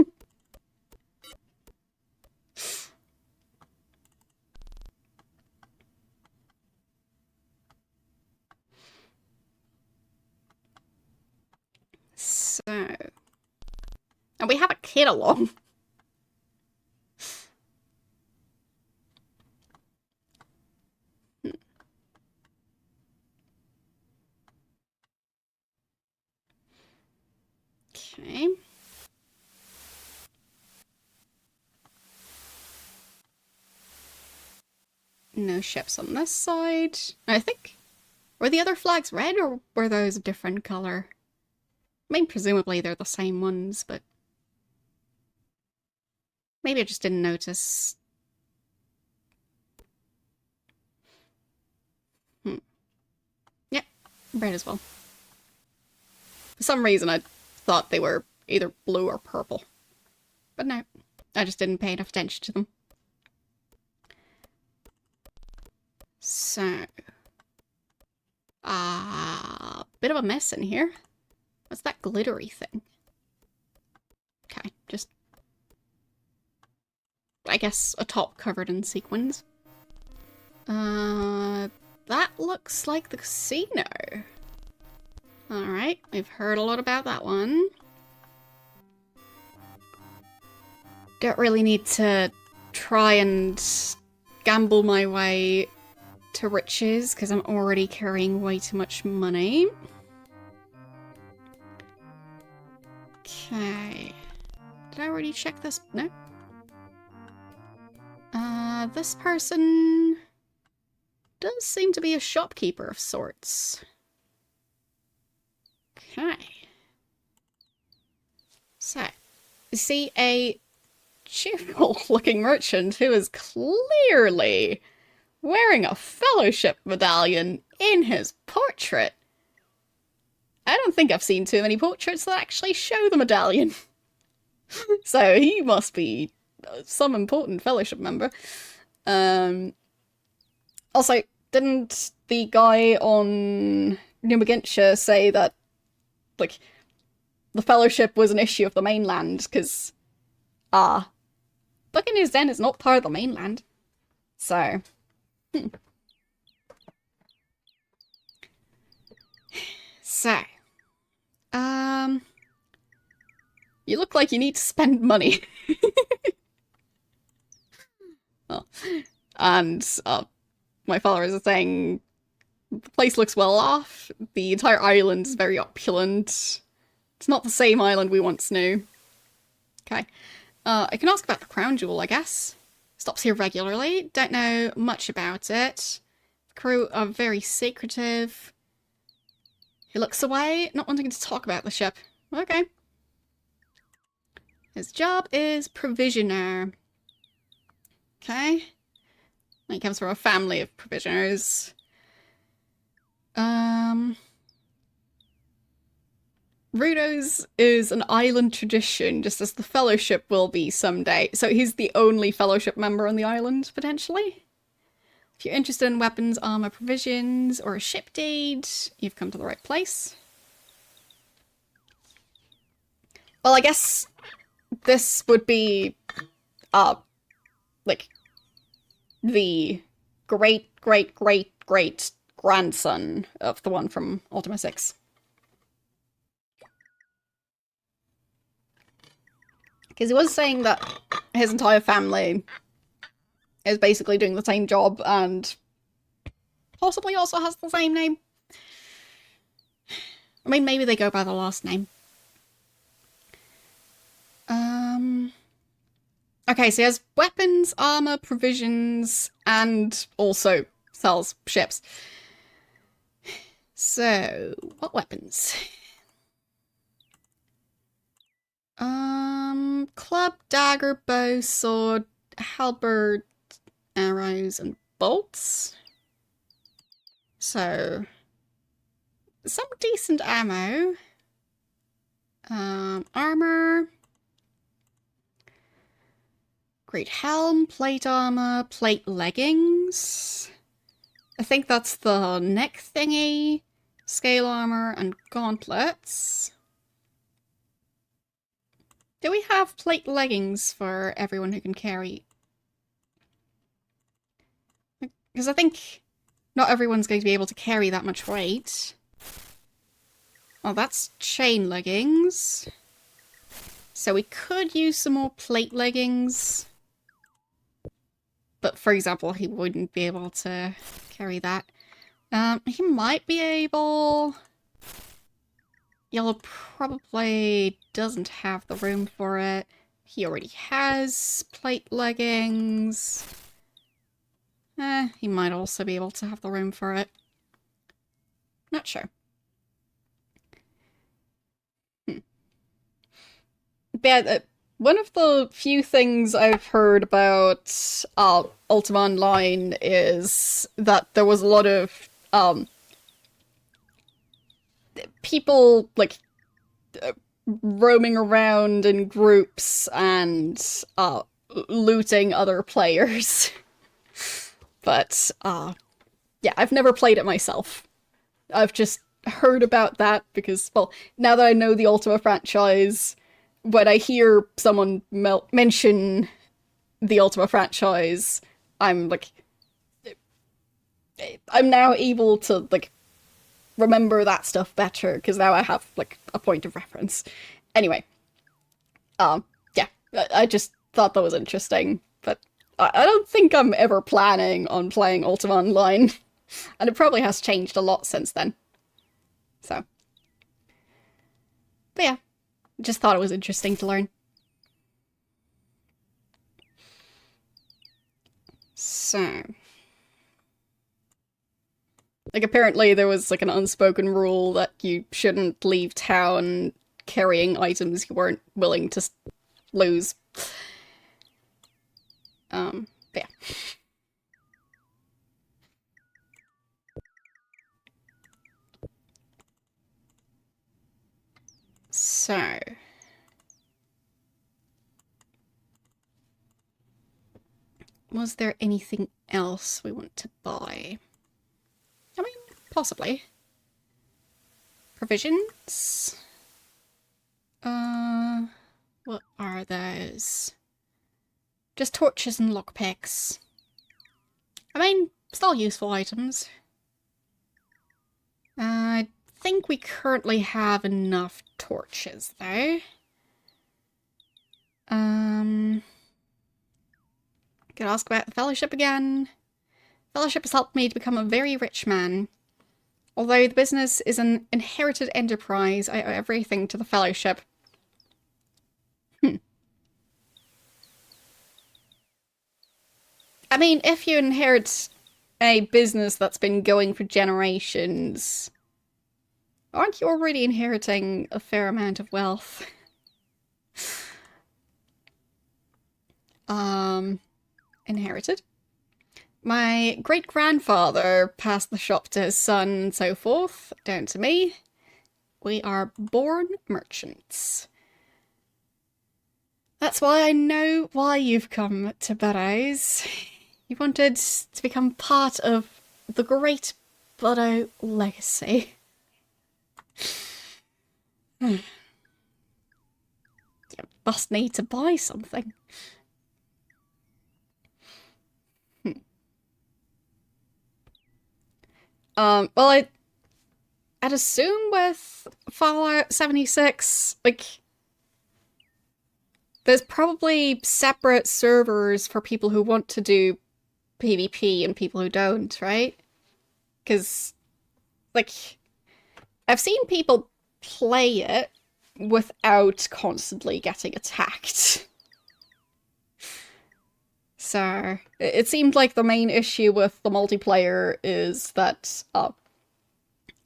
So... and we have a kid along. Okay. No ships on this side. I think... Were the other flags red, or were those a different colour? I mean, presumably they're the same ones, but... Maybe I just didn't notice. Yep, red as well. For some reason I thought they were either blue or purple. But no, I just didn't pay enough attention to them. So... bit of a mess in here. What's that glittery thing? Okay, just... I guess a top covered in sequins. That looks like the casino. Alright, we've heard a lot about that one. Don't really need to try and gamble my way to riches, because I'm already carrying way too much money. Okay. Did I already check this? No. This person does seem to be a shopkeeper of sorts. Okay. So, you see a cheerful-looking merchant who is clearly wearing a fellowship medallion in his portrait. I don't think I've seen too many portraits that actually show the medallion. So he must be some important fellowship member. Also, didn't the guy on New Magintia say that, like, the fellowship was an issue of the mainland, because, Buccaneer's Den is not part of the mainland. So... So, you look like you need to spend money. Well, and, my followers are saying the place looks well off, the entire island is very opulent. It's not the same island we once knew. Okay. I can ask about the crown jewel, I guess. Stops here regularly, don't know much about it. The crew are very secretive. He looks away, not wanting to talk about the ship. Okay. His job is provisioner. Okay. He comes from a family of provisioners. Rudo's is an island tradition, just as the Fellowship will be someday. So he's the only Fellowship member on the island, potentially? If you're interested in weapons, armor, provisions, or a ship deed, you've come to the right place. Well, I guess this would be, like, the great-great-great-great-grandson of the one from Ultima 6. Because he was saying that his entire family is basically doing the same job and possibly also has the same name. I mean, maybe they go by the last name. Okay, so he has weapons, armor, provisions, and also sells ships. So, what weapons? Club, dagger, bow, sword, halberd, arrows, and bolts. So, some decent ammo. Armor. Great helm, plate armor, plate leggings. I think that's the neck thingy. Scale armor and gauntlets. Do we have plate leggings for everyone who can carry? Because I think not everyone's going to be able to carry that much weight. Oh, that's chain leggings. So we could use some more plate leggings. But for example, he wouldn't be able to carry that. He might be able Yellow probably doesn't have the room for it. He already has plate leggings. He might also be able to have the room for it. Not sure. But one of the few things I've heard about Ultima Online is that there was a lot of people like roaming around in groups and looting other players. But yeah, I've never played it myself. I've just heard about that because, well, now that I know the Ultima franchise, when I hear someone mention the Ultima franchise, I'm like, I'm now able to like remember that stuff better because now I have like a point of reference. Anyway, yeah, I just thought that was interesting, but I don't think I'm ever planning on playing Ultima Online, and it probably has changed a lot since then. So, but yeah, just thought it was interesting to learn. So, like apparently there was like an unspoken rule that you shouldn't leave town carrying items you weren't willing to lose. But yeah. So, was there anything else we want to buy? I mean, possibly. Provisions? What are those? Just torches and lockpicks. I mean, still useful items. I think we currently have enough torches, though. Could ask about the Fellowship again. Fellowship has helped me to become a very rich man. Although the business is an inherited enterprise, I owe everything to the Fellowship. I mean, if you inherit a business that's been going for generations, aren't you already inheriting a fair amount of wealth? Inherited? My great-grandfather passed the shop to his son and so forth, down to me. We are born merchants. That's why I know why you've come to Burrows. You wanted to become part of the great Burrow legacy. You must need to buy something. Well, I'd assume with Fallout 76, like, there's probably separate servers for people who want to do PvP and people who don't, right? Because, like, I've seen people play it without constantly getting attacked. So, it seemed like the main issue with the multiplayer is that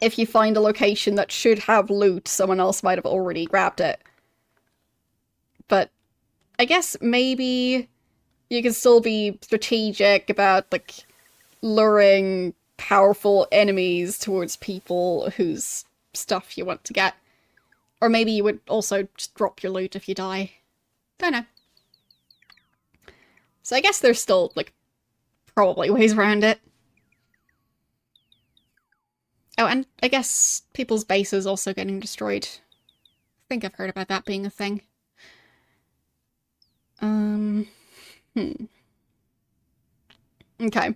if you find a location that should have loot, someone else might have already grabbed it. But I guess maybe you can still be strategic about, like, luring powerful enemies towards people whose stuff you want to get. Or maybe you would also just drop your loot if you die. Don't know. So I guess there's still, like, probably ways around it. Oh, and I guess people's bases also getting destroyed. I think I've heard about that being a thing. Okay.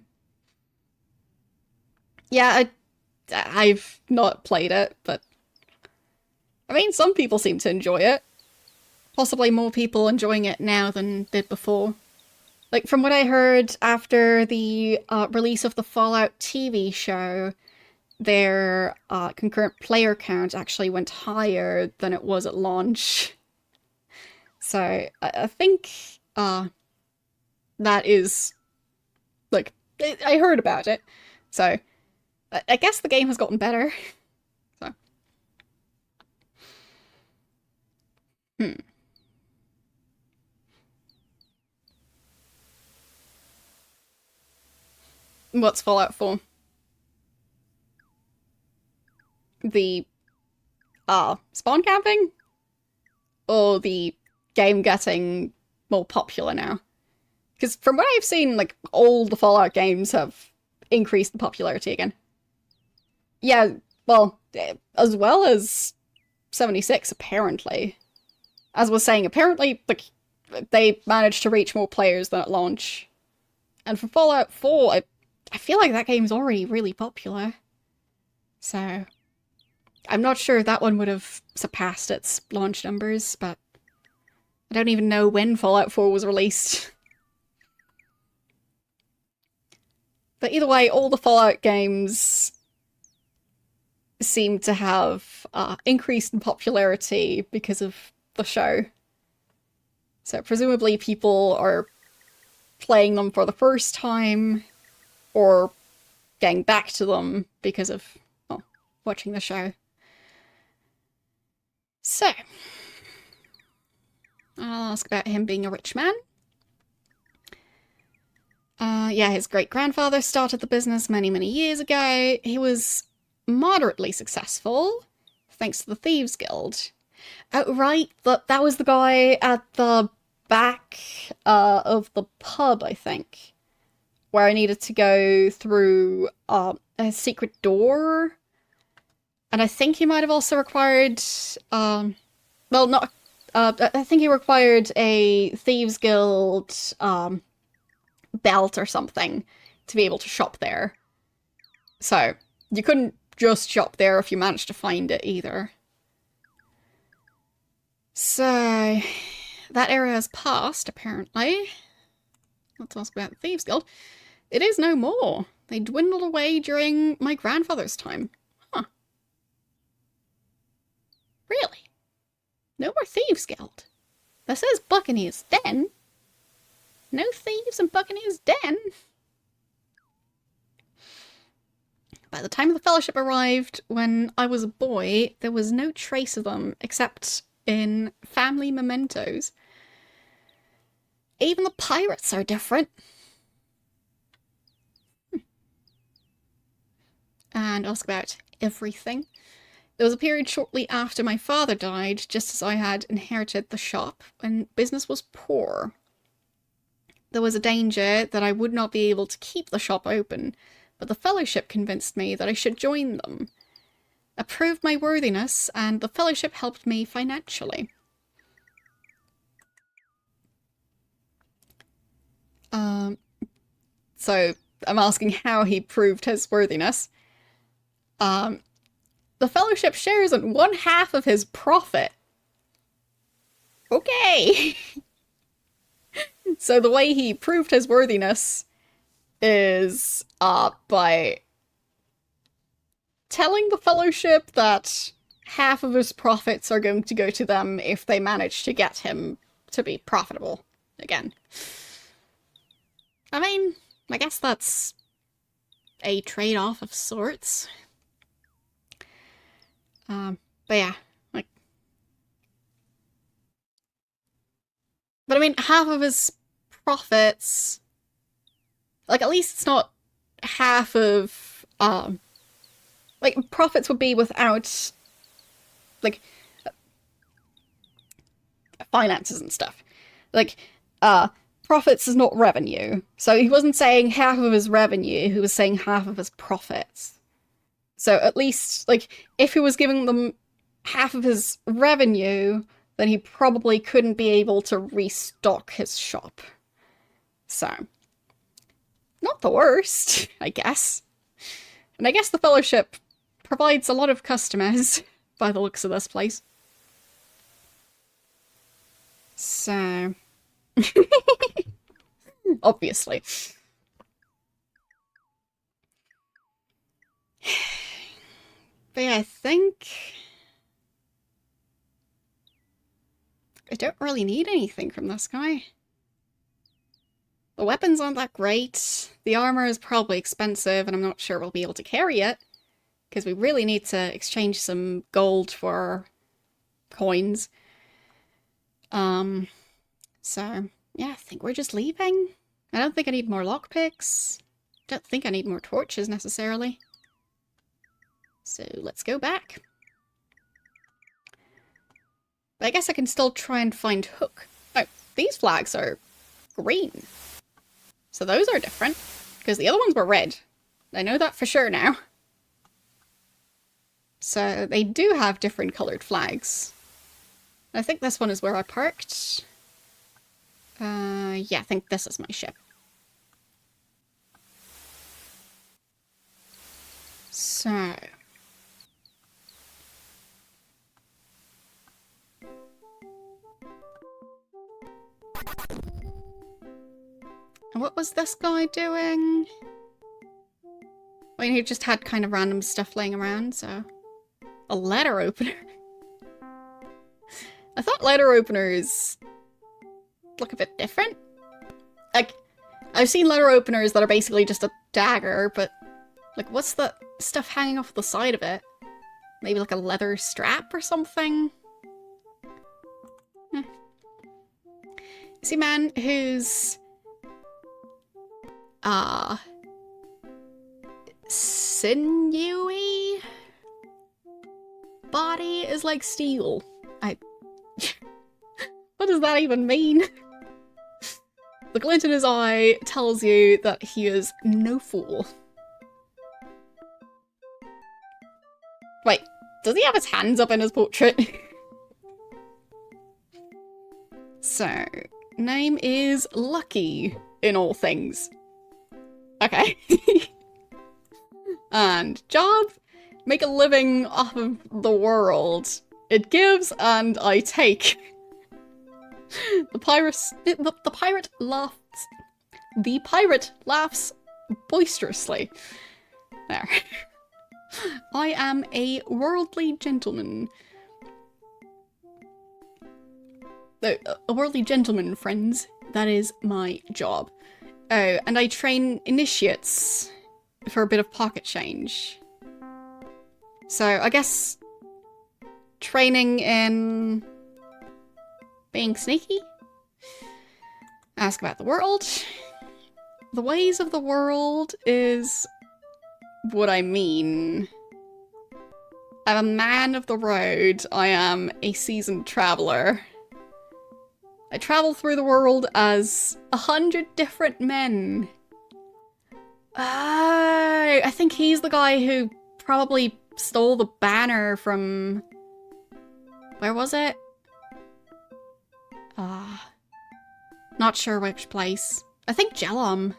Yeah, I've not played it, but I mean, some people seem to enjoy it. Possibly more people enjoying it now than did before. Like, from what I heard after the release of the Fallout TV show, their concurrent player count actually went higher than it was at launch. So I think that is, like, I heard about it. So I guess the game has gotten better. So. What's Fallout 4? The spawn camping? Or the game getting more popular now? Because from what I've seen, like, all the Fallout games have increased the popularity again. Yeah, well as 76, apparently. As I was saying, apparently, like, they managed to reach more players than at launch. And for Fallout 4, I feel like that game's already really popular. So, I'm not sure if that one would have surpassed its launch numbers, but I don't even know when Fallout 4 was released. But either way, all the Fallout games seem to have increased in popularity because of the show. So presumably people are playing them for the first time, or getting back to them because of, well, watching the show. So, I'll ask about him being a rich man. Yeah, his great-grandfather started the business many, many years ago. He was moderately successful, thanks to the Thieves Guild. Oh, right, that was the guy at the back of the pub, I think, where I needed to go through a secret door. And I think he might have also required, well, not, I think he required a Thieves Guild belt or something to be able to shop there. So, you couldn't just shop there if you managed to find it either. So, that era has passed, apparently. Let's ask about the Thieves Guild. It is no more. They dwindled away during my grandfather's time. Huh. Really? No more Thieves Guild. This is Buccaneer's Den. No thieves in Buccaneer's Den. By the time the Fellowship arrived, when I was a boy, there was no trace of them except in family mementos. Even the pirates are different. And ask about everything. There was a period shortly after my father died, just as I had inherited the shop, when business was poor. There was a danger that I would not be able to keep the shop open, but the Fellowship convinced me that I should join them. I proved my worthiness, and the Fellowship helped me financially. So I'm asking how he proved his worthiness. The Fellowship shares in 1/2 of his profit. Okay. So the way he proved his worthiness is by telling the Fellowship that 1/2 of his profits are going to go to them if they manage to get him to be profitable again. I mean, I guess that's a trade-off of sorts. But yeah, like... But I mean, 1/2 of his profits... Like, at least it's not 1/2 of, like, profits would be without, like, finances and stuff. Like, profits is not revenue. So he wasn't saying 1/2 of his revenue, he was saying 1/2 of his profits. So at least, like, if he was giving them 1/2 of his revenue, then he probably couldn't be able to restock his shop. So, not the worst, I guess. And I guess the Fellowship provides a lot of customers, by the looks of this place. So... Obviously. But yeah, I think I don't really need anything from this guy. The weapons aren't that great. The armor is probably expensive, and I'm not sure we'll be able to carry it, because we really need to exchange some gold for coins. So, yeah, I think we're just leaving. I don't think I need more lockpicks. Don't think I need more torches, necessarily. So, let's go back. But I guess I can still try and find Hook. Oh, these flags are green. So those are different, because the other ones were red. I know that for sure now. So they do have different coloured flags. I think this one is where I parked. Yeah, I think this is my ship. So... what was this guy doing? I mean, he just had kind of random stuff laying around, so... a letter opener. I thought letter openers look a bit different. Like, I've seen letter openers that are basically just a dagger, but... like, what's the stuff hanging off the side of it? Maybe like a leather strap or something? See, man who's... sinewy body is like steel. What does that even mean? The glint in his eye tells you that he is no fool. Wait, does he have his hands up in his portrait? So, name is Lucky in all things. Okay. And job? Make a living off of the world. It gives and I take. The pirate laughs. The pirate laughs boisterously. There. I am a worldly gentleman. A worldly gentleman, friends. That is my job. Oh, and I train initiates for a bit of pocket change. So I guess training in being sneaky? Ask about the world. The ways of the world is what I mean. I'm a man of the road. I am a seasoned traveler. I travel through the world as 100 different men. Oh, I think he's the guy who probably stole the banner from... where was it? Not sure which place. I think Jellum.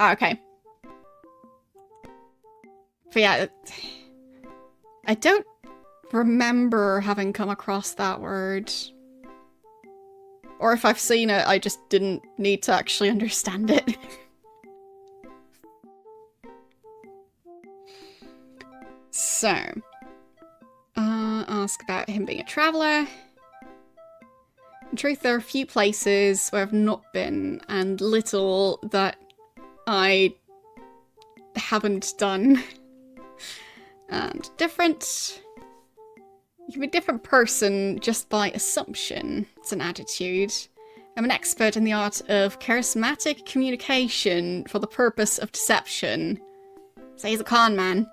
Oh, okay. But yeah, I don't remember having come across that word. Or if I've seen it, I just didn't need to actually understand it. So, ask about him being a traveller. In truth, there are a few places where I've not been, and little that I haven't done. And different... you can be a different person just by assumption. It's an attitude. I'm an expert in the art of charismatic communication for the purpose of deception. So he's a con man.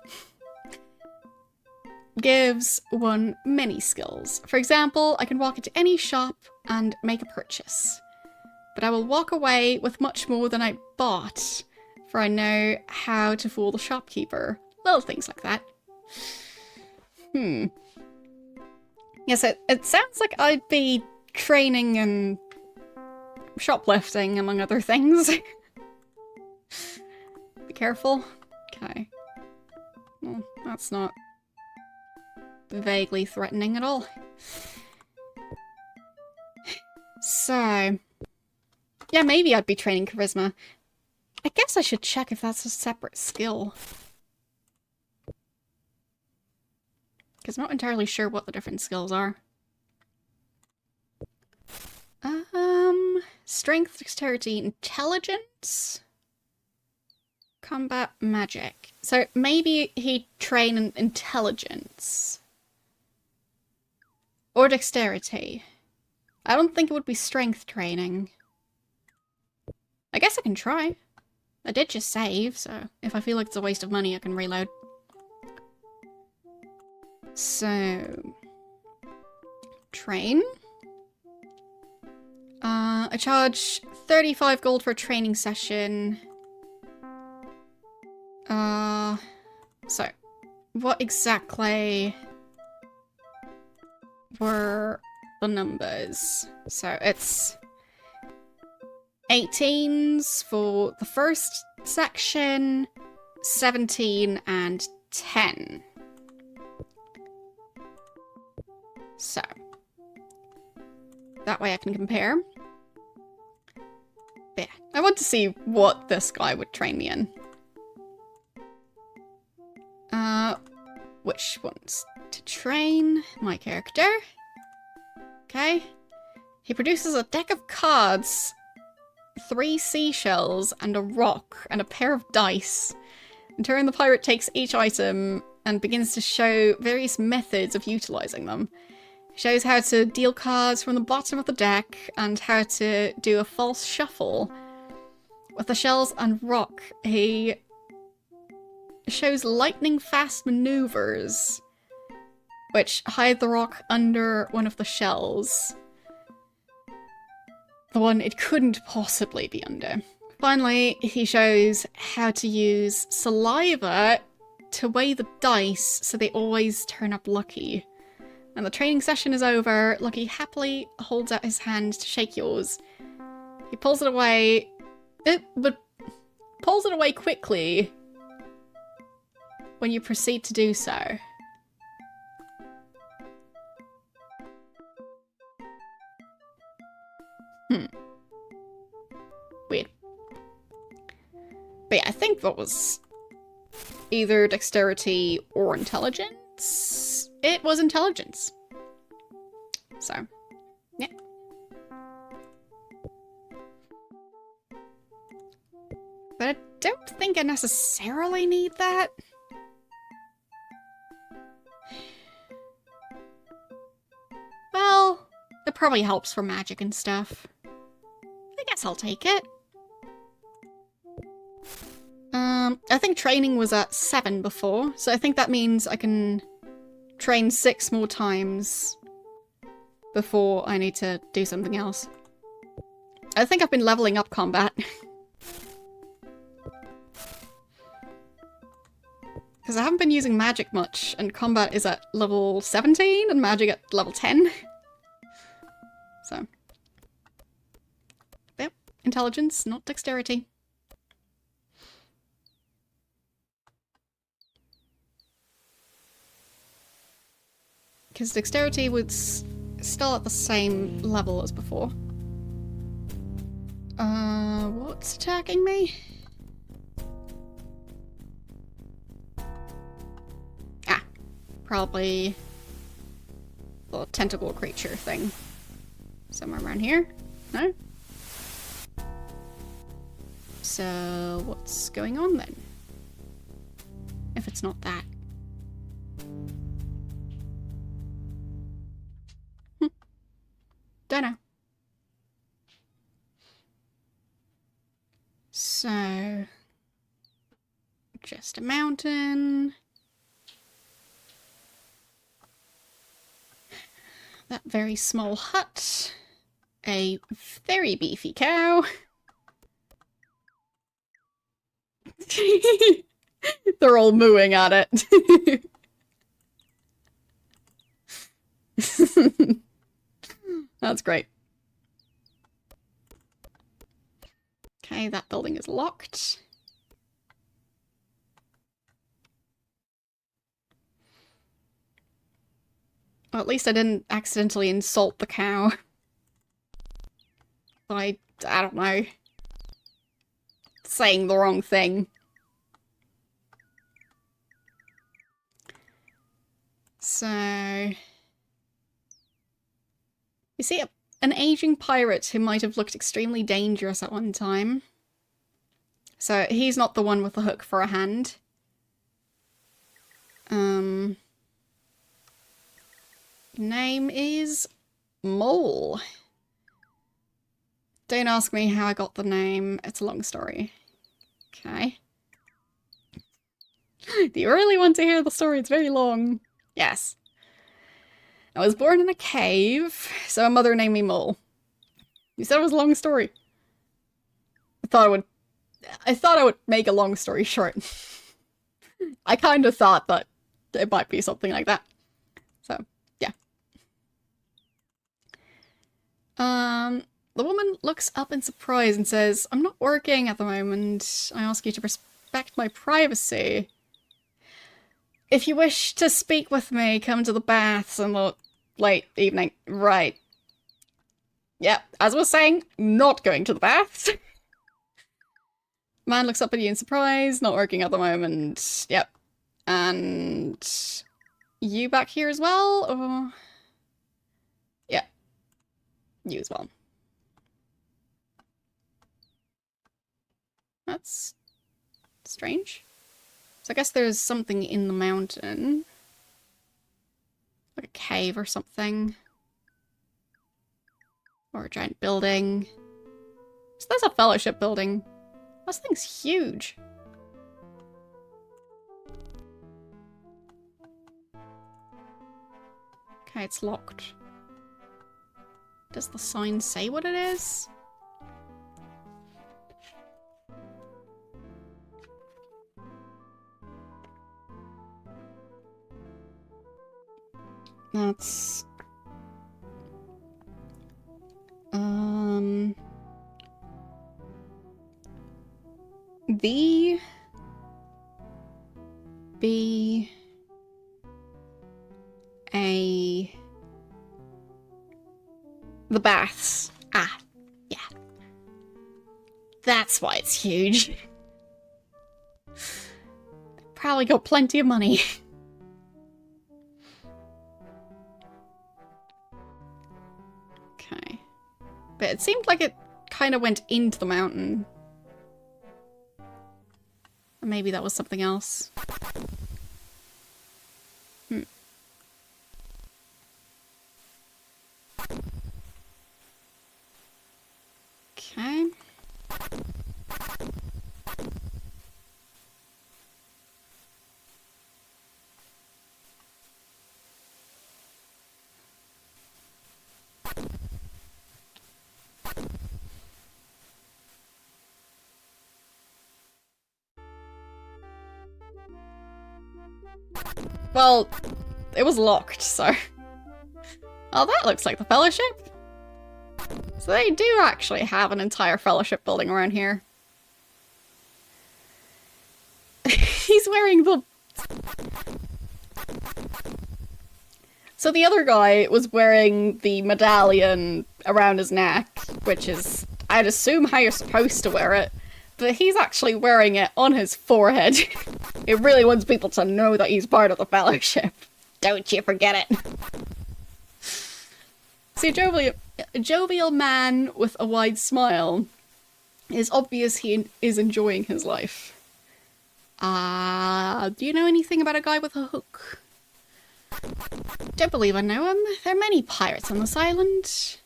Gives one many skills. For example, I can walk into any shop and make a purchase. But I will walk away with much more than I bought, for I know how to fool the shopkeeper. Little things like that. Yes, it sounds like I'd be training in shoplifting, among other things. Be careful. Okay. Well, that's not vaguely threatening at all. So, yeah, maybe I'd be training charisma. I guess I should check if that's a separate skill. Because I'm not entirely sure what the different skills are. Strength, dexterity, intelligence? Combat, magic. So maybe he'd train in intelligence. Or dexterity. I don't think it would be strength training. I guess I can try. I did just save, so if I feel like it's a waste of money, I can reload. So... train. I charge 35 gold for a training session. So, what exactly were the numbers? So, it's 18s for the first section, 17 and 10. So, that way I can compare. Yeah, I want to see what this guy would train me in. Which ones to train? My character. Okay. He produces a deck of cards, 3 seashells, and a rock, and a pair of dice. In turn, the pirate takes each item and begins to show various methods of utilizing them. He shows how to deal cards from the bottom of the deck, and how to do a false shuffle. With the shells and rock, he shows lightning-fast maneuvers, which hide the rock under one of the shells. The one it couldn't possibly be under. Finally, he shows how to use saliva to weigh the dice so they always turn up lucky. When the training session is over, Lucky happily holds out his hand to shake yours. He pulls it away, but pulls it away quickly when you proceed to do so. Weird. But yeah, I think that was either dexterity or intelligence. It was intelligence. So, yeah. But I don't think I necessarily need that. Well, it probably helps for magic and stuff. I guess I'll take it. I think training was at 7 before, so I think that means I can train 6 more times before I need to do something else. I think I've been leveling up combat. Because I haven't been using magic much, and combat is at level 17, and magic at level 10. So. Yep, intelligence, not dexterity. Because dexterity would still at the same level as before. What's attacking me? Ah, probably the tentacle creature thing. Somewhere around here? No? So, what's going on then? If it's not that. Dunno. So, just a mountain. That very small hut. A very beefy cow. They're all mooing at it. That's great. Okay, that building is locked. Well, at least I didn't accidentally insult the cow. I don't know. Saying the wrong thing. So... You see an aging pirate who might have looked extremely dangerous at one time. So he's not the one with the hook for a hand. Name is Mole. Don't ask me how I got the name. It's a long story. Okay. Do you really want to hear the story? It's very long. Yes. I was born in a cave, so my mother named me Mole. You said it was a long story. I thought I would make a long story short. I kind of thought that it might be something like that. So, yeah. The woman looks up in surprise and says, "I'm not working at the moment. I ask you to respect my privacy. If you wish to speak with me, come to the baths in the late evening." Right. Yep, as I was saying, not going to the baths. Man looks up at you in surprise, not working at the moment. Yep. And you back here as well, or? Yeah. You as well. That's strange. So I guess there's something in the mountain. Like a cave or something. Or a giant building. So there's a fellowship building. This thing's huge. Okay, it's locked. Does the sign say what it is? That's... The... B... A... The baths. Ah, yeah. That's why it's huge. Probably got plenty of money. Okay. But it seemed like it kind of went into the mountain. Or maybe that was something else. Okay. Well, it was locked, so... Oh, that looks like the Fellowship. So they do actually have an entire Fellowship building around here. He's wearing the... So the other guy was wearing the medallion around his neck, which is, I'd assume, how you're supposed to wear it. But he's actually wearing it on his forehead. It really wants people to know that he's part of the Fellowship. Don't you forget it. See, a jovial man with a wide smile. It's obvious he is enjoying his life. Do you know anything about a guy with a hook? Don't believe I know him. There are many pirates on this island.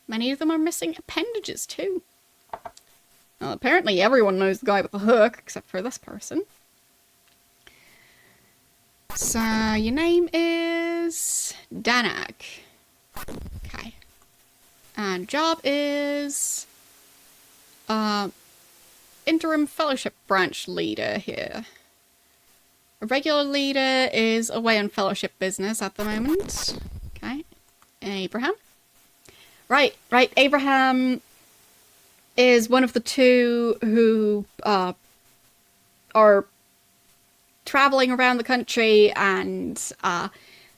Many of them are missing appendages, too. Well, apparently everyone knows the guy with the hook, except for this person. So, your name is... Danak. Okay. And job is... interim fellowship branch leader here. A regular leader is away on fellowship business at the moment. Okay. Abraham? Right, Abraham is one of the two who are traveling around the country, and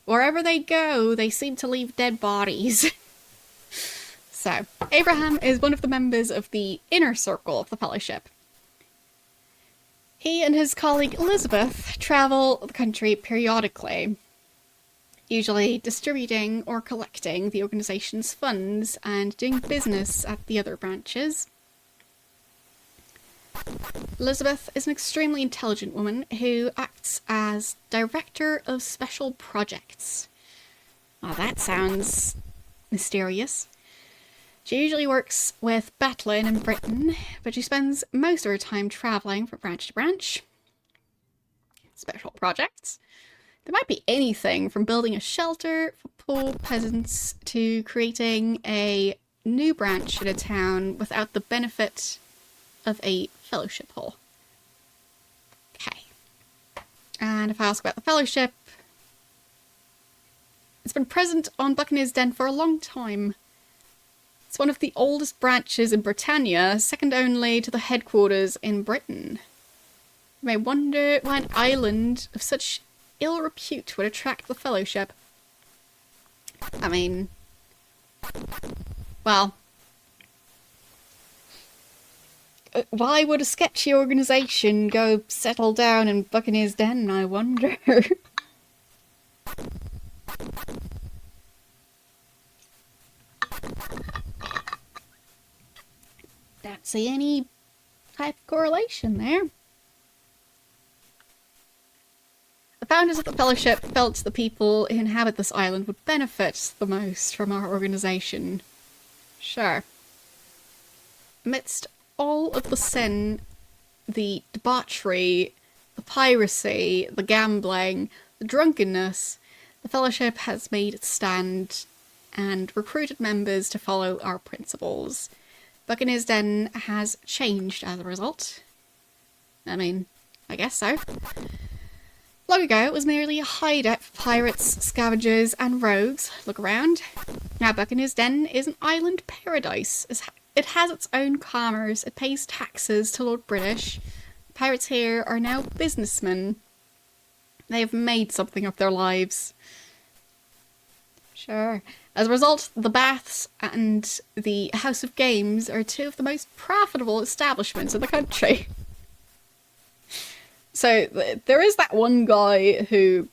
wherever they go, they seem to leave dead bodies. So, Abraham is one of the members of the inner circle of the Fellowship. He and his colleague Elizabeth travel the country periodically. usually distributing or collecting the organization's funds and doing business at the other branches. Elizabeth is an extremely intelligent woman who acts as Director of Special Projects. Well, that sounds mysterious. She usually works with Batlin in Britain, but she spends most of her time travelling from branch to branch. Special projects. There might be anything from building a shelter for poor peasants to creating a new branch in a town without the benefit of a fellowship hall. Okay. And if I ask about the fellowship, it's been present on Buccaneer's Den for a long time. It's one of the oldest branches in Britannia, second only to the headquarters in Britain. You may wonder why an island of such ill repute would attract the fellowship. I mean, well, why would a sketchy organisation go settle down in Buccaneer's Den, I wonder? Don't see any type of correlation there. The founders of the Fellowship felt the people who inhabit this island would benefit the most from our organisation. Sure. Amidst all of the sin, the debauchery, the piracy, the gambling, the drunkenness, the Fellowship has made its stand and recruited members to follow our principles. Buccaneer's Den has changed as a result. I mean, I guess so. Long ago, it was merely a hideout for pirates, scavengers, and rogues. Look around. Now Buccaneer's Den is an island paradise. It has its own commerce, it pays taxes to Lord British. Pirates here are now businessmen. They have made something of their lives. Sure. As a result, the Baths and the House of Games are two of the most profitable establishments in the country. So there is that one guy who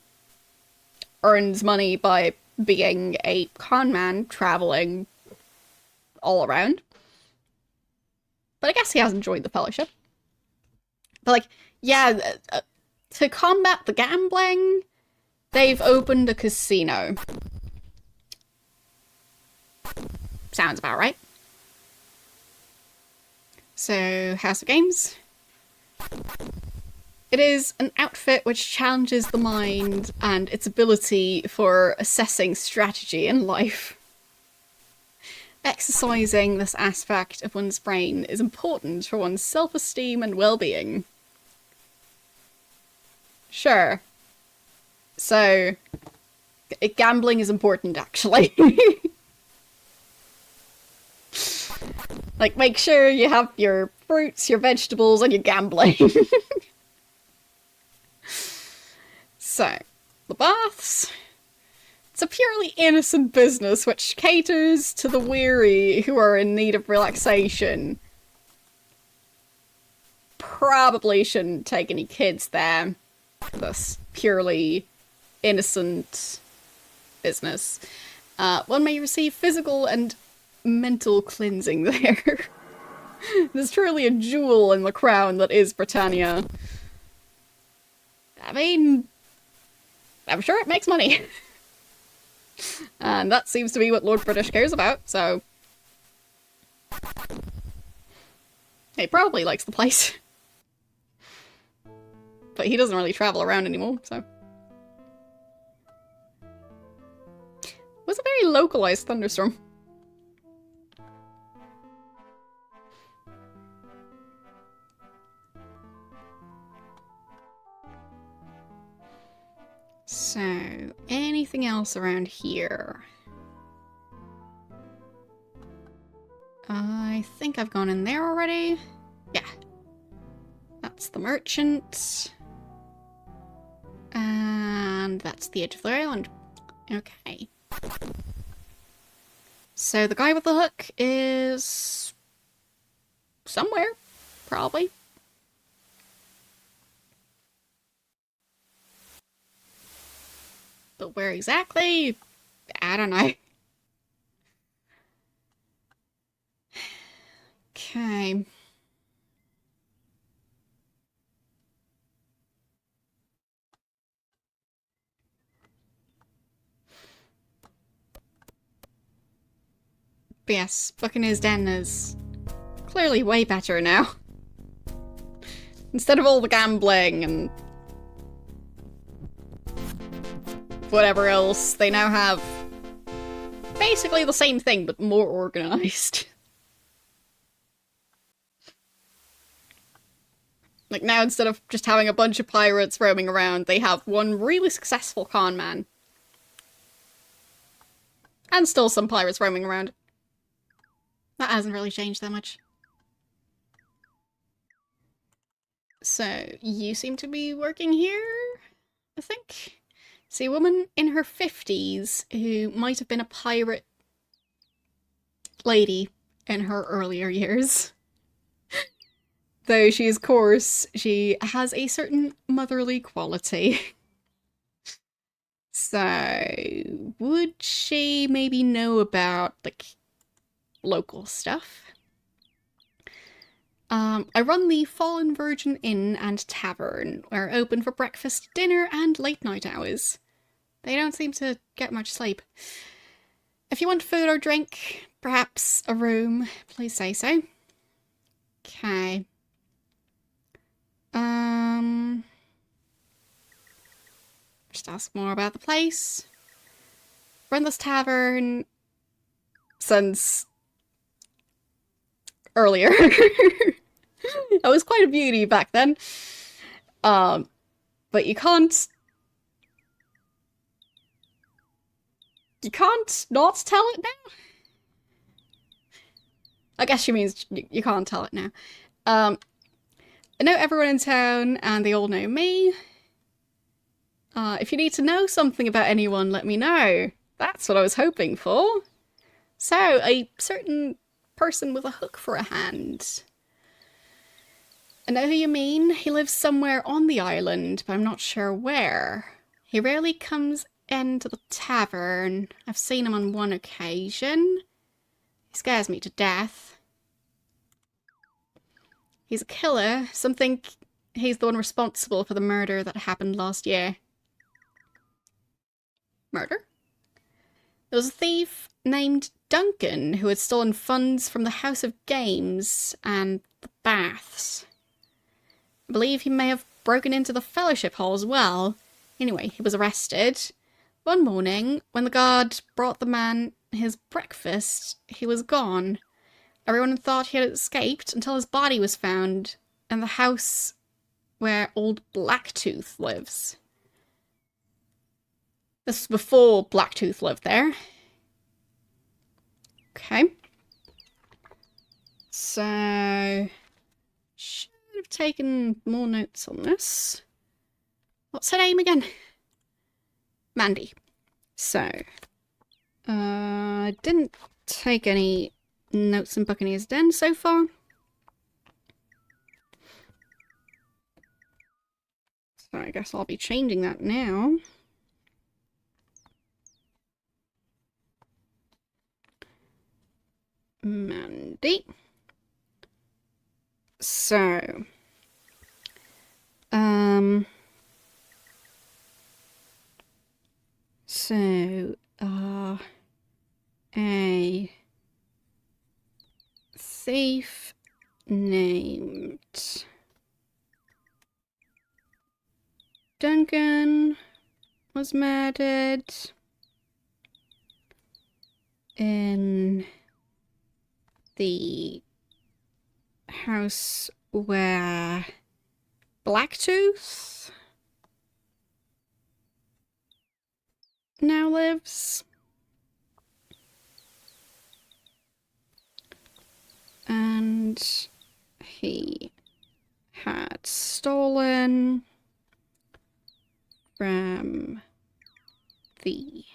earns money by being a con man traveling all around. But I guess he hasn't joined the Fellowship. But like, yeah, to combat the gambling, they've opened a casino. Sounds about right. So, House of Games. It is an outfit which challenges the mind and its ability for assessing strategy in life. Exercising this aspect of one's brain is important for one's self-esteem and well-being. Sure. So, gambling is important, actually. Like, make sure you have your fruits, your vegetables, and your gambling. So, the Baths. It's a purely innocent business which caters to the weary who are in need of relaxation. Probably shouldn't take any kids there. This purely innocent business. One may receive physical and mental cleansing there. There's truly a jewel in the crown that is Britannia. I mean, I'm sure it makes money. And that seems to be what Lord British cares about, so... He probably likes the place. But he doesn't really travel around anymore, so... It was a very localized thunderstorm. So, anything else around here? I think I've gone in there already. Yeah. That's the merchant. And that's the edge of the island. Okay. So the guy with the hook is... somewhere, probably. But where exactly? I don't know. Okay. But yes, Buccaneer's Den is clearly way better now. Instead of all the gambling and whatever else, they now have basically the same thing, but more organized. Like now, instead of just having a bunch of pirates roaming around, they have one really successful con man. And still some pirates roaming around. That hasn't really changed that much. So, you seem to be working here, I think? See, a woman in her 50s who might have been a pirate lady in her earlier years. Though she is coarse, she has a certain motherly quality. So, would she maybe know about, like, local stuff? I run the Fallen Virgin Inn and Tavern. We're open for breakfast, dinner, and late night hours. They don't seem to get much sleep. If you want food or drink, perhaps a room, please say so. Okay. Just ask more about the place. Run this tavern since earlier. I was quite a beauty back then. But you can't not tell it now? I guess she means you can't tell it now. I know everyone in town, and they all know me. If you need to know something about anyone, let me know. That's what I was hoping for. So, a certain person with a hook for a hand. I know who you mean. He lives somewhere on the island, but I'm not sure where. He rarely comes into the tavern. I've seen him on one occasion. He scares me to death. He's a killer. Some think he's the one responsible for the murder that happened last year. Murder? There was a thief named Duncan who had stolen funds from the House of Games and the baths. I believe he may have broken into the fellowship hall as well. Anyway, he was arrested. One morning, when the guard brought the man his breakfast, he was gone. Everyone thought he had escaped until his body was found in the house where old Blacktooth lives. This was before Blacktooth lived there. Okay. So, should have taken more notes on this. What's her name again? Mandy. So, I didn't take any notes in Buccaneer's Den so far. So I guess I'll be changing that now. Mandy. So, a thief named Duncan was murdered in the house where Blacktooth now lives. And he had stolen from the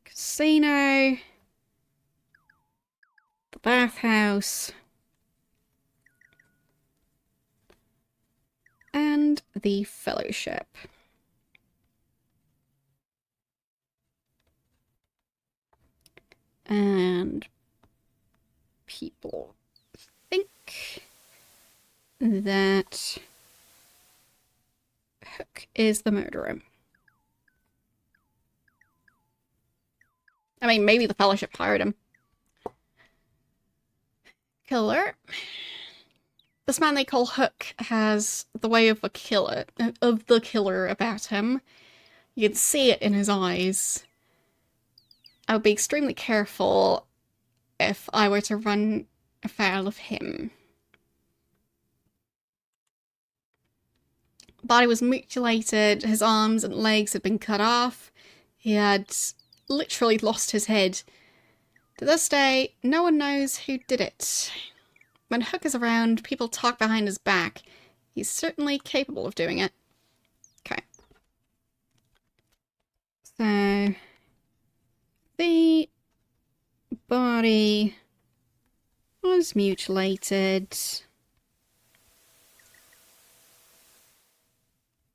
casino, the bathhouse, and the fellowship. And people think that Hook is the murderer. I mean, maybe the Fellowship hired him. Killer. This man they call Hook has the way of the killer about him. You can see it in his eyes. I would be extremely careful if I were to run afoul of him. Body was mutilated, his arms and legs had been cut off. He had literally lost his head. To this day, no one knows who did it. When Hook is around, people talk behind his back. He's certainly capable of doing it. Okay. So, the body was mutilated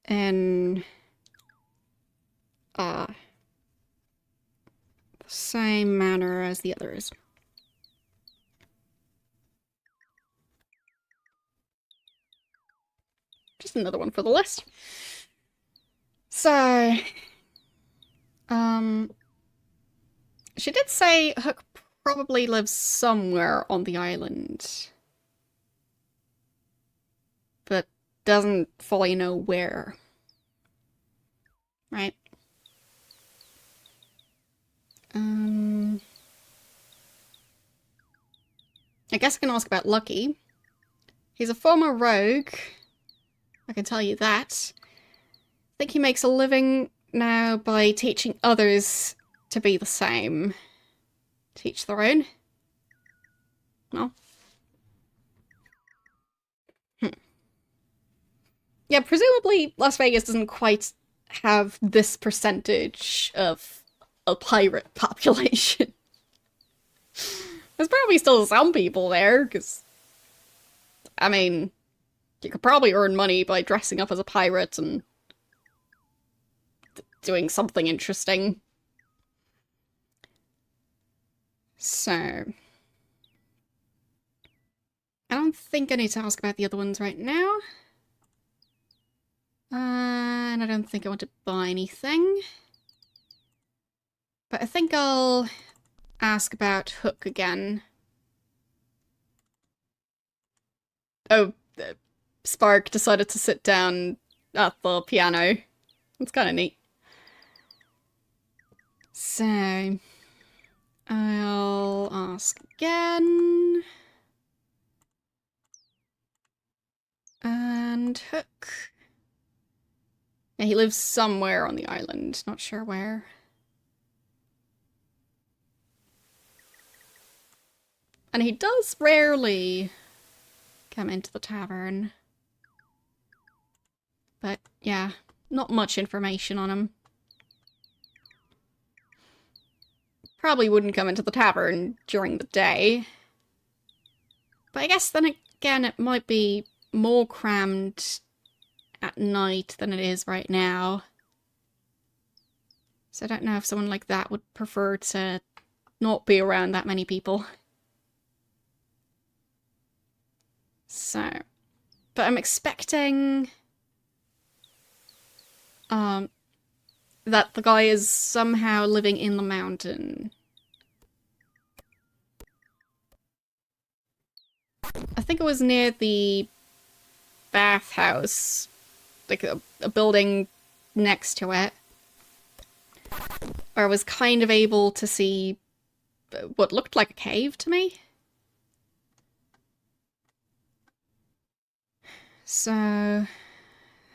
in the same manner as the others. Just another one for the list. So, she did say Hook probably lives somewhere on the island, but doesn't fully know where. Right? I guess I can ask about Lucky. He's a former rogue. I can tell you that. I think he makes a living now by teaching others to be the same. Teach their own. No. Yeah, presumably Las Vegas doesn't quite have this percentage of a pirate population. There's probably still some people there, because, I mean, you could probably earn money by dressing up as a pirate and doing something interesting. So, I don't think I need to ask about the other ones right now. And I don't think I want to buy anything. But I think I'll ask about Hook again. Oh, Spark decided to sit down at the piano. It's kind of neat. So, I'll ask again. And Hook. Yeah, he lives somewhere on the island, not sure where. And he does rarely come into the tavern. But yeah, not much information on him. Probably wouldn't come into the tavern during the day. But I guess then again it might be more crammed at night than it is right now. So I don't know if someone like that would prefer to not be around that many people. So, but I'm expecting that the guy is somehow living in the mountain. I think it was near the bathhouse, like a building next to it, where I was kind of able to see what looked like a cave to me. So,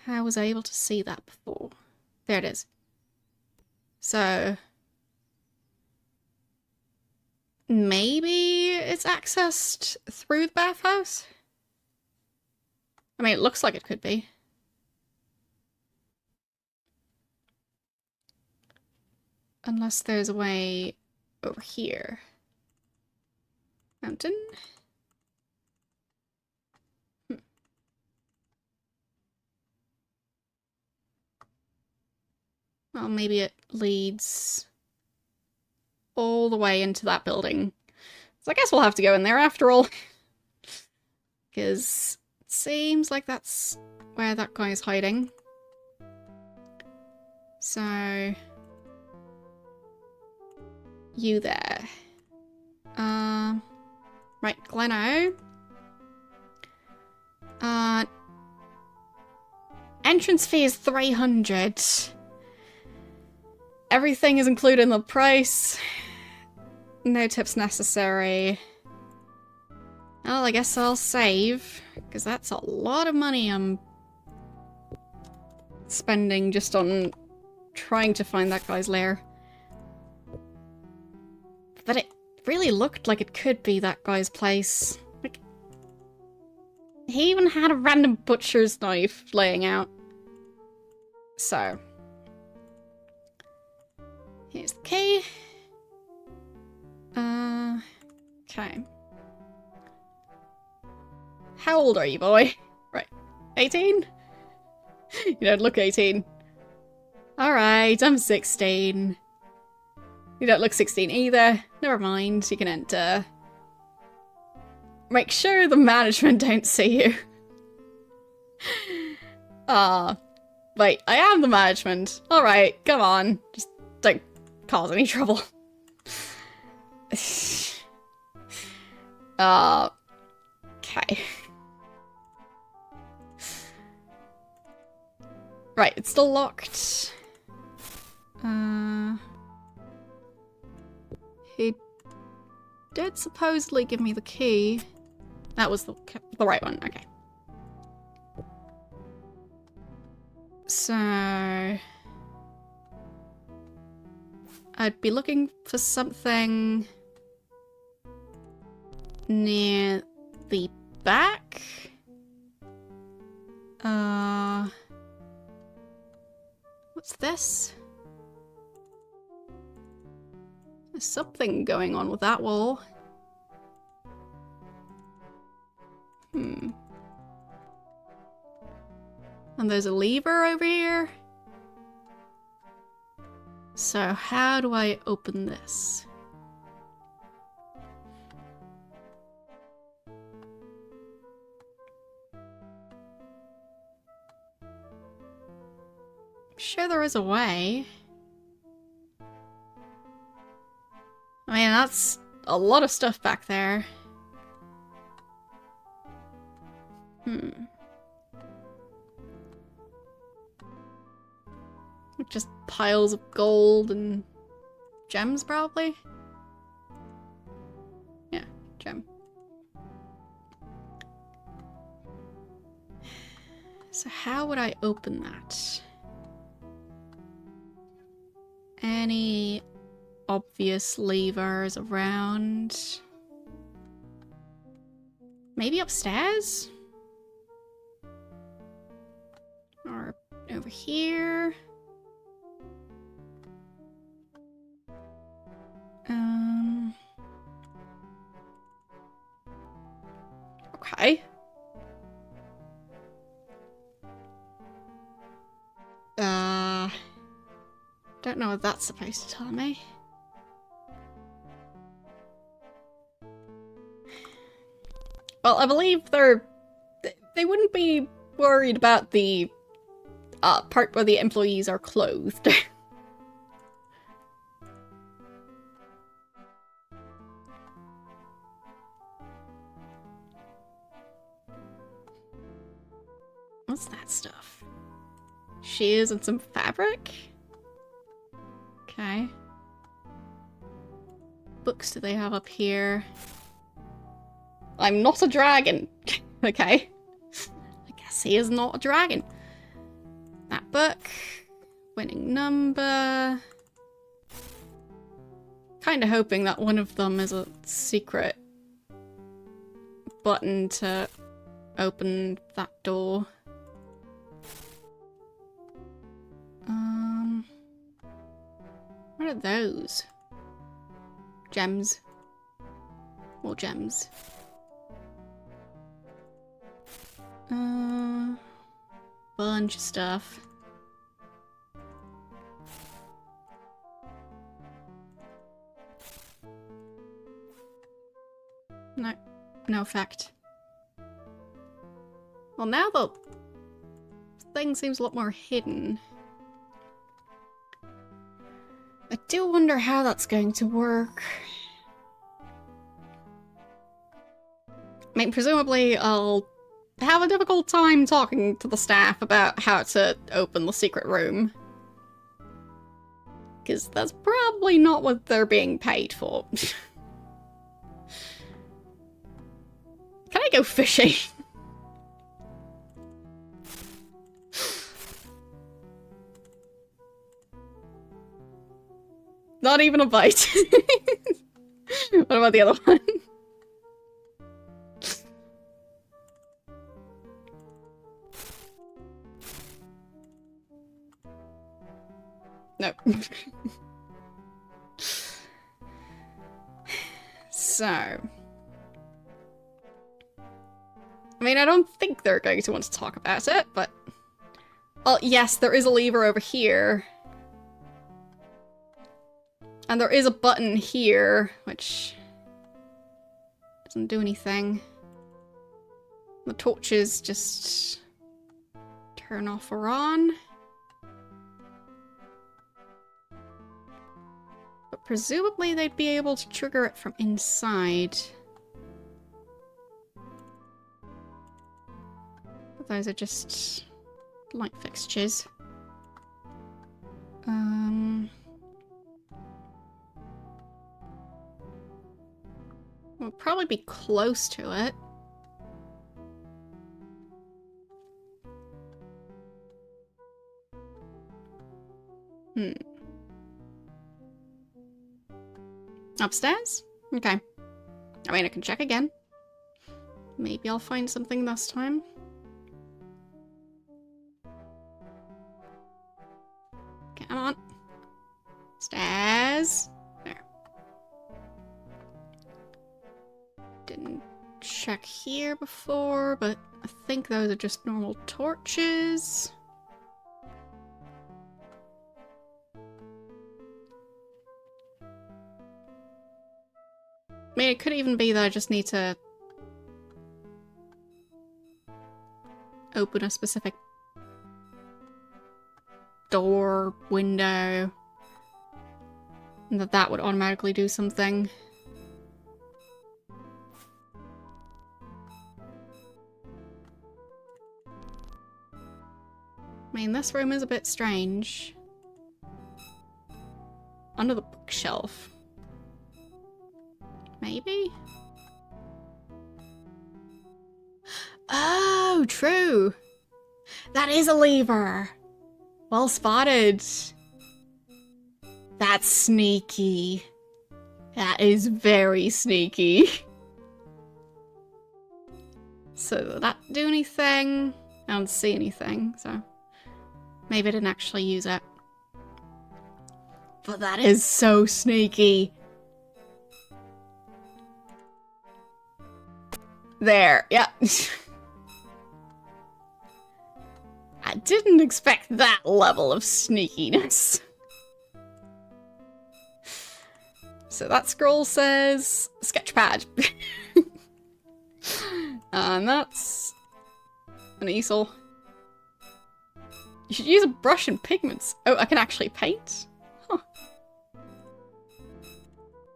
how was I able to see that before? There it is. So, maybe it's accessed through the bathhouse? I mean, it looks like it could be. Unless there's a way over here. Mountain? Well, maybe it leads all all the way into that building. So I guess we'll have to go in there after all. Because it seems like that's where that guy is hiding. So... you there. Right, Gleno. Entrance fee is 300. Everything is included in the price. No tips necessary. Well, I guess I'll save, because that's a lot of money I'm spending just on trying to find that guy's lair. But it really looked like it could be that guy's place. Like, he even had a random butcher's knife laying out. So. Here's the key. Okay. How old are you, boy? Right. 18? You don't look 18. Alright, I'm 16. You don't look 16 either. Never mind, you can enter. Make sure the management don't see you. Wait, I am the management. Alright, come on. Just don't cause any trouble. Okay. Right, it's still locked. He did supposedly give me the key. That was the right one, okay. So... I'd be looking for something near the back. What's this? There's something going on with that wall. And there's a lever over here. So how do I open this? I'm sure there is a way. I mean, that's a lot of stuff back there. Just piles of gold and gems, probably? Yeah, gem. So how would I open that? Any obvious levers around? Maybe upstairs? Or over here? Okay. Don't know what that's supposed to tell me. Well, I believe they wouldn't be worried about the part where the employees are clothed. What's that stuff? Shears and some fabric? Okay. Books do they have up here? I'm not a dragon. Okay. I guess he is not a dragon. That book. Winning number. Kinda hoping that one of them is a secret button to open that door. What are those? Gems. More gems. Bunch of stuff. No. No effect. Well, now the thing seems a lot more hidden. I do wonder how that's going to work. I mean, presumably I'll have a difficult time talking to the staff about how to open the secret room. Because that's probably not what they're being paid for. Can I go fishing? Not even a bite. What about the other one? No. So. I mean, I don't think they're going to want to talk about it, but... Well, yes, there is a lever over here. And there is a button here, which... doesn't do anything. The torches just... turn off or on. But presumably they'd be able to trigger it from inside. But those are just light fixtures. We'll probably be close to it. Upstairs? Okay. I mean, I can check again. Maybe I'll find something this time. Come on. Stairs. There. Didn't check here before, but I think those are just normal torches. I mean, it could even be that I just need to open a specific door, window, and that would automatically do something. I mean, this room is a bit strange. Under the bookshelf. Maybe? Oh, true! That is a lever! Well spotted. That's sneaky. That is very sneaky. So, did that do anything? I don't see anything, so... maybe I didn't actually use it. But that is so sneaky. There, yeah. I didn't expect that level of sneakiness. So that scroll says sketchpad. And that's an easel. You should use a brush and pigments. Oh, I can actually paint? Huh.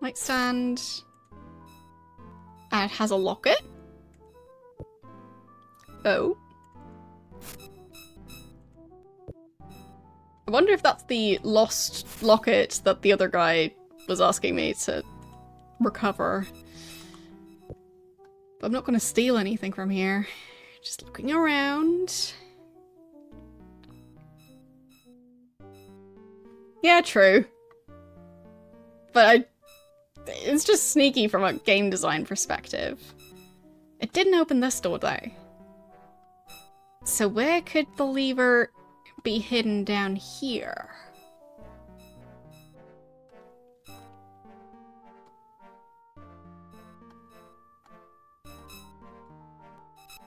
Light stand. And it has a locket. Oh. I wonder if that's the lost locket that the other guy was asking me to recover. But I'm not going to steal anything from here. Just looking around. Yeah, true. But it's just sneaky from a game design perspective. It didn't open this door though. So where could the lever be hidden down here?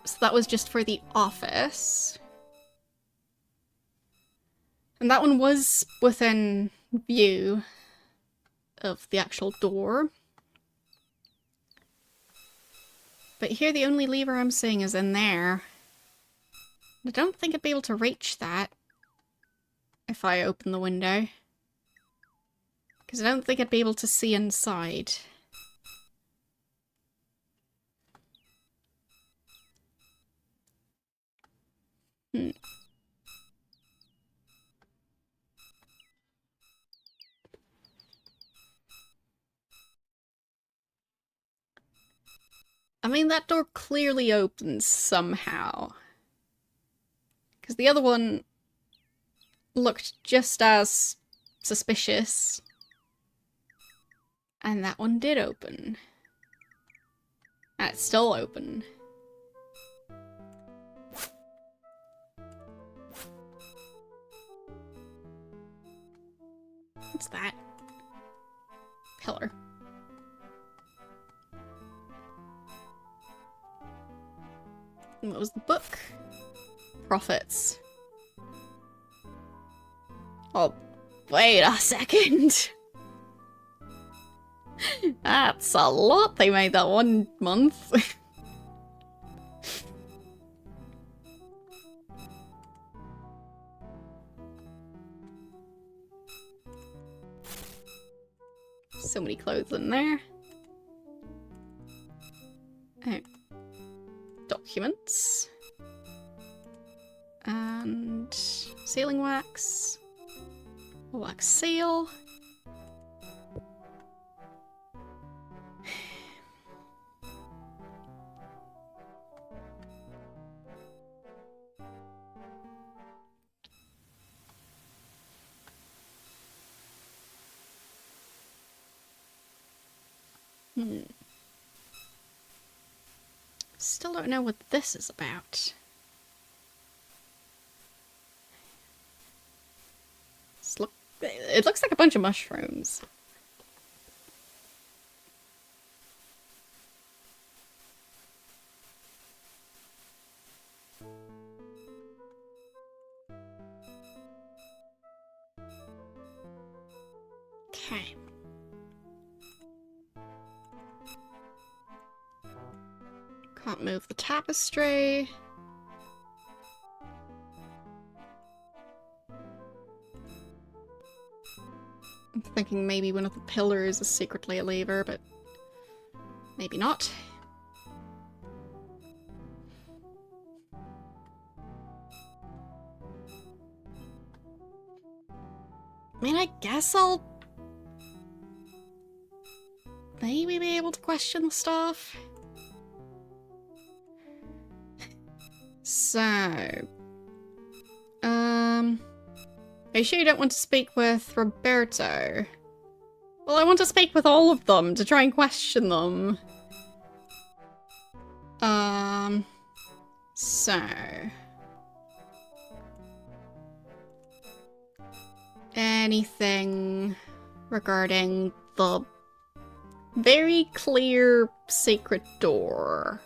So that was just for the office. And that one was within view. of the actual door. But here the only lever I'm seeing is in there. I don't think I'd be able to reach that if I open the window. Because I don't think I'd be able to see inside. I mean, that door clearly opens somehow. Because the other one looked just as suspicious. And that one did open. And it's still open. What's that? Pillar. And what was the book? Profits. Oh, wait a second. That's a lot they made that 1 month. So many clothes in there. Oh. Documents. And sealing wax. Wax seal. Still don't know what this is about. It looks like a bunch of mushrooms. Okay. Can't move the tapestry. I'm thinking maybe one of the pillars is secretly a lever, but maybe not. I mean, I guess I'll maybe be able to question the stuff. So, are you sure you don't want to speak with Roberto? Well, I want to speak with all of them to try and question them. So... anything regarding the very clear secret door?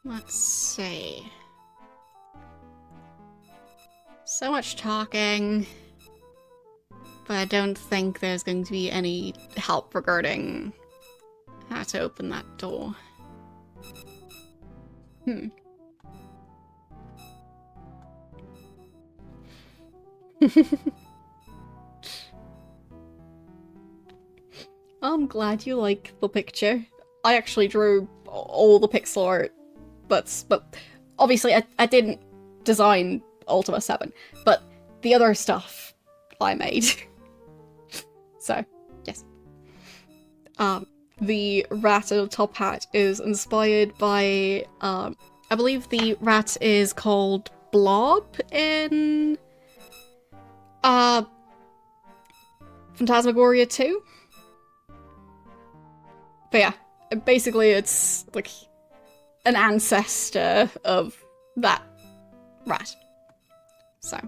Let's see. So much talking, but I don't think there's going to be any help regarding how to open that door. I'm glad you like the picture. I actually drew all the pixel art, but obviously I didn't design Ultima 7, but the other stuff I made. So, yes. The rat in a top hat is inspired by, I believe the rat is called Blob in, Phantasmagoria 2? But yeah, basically it's like an ancestor of that rat. So.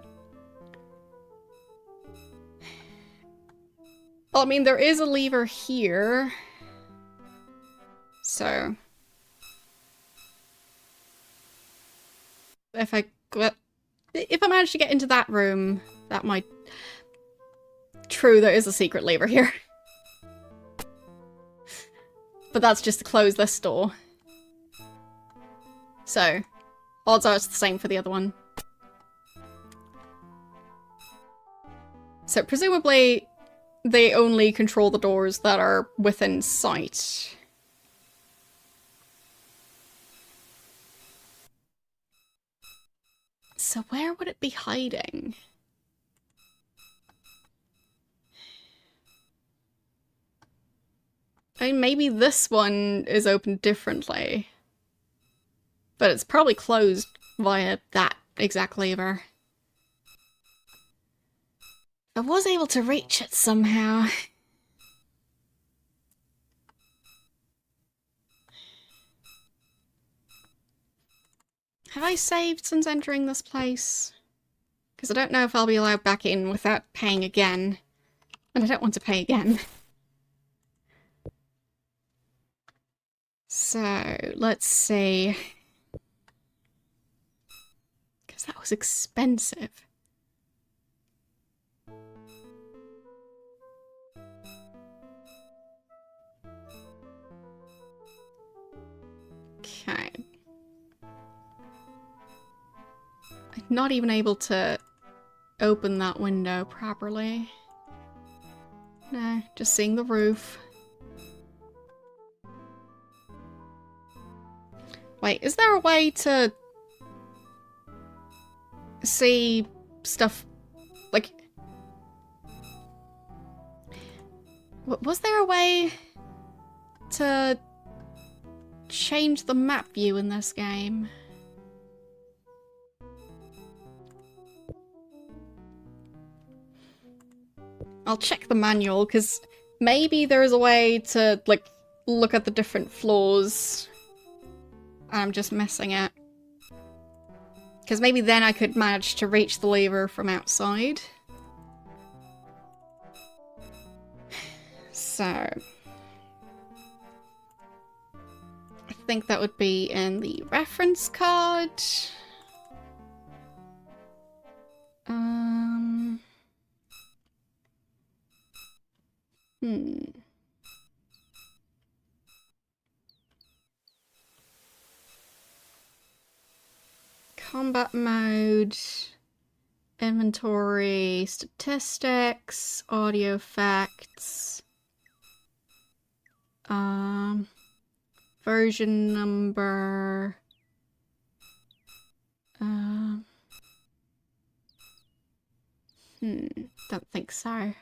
Well, I mean, there is a lever here. So if I manage to get into that room, that might... True, there is a secret lever here. But that's just to close this door. So, odds are it's the same for the other one. So presumably, they only control the doors that are within sight. So where would it be hiding? I mean, maybe this one is opened differently. But it's probably closed via that exact lever. I was able to reach it somehow. Have I saved since entering this place? Because I don't know if I'll be allowed back in without paying again. And I don't want to pay again. So, let's see. Because that was expensive. Okay. I'm not even able to open that window properly. No, just seeing the roof. Wait, is there a way to see stuff, like... Was there a way to change the map view in this game? I'll check the manual, because maybe there's a way to, like, look at the different floors. I'm just missing it. Because maybe then I could manage to reach the lever from outside. So... I think that would be in the reference card. Combat mode, inventory, statistics, audio effects, version number, don't think so.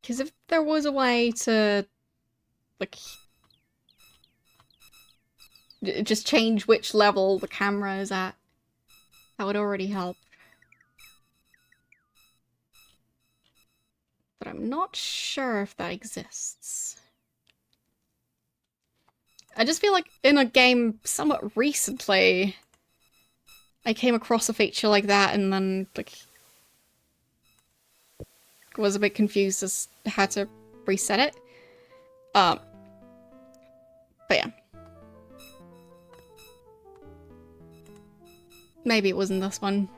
Because if there was a way to, like, just change which level the camera is at, that would already help. But I'm not sure if that exists. I just feel like in a game somewhat recently, I came across a feature like that and then, like, was a bit confused as to how to reset it. But yeah. Maybe it wasn't this one.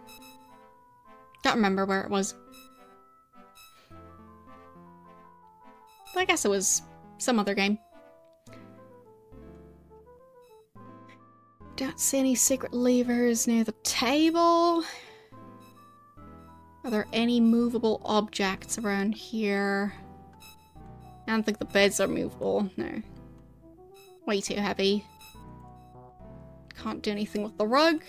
Don't remember where it was. But I guess it was some other game. Don't see any secret levers near the table. Are there any movable objects around here? I don't think the beds are movable, no. Way too heavy. Can't do anything with the rug.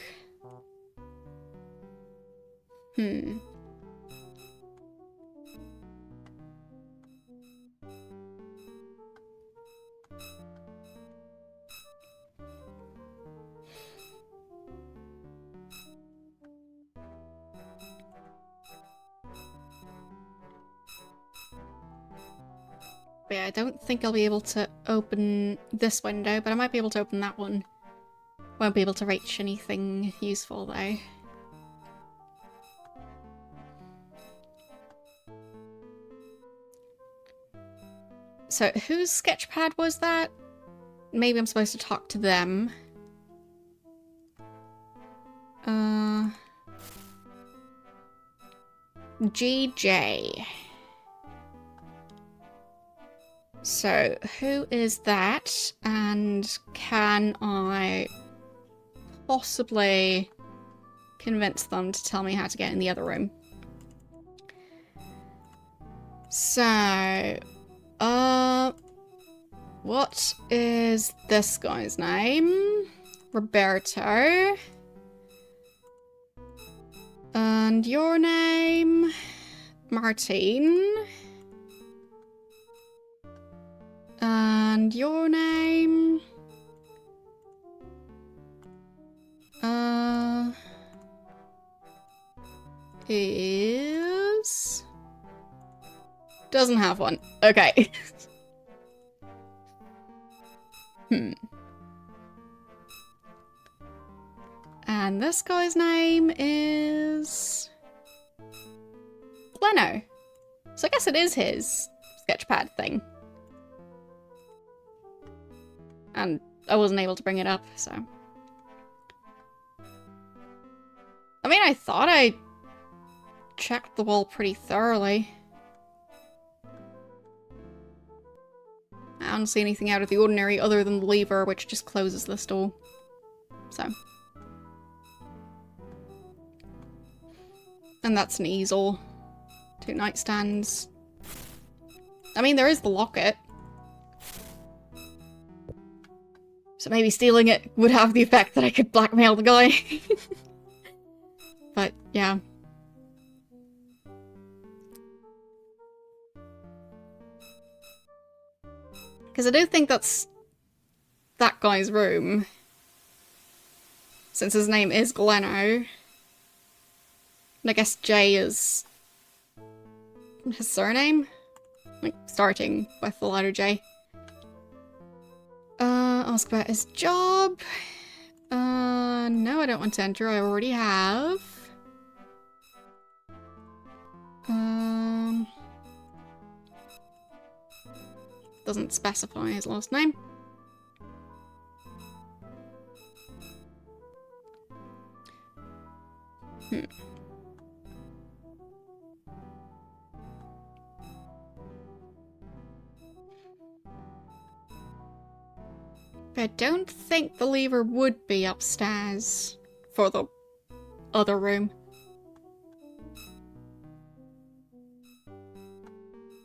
But yeah, I don't think I'll be able to open this window, but I might be able to open that one. Won't be able to reach anything useful though. So whose sketchpad was that? Maybe I'm supposed to talk to them. GJ. So, who is that? And can I possibly convince them to tell me how to get in the other room? So, what is this guy's name? Roberto. And your name? Martine. And your name? Is... Doesn't have one. Okay. And this guy's name is... Leno. So I guess it is his sketchpad thing. And I wasn't able to bring it up, so... I mean, I thought I checked the wall pretty thoroughly. I don't see anything out of the ordinary other than the lever, which just closes this door. So. And that's an easel. 2 nightstands. I mean, there is the locket. So maybe stealing it would have the effect that I could blackmail the guy. But, yeah. Because I do think that's that guy's room. Since his name is Gleno. And I guess J is his surname? Like, starting with the letter J. Ask about his job. No, I don't want to enter. I already have. Doesn't specify his last name. I don't think the lever would be upstairs for the other room.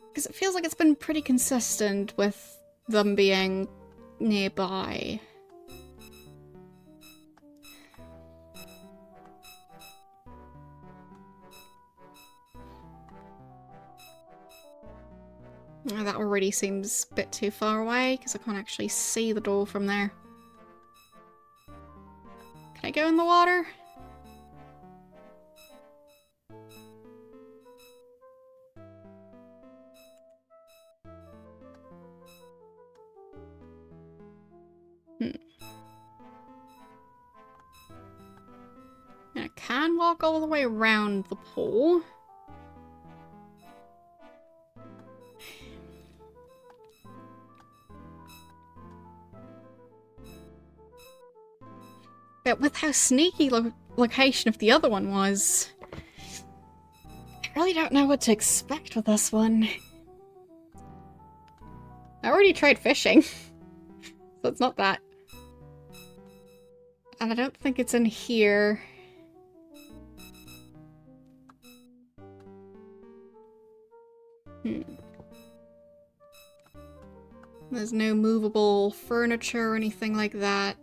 Because it feels like it's been pretty consistent with them being nearby. Oh, that already seems a bit too far away because I can't actually see the door from there. Can I go in the water? And I can walk all the way around the pool. But with how sneaky location of the other one was, I really don't know what to expect with this one. I already tried fishing, so it's not that. And I don't think it's in here. There's no movable furniture or anything like that.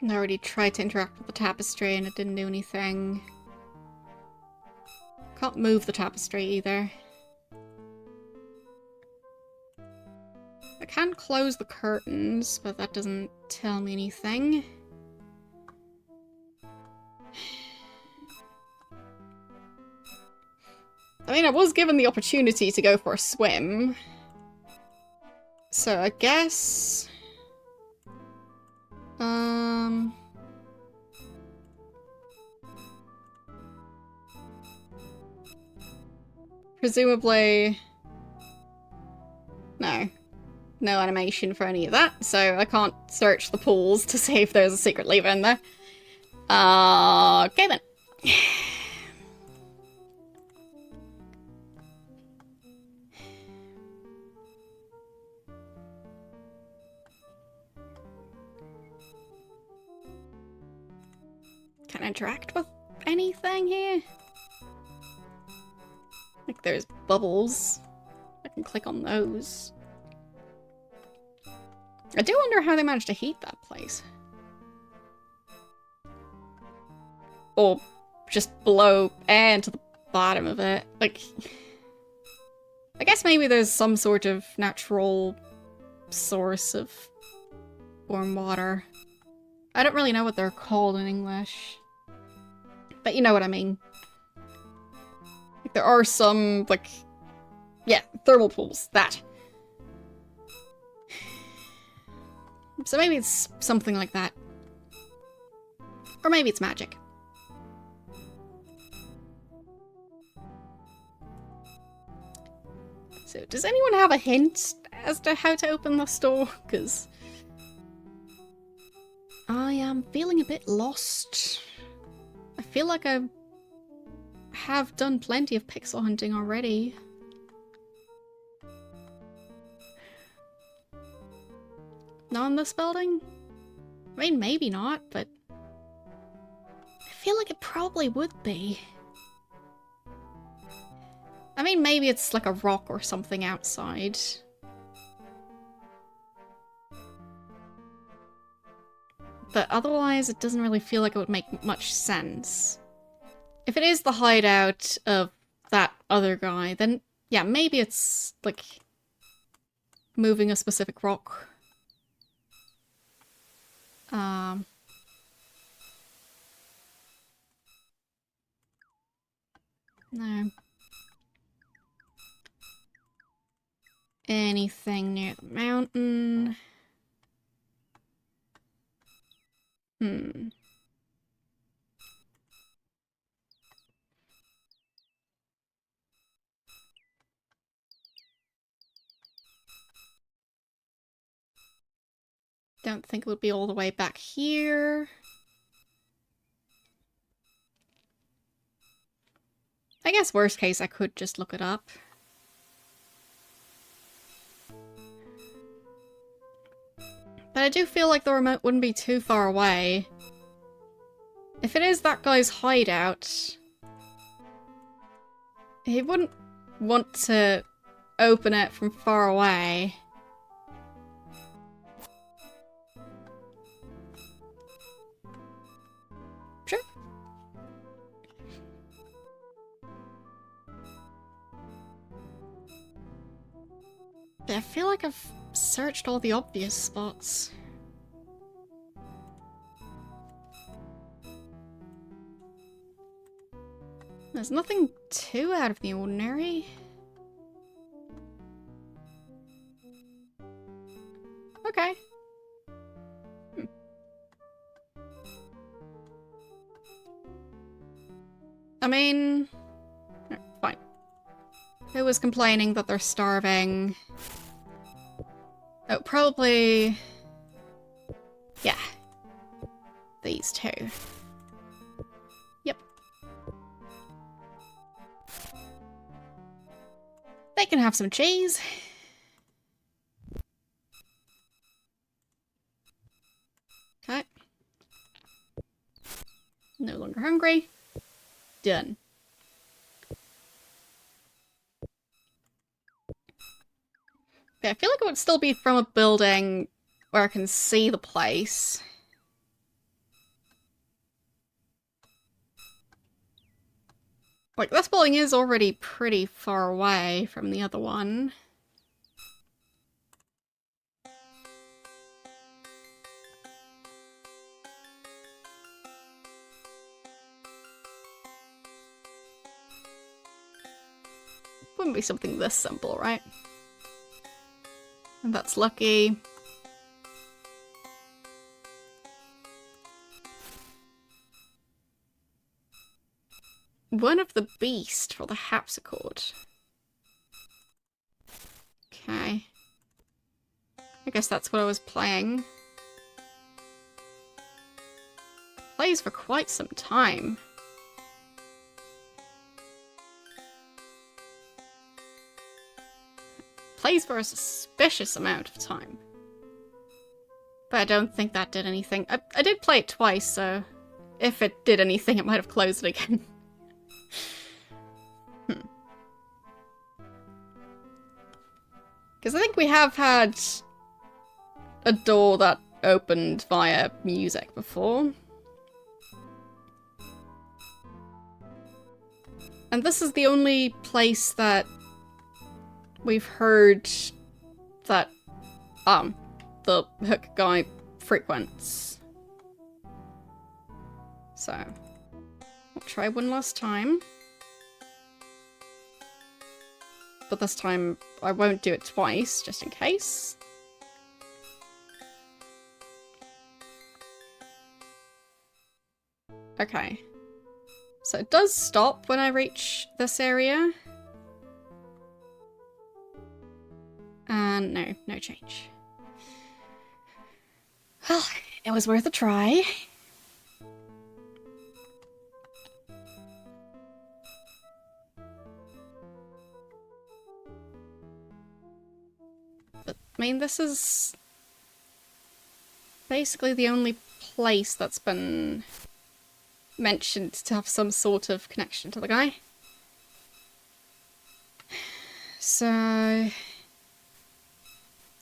I already tried to interact with the tapestry and it didn't do anything. Can't move the tapestry either. I can close the curtains, but that doesn't tell me anything. I mean, I was given the opportunity to go for a swim. So I guess... Presumably... No. No animation for any of that, so I can't search the pools to see if there's a secret lever in there. Okay then. Can I interact with anything here? Like there's bubbles. I can click on those. I do wonder how they managed to heat that place. Or just blow air into the bottom of it. Like, I guess maybe there's some sort of natural source of warm water. I don't really know what they're called in English. But you know what I mean. Like, there are some, like, yeah, thermal pools. That. So maybe it's something like that. Or maybe it's magic. So does anyone have a hint as to how to open this door? Because I am feeling a bit lost. I feel like I have done plenty of pixel hunting already. Not in this building? I mean, maybe not, but I feel like it probably would be. I mean, maybe it's like a rock or something outside. But otherwise, it doesn't really feel like it would make much sense. If it is the hideout of that other guy, then yeah, maybe it's like moving a specific rock. No. Anything near the mountain? Don't think it would be all the way back here. I guess worst case I could just look it up. But I do feel like the remote wouldn't be too far away. If it is that guy's hideout, he wouldn't want to open it from far away. Sure. I feel like I've searched all the obvious spots. There's nothing too out of the ordinary. Okay. I mean... fine. Who was complaining that they're starving? Oh, probably... yeah. These two. Yep. They can have some cheese. Okay. No longer hungry. Done. Okay, I feel like it would still be from a building where I can see the place. Like, this building is already pretty far away from the other one. Wouldn't be something this simple, right? And that's lucky. One of the Beast for the harpsichord. Okay. I guess that's what I was playing. Plays for quite some time. Plays for a suspicious amount of time. But I don't think that did anything. I did play it twice, so if it did anything, it might have closed it again. Because I think we have had a door that opened via music before. And this is the only place that we've heard that, the hook guy frequents. So, I'll try one last time. But this time, I won't do it twice, just in case. Okay. So it does stop when I reach this area. And no change. Well, it was worth a try. But, I mean, this is basically the only place that's been mentioned to have some sort of connection to the guy. So,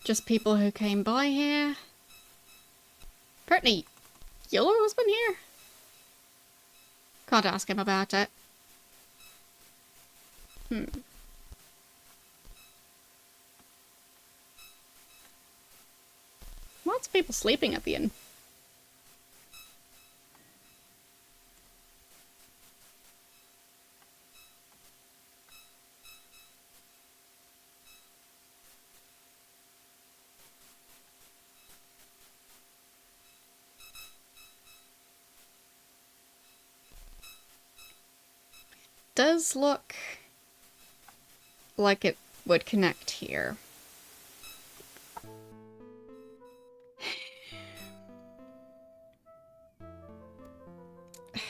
just people who came by here. Apparently, Yellow has been here. Can't ask him about it. Lots of people sleeping at the inn. Does look like it would connect here.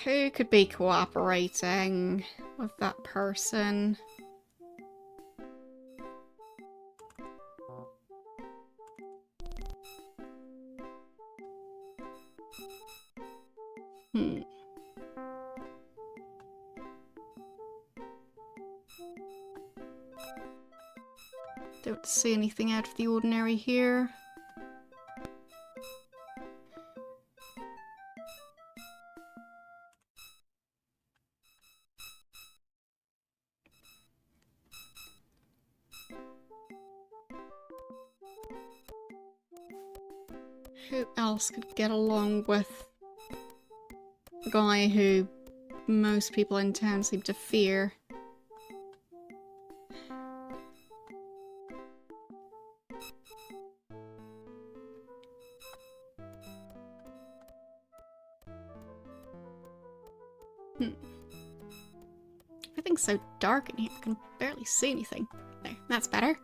Who could be cooperating with that person? Don't see anything out of the ordinary here. Who else could get along with the guy who most people in town seem to fear? Everything's so dark in here, I can barely see anything. There, that's better.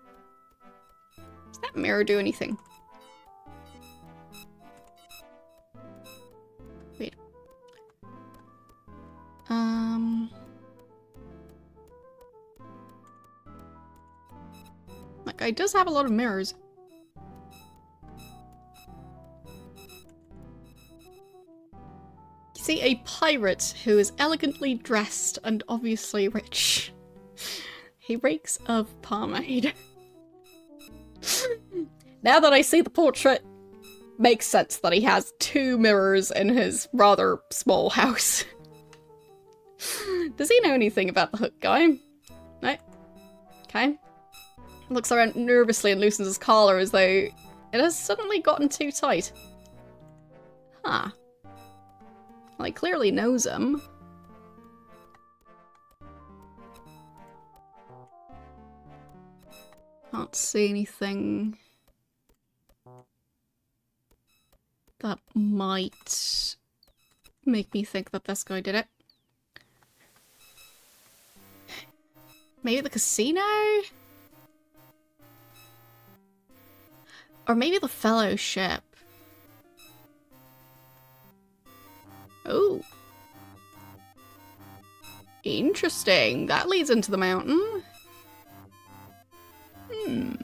Does that mirror do anything? Wait. That guy does have a lot of mirrors. You see a pirate who is elegantly dressed and obviously rich. He reeks of pomade. Now that I see the portrait, makes sense that he has 2 mirrors in his rather small house. Does he know anything about the hook guy? No? Okay. Looks around nervously and loosens his collar as though it has suddenly gotten too tight. Huh. Well, he clearly knows him. Can't see anything that might make me think that this guy did it. Maybe the casino? Or maybe the fellowship. Oh. Interesting. That leads into the mountain. Hmm.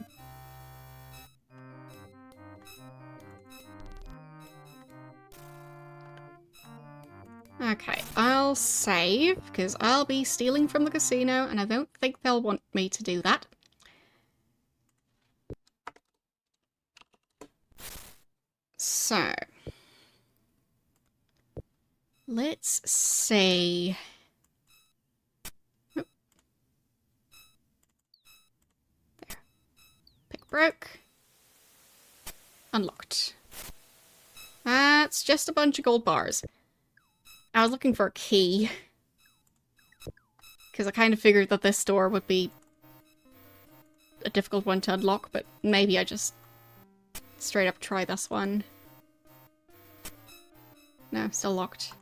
Okay, I'll save, because I'll be stealing from the casino, and I don't think they'll want me to do that. So, let's see. Oh. There. Pick broke. Unlocked. That's just a bunch of gold bars. I was looking for a key. Because I kind of figured that this door would be a difficult one to unlock, but maybe I just straight up try this one. No, still locked.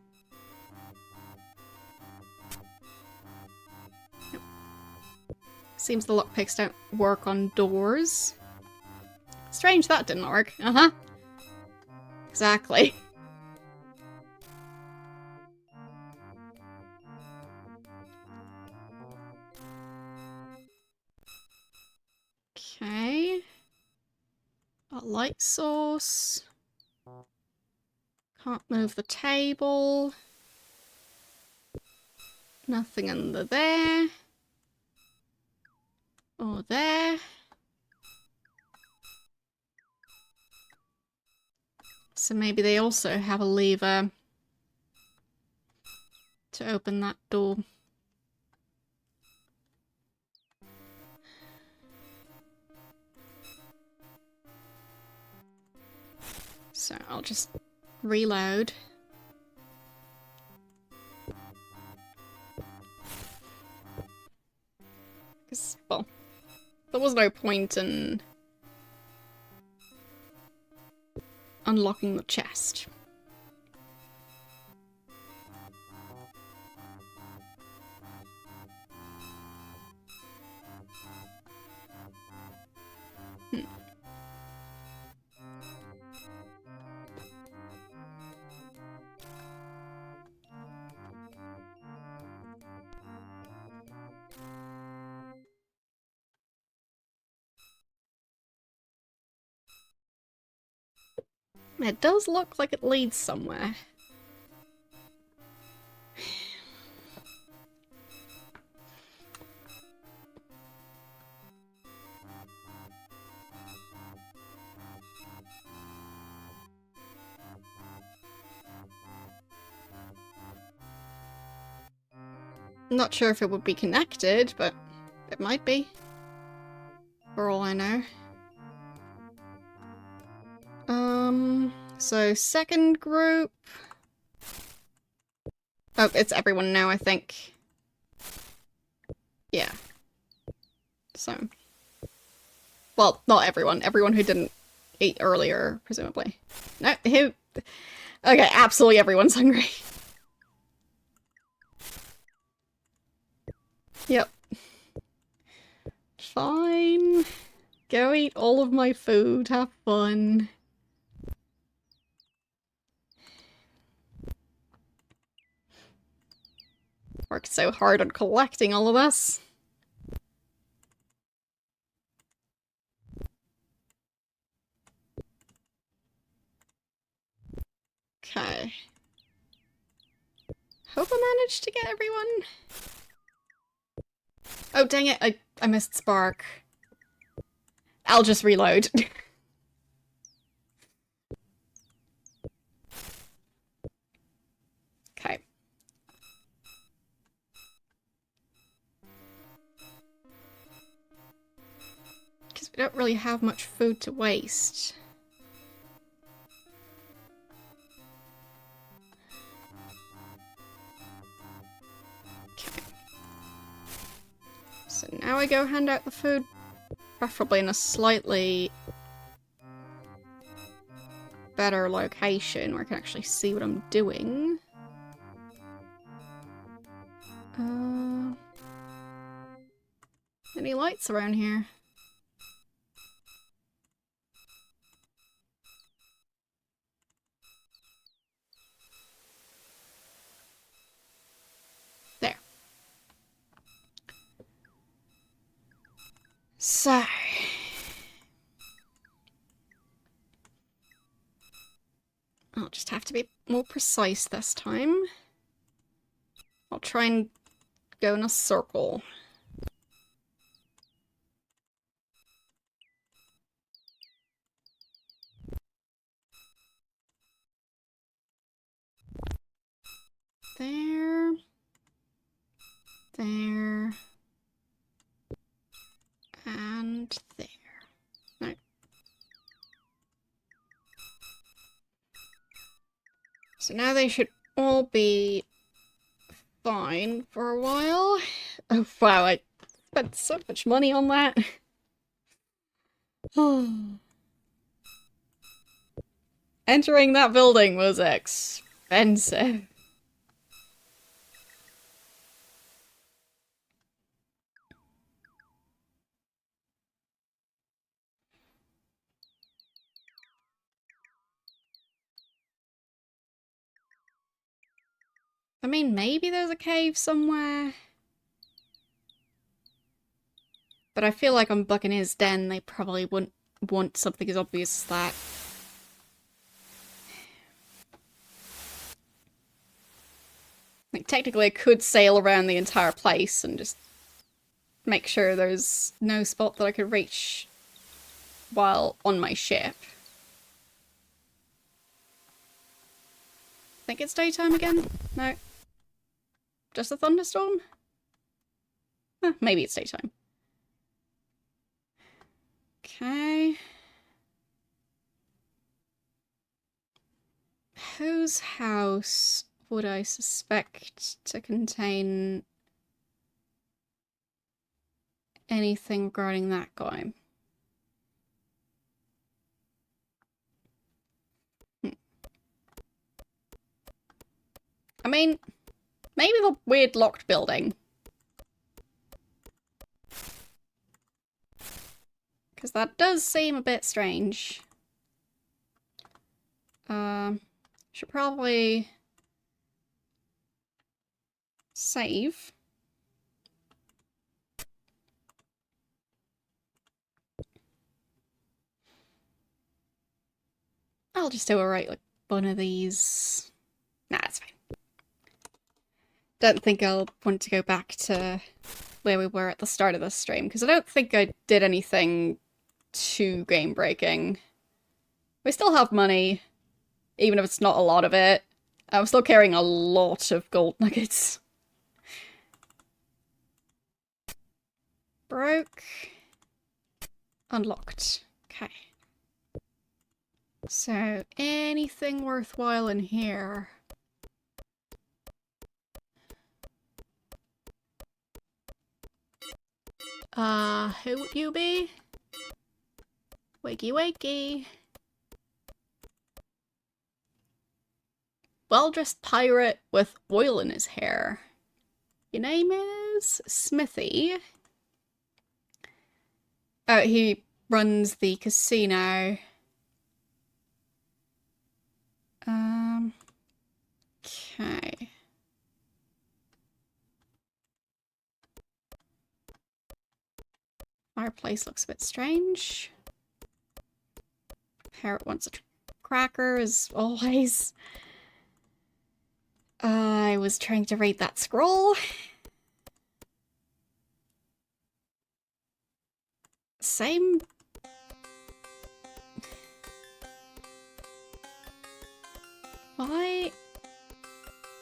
Nope. Seems the lockpicks don't work on doors. Strange that didn't work. Uh-huh. Exactly. Okay. A light source. Can't move the table. Nothing under there. Or there. So maybe they also have a lever to open that door. So I'll just reload. Because, well, there was no point in unlocking the chest. It does look like it leads somewhere. I'm not sure if it would be connected, but it might be. For all I know. So second group. Oh, it's everyone now, I think. Yeah. So. Well, not everyone. Everyone who didn't eat earlier, presumably. No, who? Okay, absolutely everyone's hungry. Yep. Fine. Go eat all of my food. Have fun. Worked so hard on collecting all of us. Okay. Hope I managed to get everyone. Oh, dang it. I missed Spark. I'll just reload. Okay. Because we don't really have much food to waste. Okay. So now I go hand out the food, preferably in a slightly better location where I can actually see what I'm doing. Any lights around here? There. So... I'll just have to be more precise this time. I'll try and go in a circle. There. There. And there. No. So now they should all be fine for a while. Oh wow, I spent so much money on that. Entering that building was expensive. I mean, maybe there's a cave somewhere. But I feel like on Buccaneer's Den, they probably wouldn't want something as obvious as that. Like, technically I could sail around the entire place and just make sure there's no spot that I could reach while on my ship. Think it's daytime again? No. Just a thunderstorm? Maybe it's daytime. Okay. Whose house would I suspect to contain anything regarding that guy? I mean, maybe the weird locked building. Because that does seem a bit strange. Should probably save. I'll just do like one of these. Nah, it's fine. Don't think I'll want to go back to where we were at the start of this stream, because I don't think I did anything too game-breaking. We still have money, even if it's not a lot of it. I'm still carrying a lot of gold nuggets. Broke. Unlocked. Okay. So, anything worthwhile in here? Who would you be? Wakey wakey. Well-dressed pirate with oil in his hair. Your name is Smithy. Oh, he runs the casino. Okay. Fireplace looks a bit strange. Parrot wants a cracker, as always. I was trying to read that scroll. Same. Why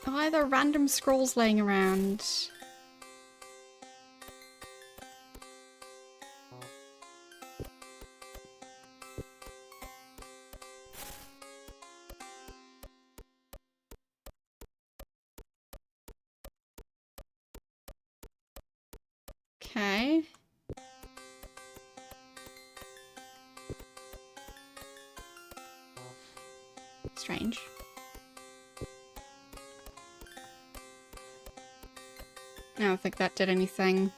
are there random scrolls laying around? Okay. Strange. I don't think that did anything.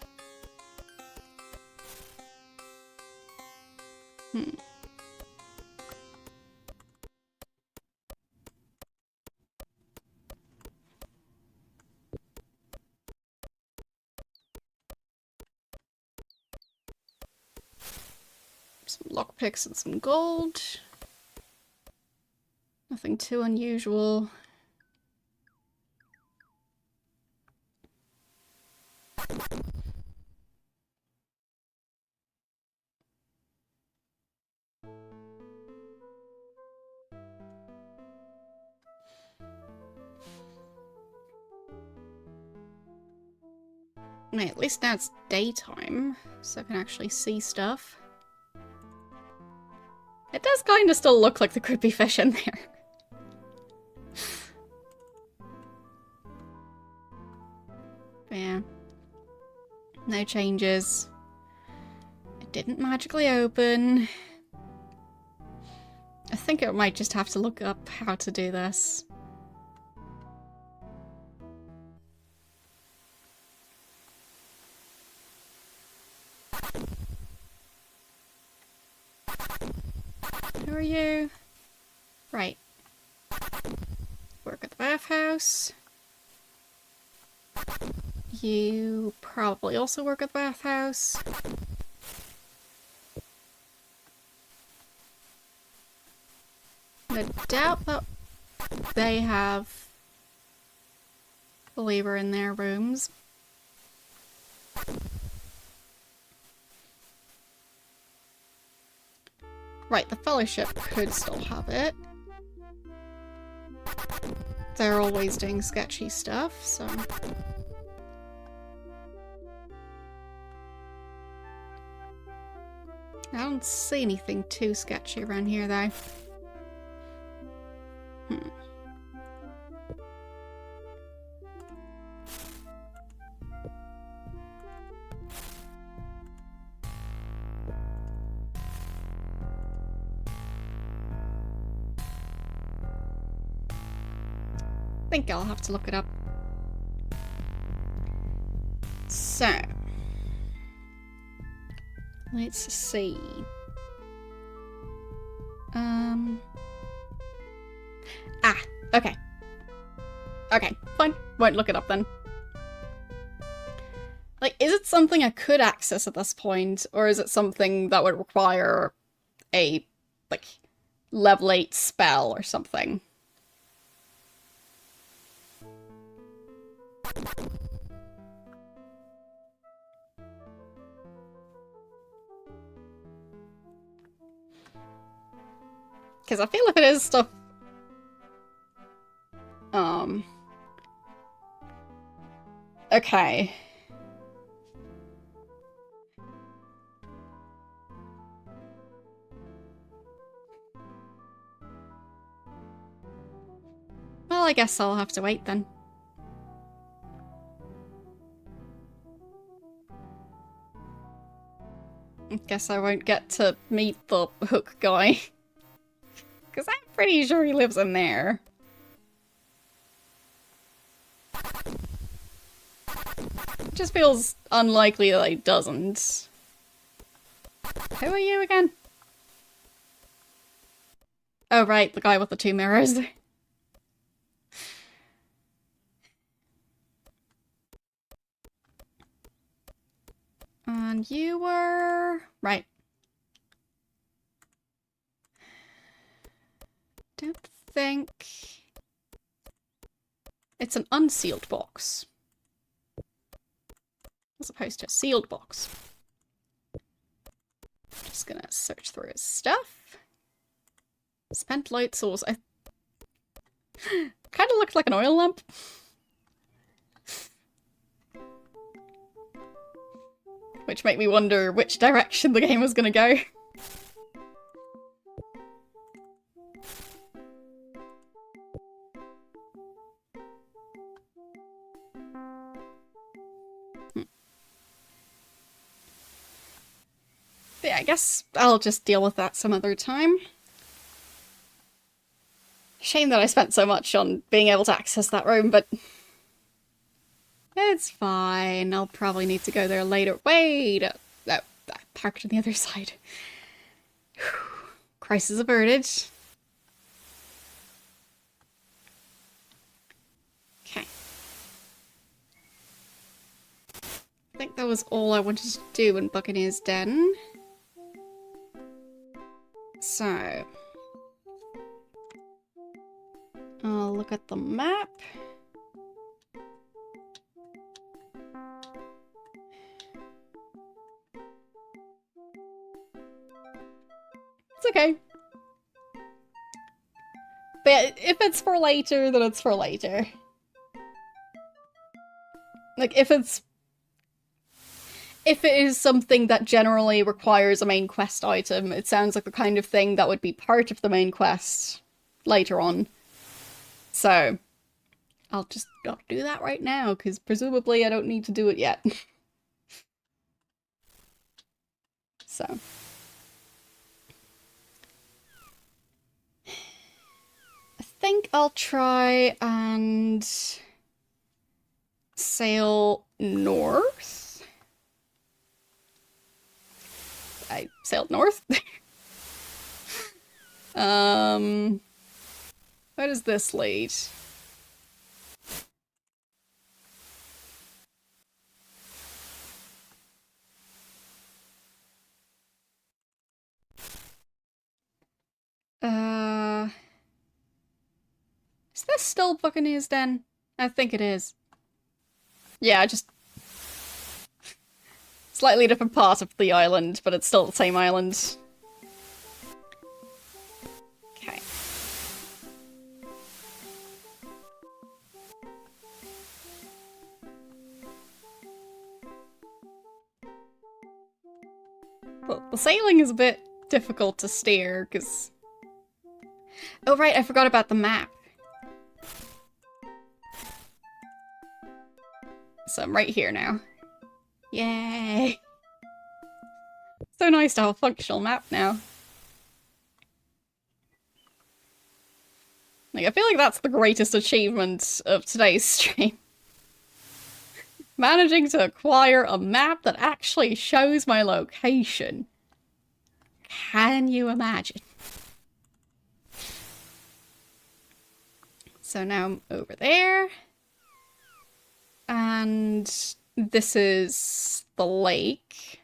Hmm. Some lockpicks and some gold. Nothing too unusual. Right, at least now it's daytime, so I can actually see stuff. It does kind of still look like there could be fish in there. But yeah. No changes. It didn't magically open. I think I might just have to look up how to do this. Who are you? Right. Work at the bathhouse. You probably also work at the bathhouse. I doubt that they have the labor in their rooms. Right, the Fellowship could still have it. They're always doing sketchy stuff, so... I don't see anything too sketchy around here, though. I think I'll have to look it up. So, let's see. Okay. Okay, fine. Won't look it up then. Like, is it something I could access at this point, or is it something that would require a, like, level 8 spell or something? Because I feel if it is stuff... Okay. Well, I guess I'll have to wait then. I guess I won't get to meet the hook guy. Because I'm pretty sure he lives in there. It just feels unlikely that he doesn't. Who are you again? Oh right, the guy with the 2 mirrors. And you were... Right. Don't think... It's an unsealed box. As opposed to a sealed box. Just gonna search through his stuff. Spent light source. I kind of looked like an oil lamp. Which made me wonder which direction the game was gonna go. But yeah, I guess I'll just deal with that some other time. Shame that I spent so much on being able to access that room, but... It's fine. I'll probably need to go there later. Wait! Oh, I parked on the other side. Crisis averted. Okay. I think that was all I wanted to do in Buccaneer's Den. So... I'll look at the map. It's okay. But if it's for later, then it's for later. Like, if it is something that generally requires a main quest item, it sounds like the kind of thing that would be part of the main quest later on. So, I'll just not do that right now, because presumably I don't need to do it yet. So... I think I'll try and sail north. I sailed north. Where does this lead? Is this still Buccaneer's Den? I think it is. Yeah, just... slightly different part of the island, but it's still the same island. Okay. Well, the sailing is a bit difficult to steer, because... Oh right, I forgot about the map. So I'm right here now. Yay! So nice to have a functional map now. Like, I feel like that's the greatest achievement of today's stream. Managing to acquire a map that actually shows my location. Can you imagine? So now I'm over there. And this is the lake.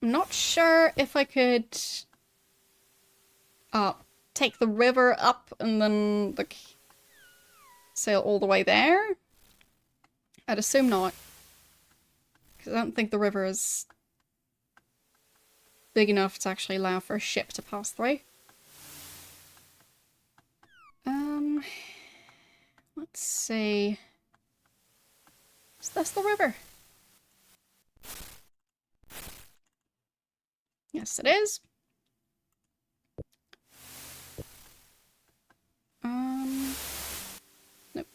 I'm not sure if I could take the river up and then like sail all the way there. I'd assume not. Because I don't think the river is big enough to actually allow for a ship to pass through. Let's see. Is this the river? Yes, it is. Nope.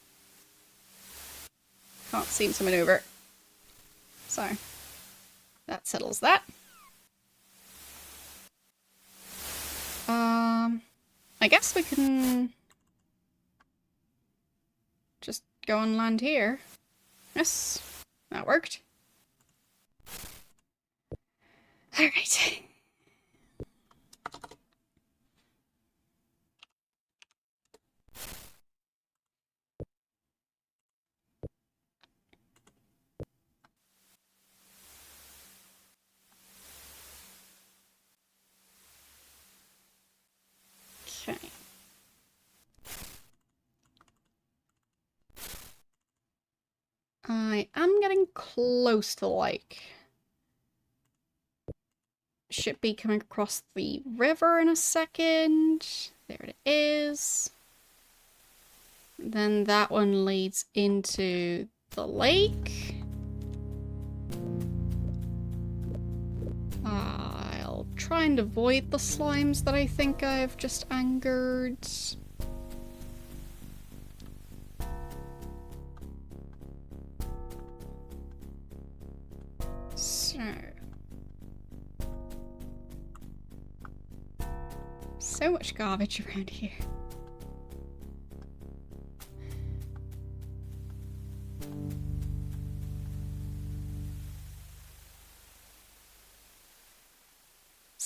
Can't seem to maneuver. So, that settles that. I guess we can just go on land here. Yes, that worked. Alright. Okay. I am getting close to the lake. Should be coming across the river in a second. There it is. Then that one leads into the lake. I'll try and avoid the slimes that I think I've just angered. So much garbage around here.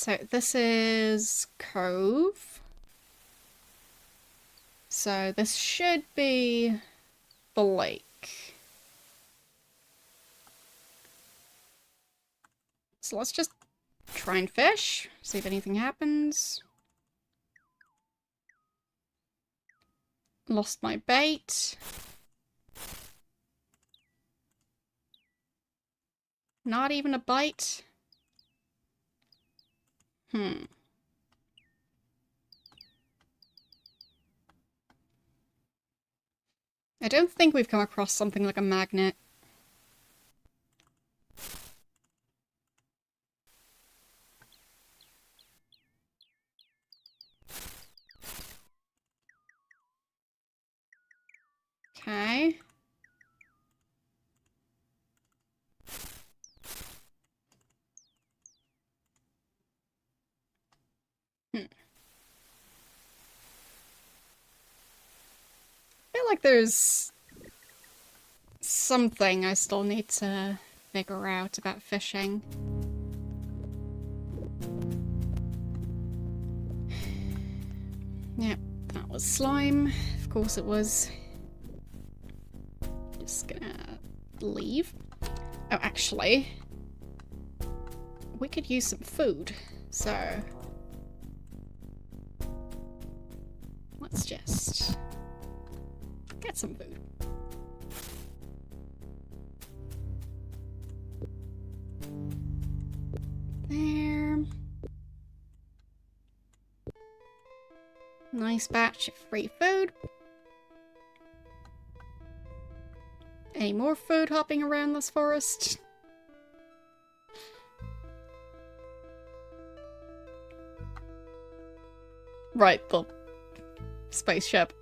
So this is Cove. So this should be the lake. So let's just try and fish, see if anything happens. Lost my bait. Not even a bite. I don't think we've come across something like a magnet. Okay. I feel like there's something I still need to figure out about fishing. Yep, that was slime. Of course it was. Just gonna leave. Oh, actually, we could use some food, so let's just get some food. There. Nice batch of free food. Any more food hopping around this forest? Right, the spaceship.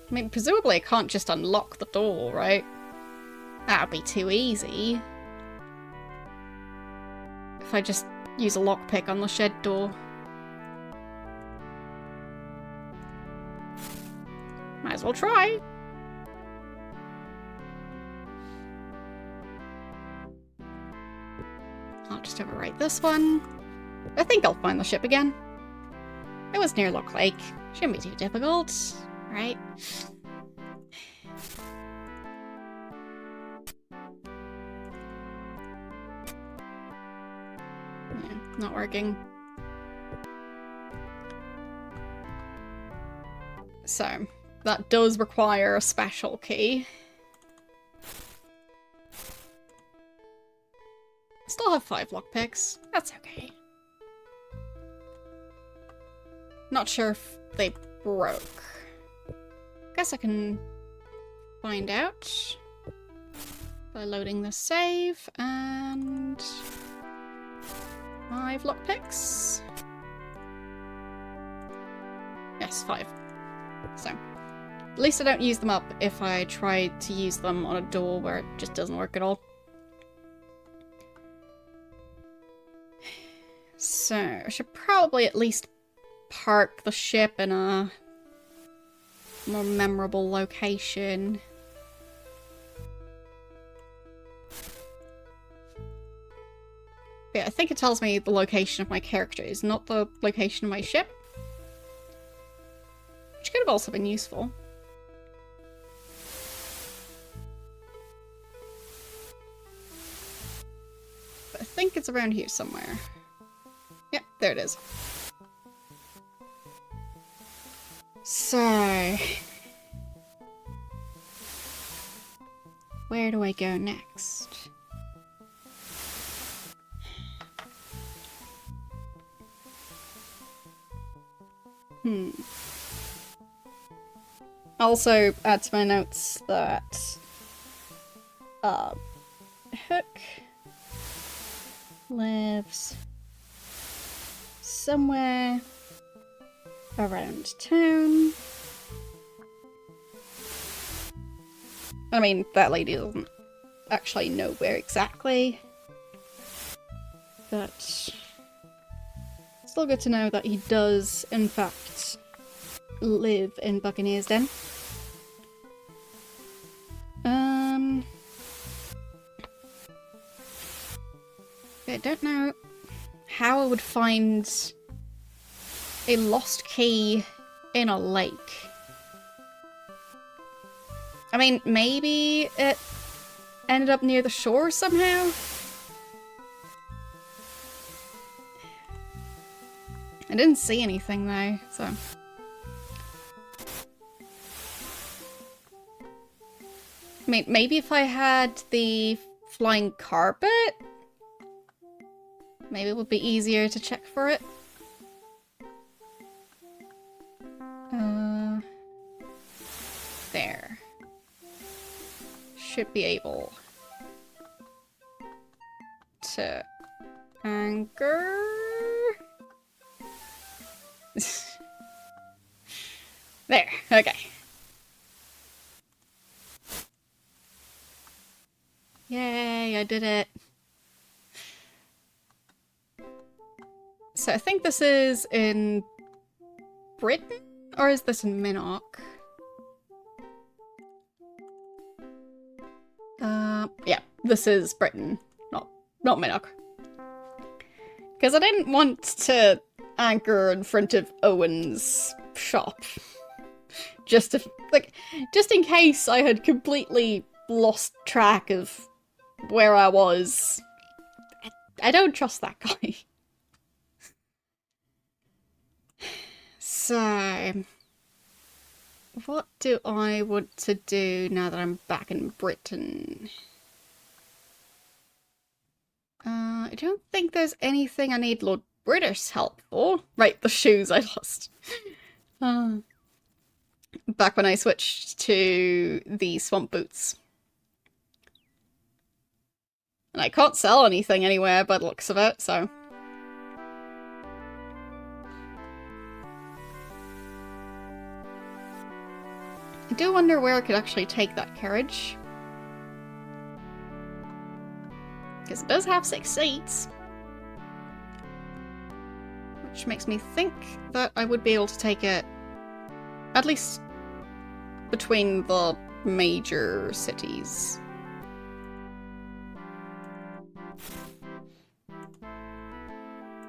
I mean, presumably I can't just unlock the door, right? That would be too easy. If I just use a lockpick on the shed door. Might as well try. I'll just overwrite this one. I think I'll find the ship again. It was near Lock Lake. Shouldn't be too difficult, right? Yeah, not working. So, that does require a special key. Still have 5 lockpicks. That's okay. Not sure if they broke. Guess I can find out by loading the save, and 5 lockpicks. Yes, 5. So, at least I don't use them up if I try to use them on a door where it just doesn't work at all. So, I should probably at least park the ship in a more memorable location. Yeah, I think it tells me the location of my characters, not the location of my ship. Which could have also been useful. But I think it's around here somewhere. Yep, there it is. So, where do I go next? Also, add to my notes that Hook lives somewhere around town. I mean, that lady doesn't actually know where exactly, but still good to know that he does, in fact, live in Buccaneers Den. I don't know how I would find a lost key in a lake. I mean, maybe it ended up near the shore somehow? I didn't see anything though, so... I mean, maybe if I had the flying carpet? Maybe it would be easier to check for it. There. Should be able to anchor. There, okay. Yay, I did it. So I think this is in Britain? Or is this in Minnock? Yeah, this is Britain, not Minnock. Because I didn't want to anchor in front of Owen's shop. Just in case I had completely lost track of where I was. I don't trust that guy. So, what do I want to do now that I'm back in Britain? I don't think there's anything I need Lord British help for. Right, the shoes I lost. Back when I switched to the swamp boots. And I can't sell anything anywhere by the looks of it, so... I do wonder where I could actually take that carriage. Because it does have 6 seats. Which makes me think that I would be able to take it at least between the major cities.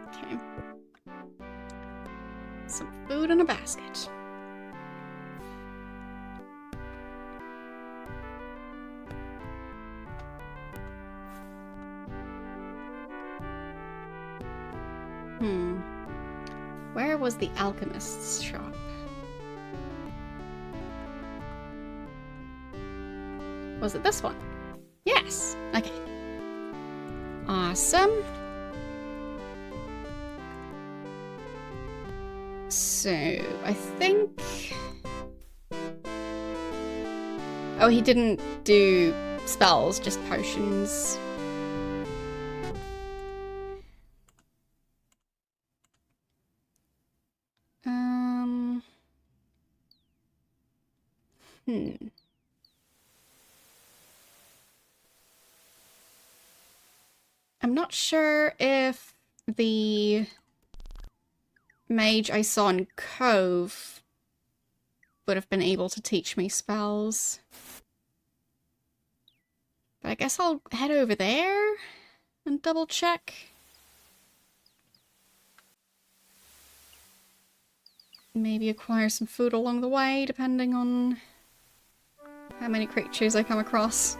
Okay. Some food in a basket. Where was the alchemist's shop? Was it this one? Yes! Okay. Awesome. So, I think... Oh, he didn't do spells, just potions. I'm not sure if the mage I saw in Cove would have been able to teach me spells. But I guess I'll head over there and double check. Maybe acquire some food along the way, depending on how many creatures I come across.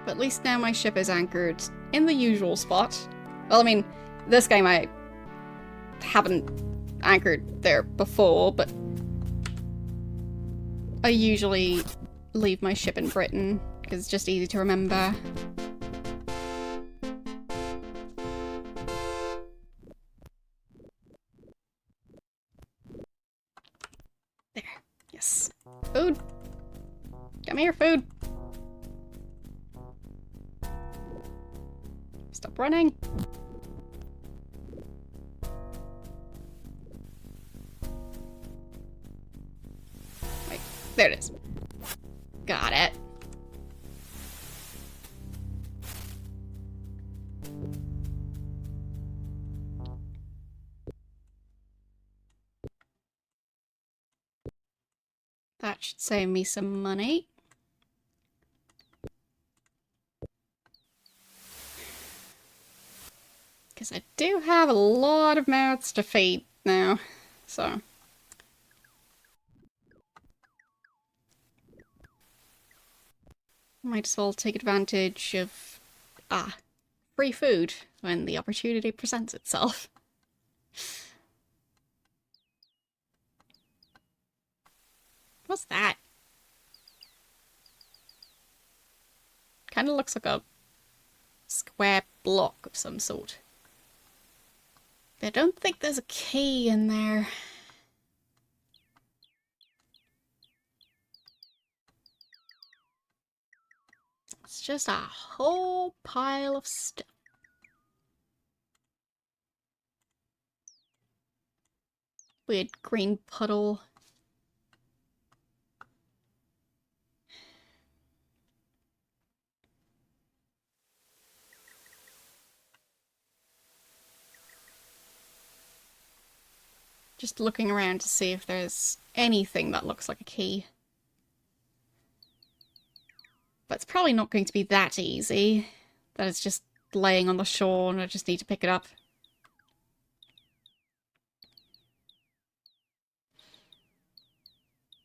But at least now my ship is anchored in the usual spot. Well, I mean, this game I haven't anchored there before, but I usually leave my ship in Britain, because it's just easy to remember. There. Yes. Food! Come here, food! Stop running! Wait, there it is. Got it. That should save me some money. Because I do have a lot of mouths to feed now, so... Might as well take advantage of, free food when the opportunity presents itself. What's that? Kinda looks like a square block of some sort. I don't think there's a key in there. It's just a whole pile of stuff. Weird green puddle. Just looking around to see if there's anything that looks like a key. But it's probably not going to be that easy. That it's just laying on the shore and I just need to pick it up.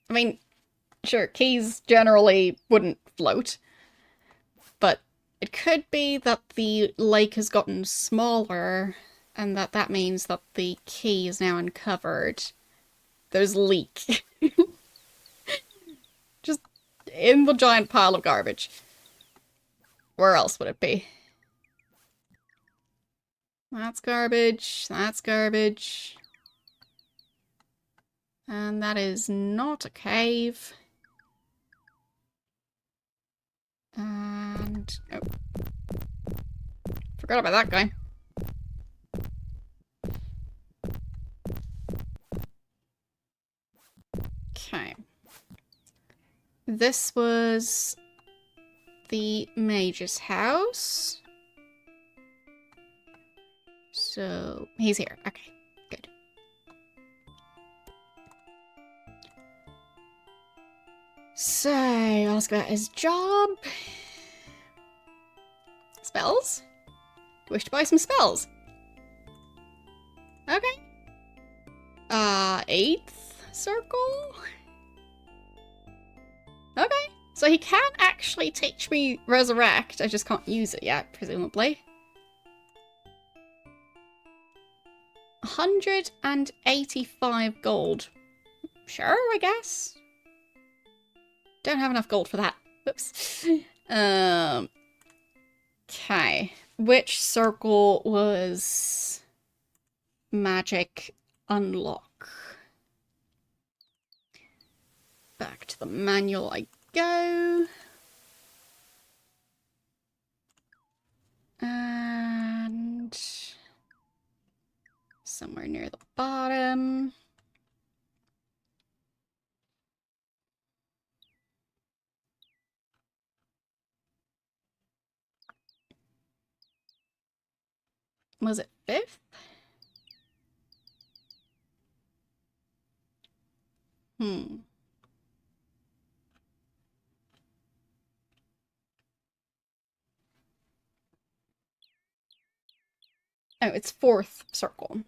I mean, sure, keys generally wouldn't float. But it could be that the lake has gotten smaller and that means that the key is now uncovered. There's a leak. Just in the giant pile of garbage. Where else would it be? That's garbage. That's garbage. And that is not a cave. And... oh. Forgot about that guy. Okay. This was the mage's house. So, he's here. Okay, good. So, ask about his job. Spells? Wish to buy some spells. Okay. 8th circle? Okay. So he can actually teach me Resurrect, I just can't use it yet, presumably. 185 gold. Sure, I guess. Don't have enough gold for that. Whoops. Okay. Which circle was magic unlock? Back to the manual I go. And somewhere near the bottom. Was it 5th? Oh, it's 4th circle.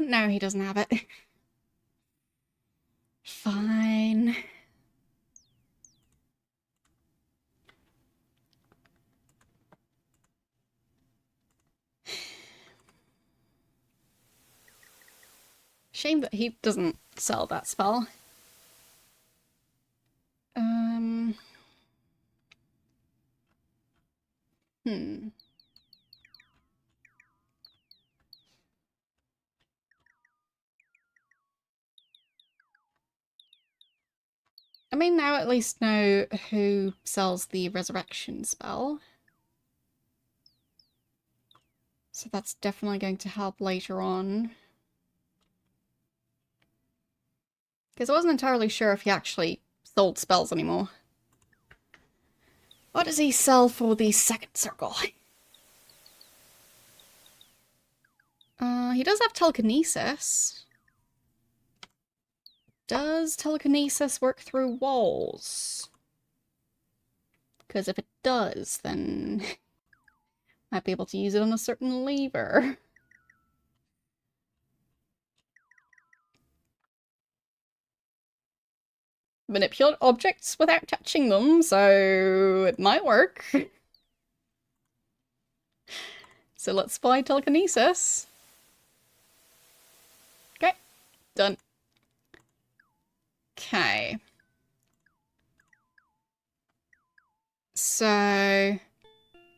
No, he doesn't have it. Fine. Shame that he doesn't sell that spell. I mean, now at least know who sells the resurrection spell. So that's definitely going to help later on. Because I wasn't entirely sure if he actually sold spells anymore. What does he sell for the 2nd circle? He does have telekinesis. Does telekinesis work through walls? Because if it does, then might be able to use it on a certain lever. Manipulate objects without touching them, so it might work. So let's buy telekinesis. Okay, done. Okay. So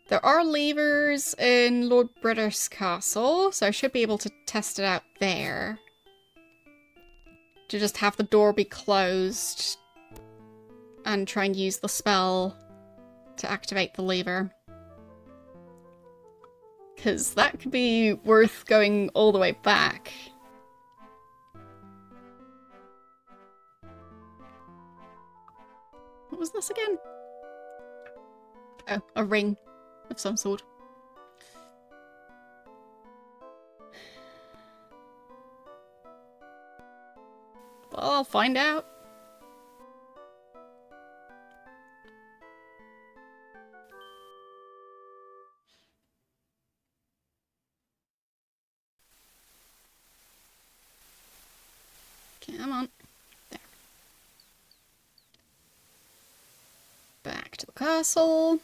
there are levers in Lord Britter's castle, so I should be able to test it out there. To just have the door be closed and try and use the spell to activate the lever. Because that could be worth going all the way back. What was this again? Oh, a ring of some sort. Well, I'll find out. Come on. There. Back to the castle.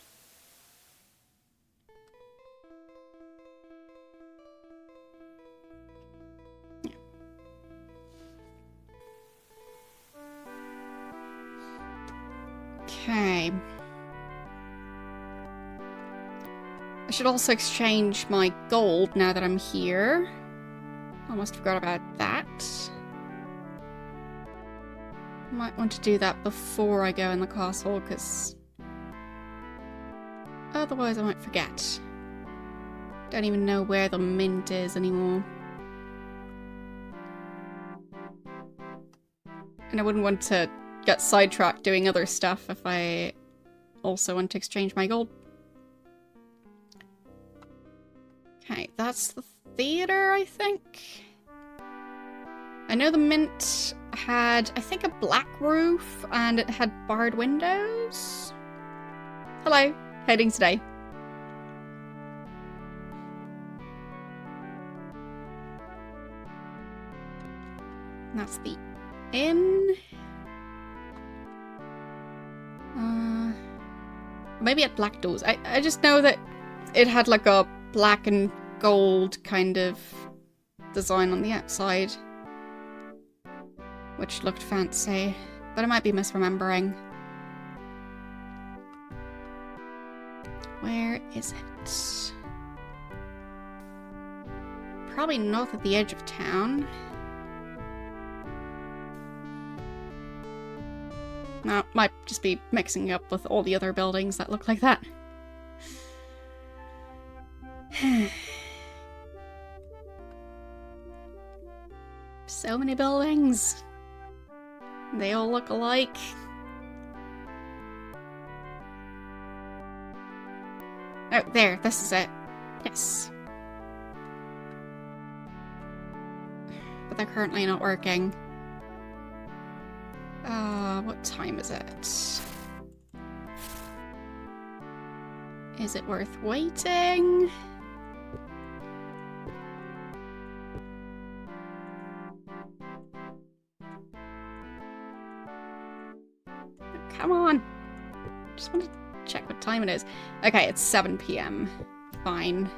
Yeah. Okay. I should also exchange my gold now that I'm here. Almost forgot about that. Might want to do that before I go in the castle, because otherwise I might forget. Don't even know where the mint is anymore. And I wouldn't want to get sidetracked doing other stuff if I also want to exchange my gold. Okay, that's the theater, I think. I know the mint had, I think, a black roof, and it had barred windows. Hello, how are you doing today? And that's the inn. Maybe it had black doors. I just know that it had like a black and gold kind of design on the outside, which looked fancy, but I might be misremembering. Where is it? Probably north at the edge of town. No, might just be mixing up with all the other buildings that look like that. So many buildings. They all look alike. Oh, there, this is it. Yes. But they're currently not working. What time is it? Is it worth waiting? Come on. Just want to check what time it is. Okay, it's 7 PM. Fine.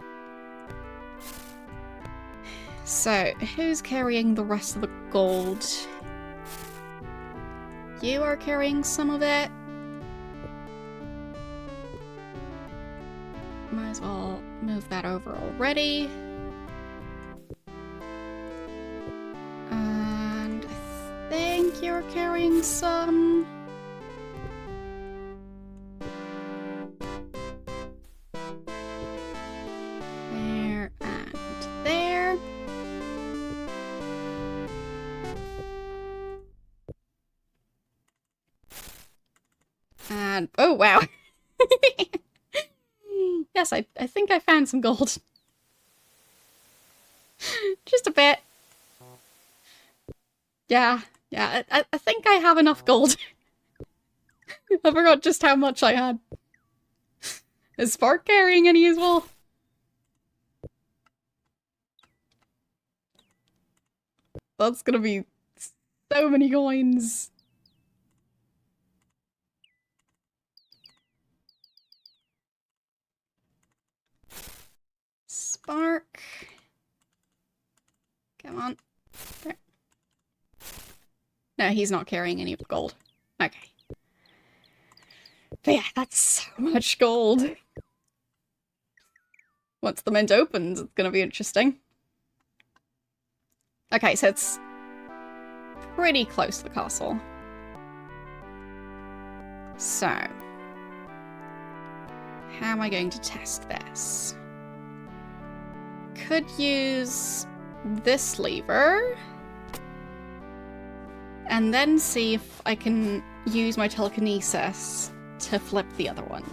So, who's carrying the rest of the gold? You are carrying some of it. Might as well move that over already. And I think you're carrying some. There and there. And oh wow. Yes, I think I found some gold. Just a bit. Yeah, I think I have enough gold. I forgot just how much I had. Is Spark carrying any as well? That's gonna be so many coins. Spark. Come on. There. No, he's not carrying any gold. Okay. But yeah, that's so much gold. Once the mint opens, it's gonna be interesting. Okay, so it's pretty close to the castle. So, how am I going to test this? Could use this lever, and then see if I can use my telekinesis to flip the other one.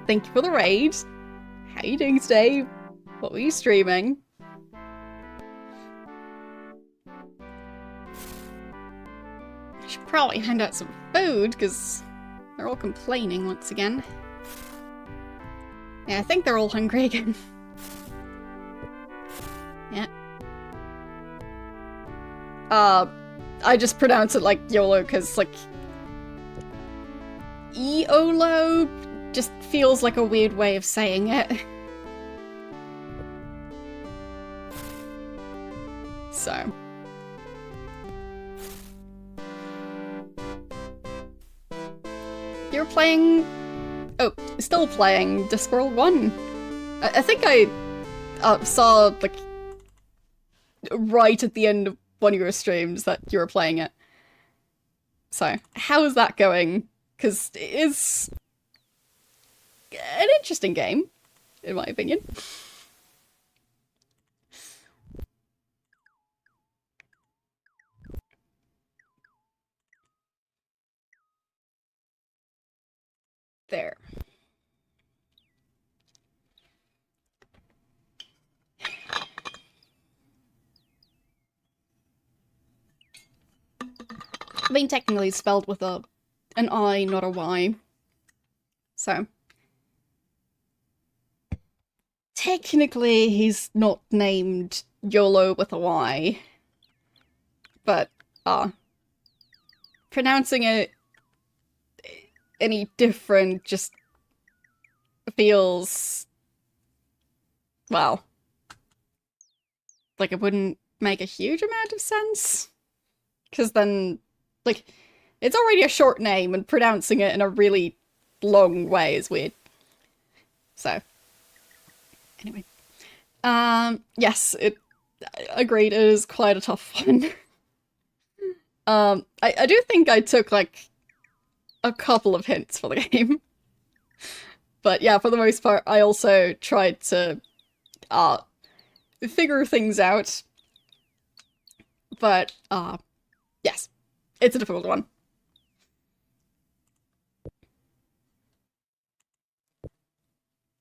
Thank you for the raid. How are you doing today? What were you streaming? I should probably hand out some food, because they're all complaining once again. Yeah, I think they're all hungry again. Yeah. I just pronounce it like YOLO, because, like, EOLO just feels like a weird way of saying it. So. You're playing... Oh, still playing Discworld 1. I think I saw, like, right at the end of one of your streams that you were playing it. So, how is that going? Because it is an interesting game, in my opinion. There. I mean, technically it's spelled with an I, not a Y. So. Technically, he's not named YOLO with a Y. But, pronouncing it any different just feels, well, like it wouldn't make a huge amount of sense. Because then, like, it's already a short name, and pronouncing it in a really long way is weird. So, anyway. Yes, agreed, it is quite a tough one. I do think I took, like, a couple of hints for the game. But yeah, for the most part, I also tried to, figure things out. But, yes, it's a difficult one.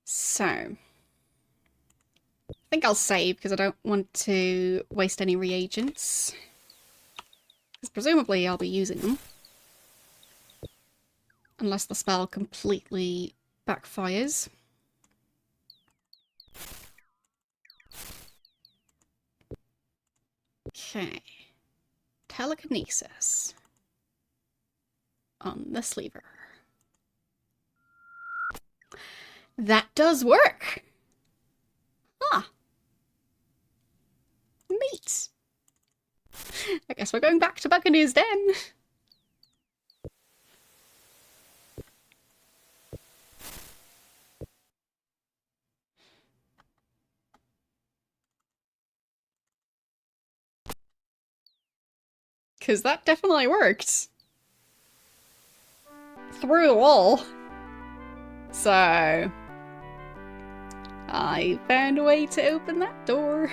So, I think I'll save because I don't want to waste any reagents. Because presumably I'll be using them. Unless the spell completely backfires. Okay. Telekinesis. On this lever. That does work! Huh. Neat. I guess we're going back to Buccaneer's Den. Because that definitely worked. Through the wall. So... I found a way to open that door.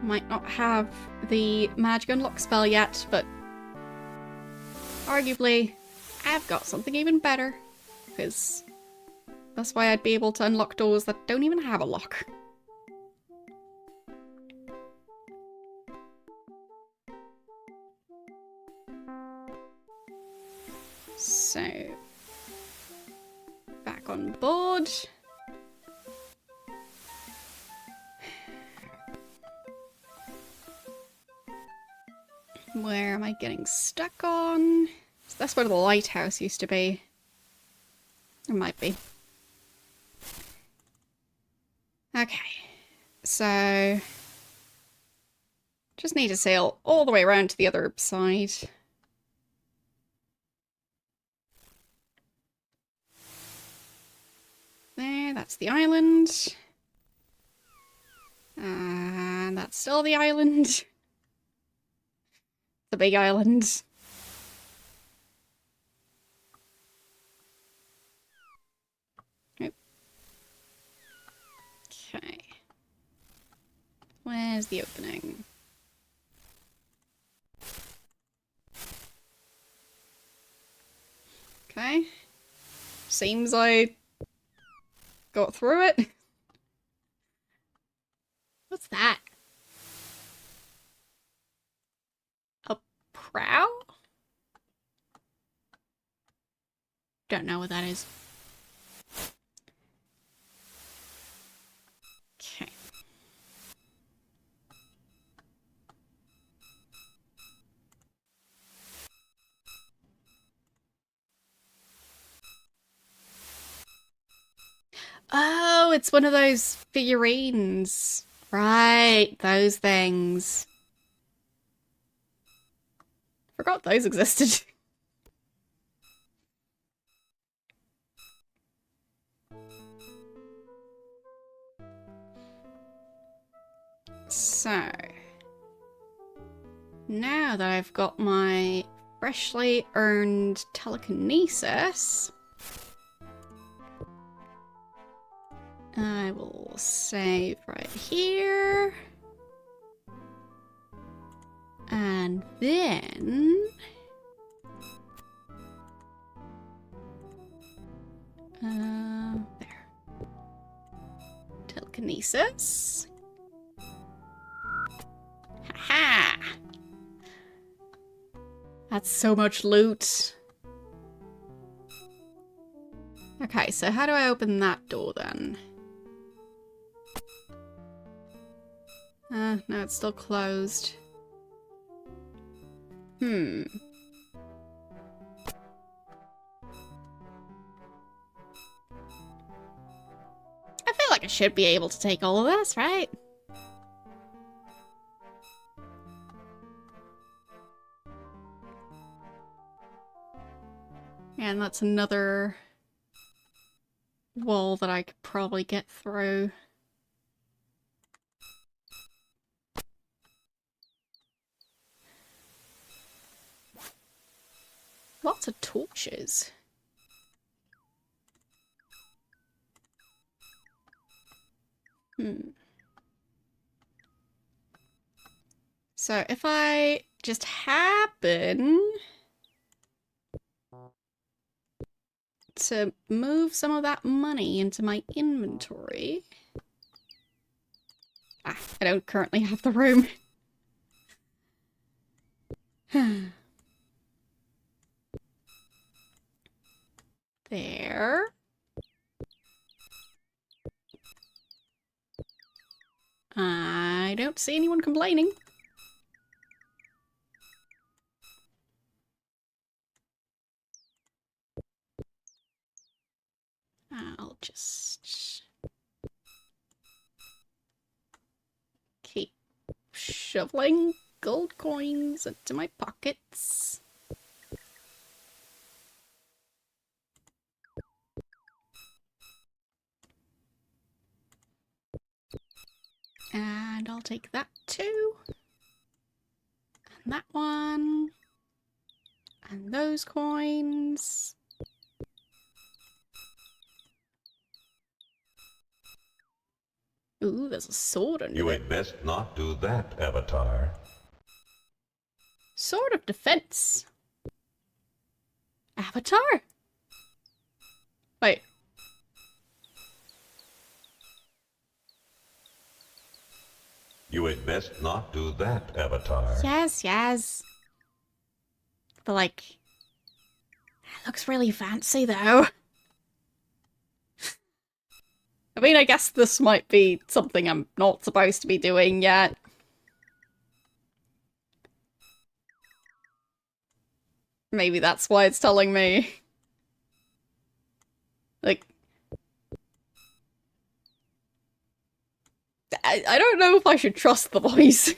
Might not have the magic unlock spell yet, but arguably, I've got something even better. Because that's why I'd be able to unlock doors that don't even have a lock. So, back on board. Where am I getting stuck on? That's where the lighthouse used to be. It might be. Okay, so just need to sail all the way around to the other side. There, that's the island. And that's still the island. The big island. Nope. Okay. Where's the opening? Okay. Seems I got through it. What's that? A prow? Don't know what that is. Okay. Oh, it's one of those figurines. Right, those things. Forgot those existed. So, now that I've got my freshly earned telekinesis, I will save right here. And then... there. Telekinesis. Haha! That's so much loot. Okay, so how do I open that door then? No, it's still closed. I feel like I should be able to take all of this, right? And that's another wall that I could probably get through. Lots of torches. So if I just happen to move some of that money into my inventory. I don't currently have the room. There. I don't see anyone complaining. I'll just keep shoveling gold coins into my pockets. And I'll take that too. And that one. And those coins. Ooh, there's a sword under You it. had best not do that, Avatar. Sword of defense. Avatar? Wait. You had best not do that, Avatar. Yes, yes. But like, it looks really fancy though. I mean, I guess this might be something I'm not supposed to be doing yet. Maybe that's why it's telling me. Like, I don't know if I should trust the voice.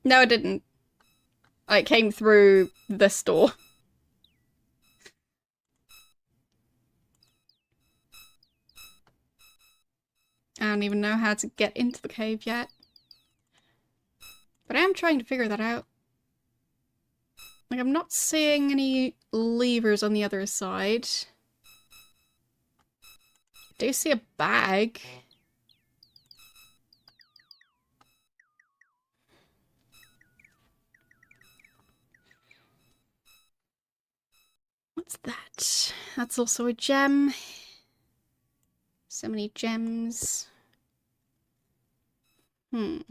No, it didn't. I came through this door. I don't even know how to get into the cave yet. But I am trying to figure that out. Like, I'm not seeing any levers on the other side. I do see a bag. What's that? That's also a gem. So many gems. I'm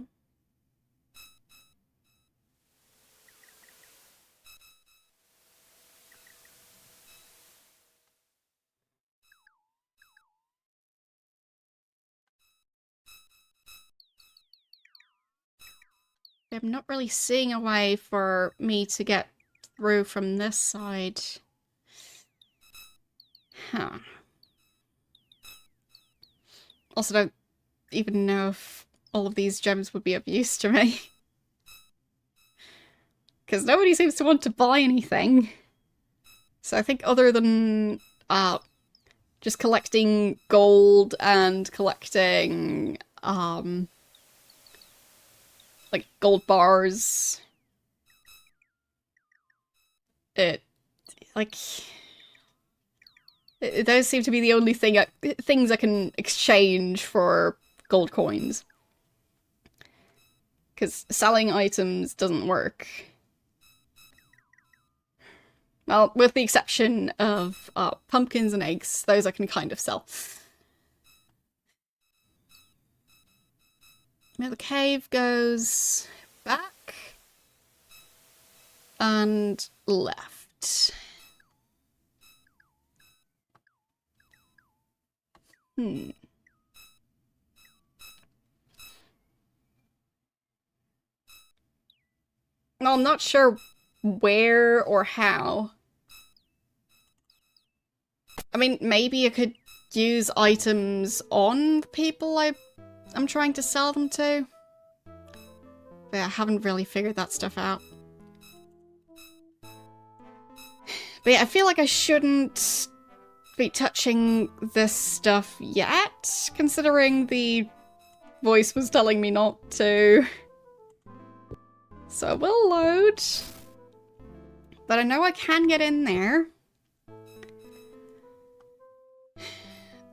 not really seeing a way for me to get through from this side. Huh. Also don't even know if all of these gems would be of use to me. Because nobody seems to want to buy anything. So I think other than just collecting gold and collecting like gold bars, it does seem to be the only things I can exchange for gold coins. Because selling items doesn't work. Well, with the exception of pumpkins and eggs, those I can kind of sell. Now the cave goes back and left. Well, I'm not sure where or how. I mean, maybe I could use items on the people I'm trying to sell them to. But I haven't really figured that stuff out. But yeah, I feel like I shouldn't be touching this stuff yet, considering the voice was telling me not to. So I will load. But I know I can get in there.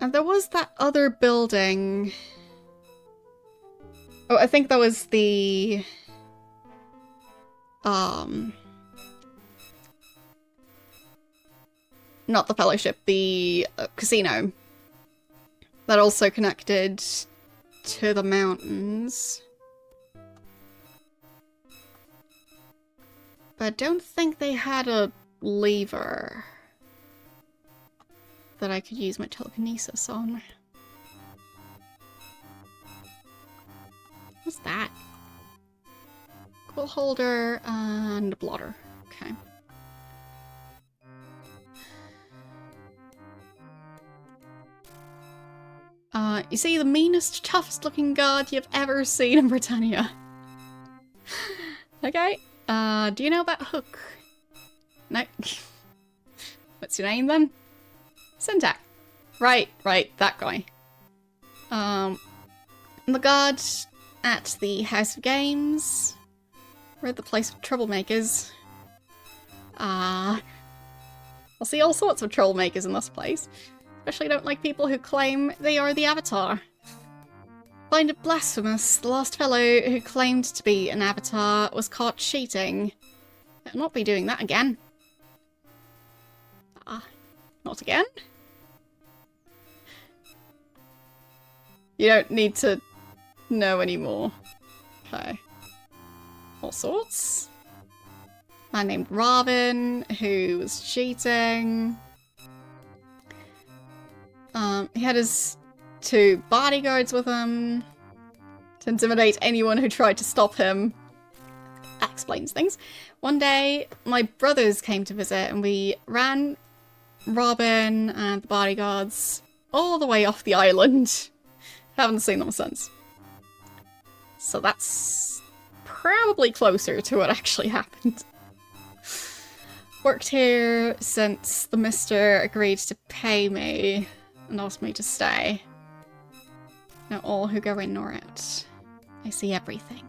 And there was that other building. Oh, I think that was the... not the Fellowship, the casino. That also connected to the mountains. But I don't think they had a lever that I could use my telekinesis on. What's that? Quill holder and a blotter. Okay. You see the meanest, toughest looking guard you've ever seen in Britannia. Okay. Do you know about Hook? No. What's your name then? Syntac. Right, that guy. The guard at the House of Games. We're at the place of troublemakers. I'll see all sorts of troublemakers in this place. Especially don't like people who claim they are the Avatar. Find it blasphemous. The last fellow who claimed to be an Avatar was caught cheating. I'll not be doing that again. Not again? You don't need to know anymore. Okay. All sorts. Man named Robin, who was cheating. He had his 2 bodyguards with him to intimidate anyone who tried to stop him. That explains things. One day, my brothers came to visit and we ran Robin and the bodyguards all the way off the island. Haven't seen them since. So that's probably closer to what actually happened. Worked here since the mister agreed to pay me and asked me to stay. Now all who go in or out, I see everything.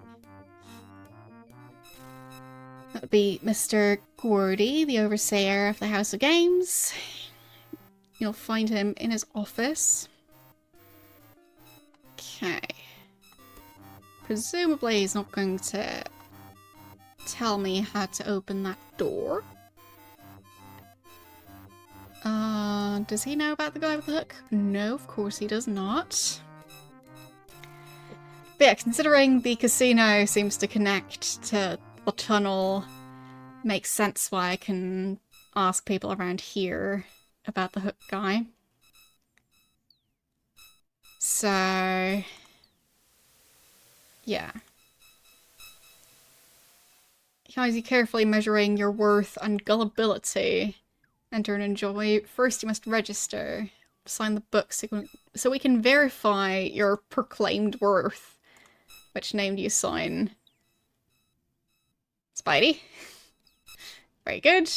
That would be Mr. Gordy, the overseer of the House of Games. You'll find him in his office. Okay. Presumably he's not going to tell me how to open that door. Does he know about the guy with the hook? No, of course he does not. But yeah, considering the casino seems to connect to the tunnel, makes sense why I can ask people around here about the hook guy. So, yeah. How is he carefully measuring your worth and gullibility? Enter and enjoy. First you must register. Sign the book so we can verify your proclaimed worth. Which name do you sign? Spidey. Very good.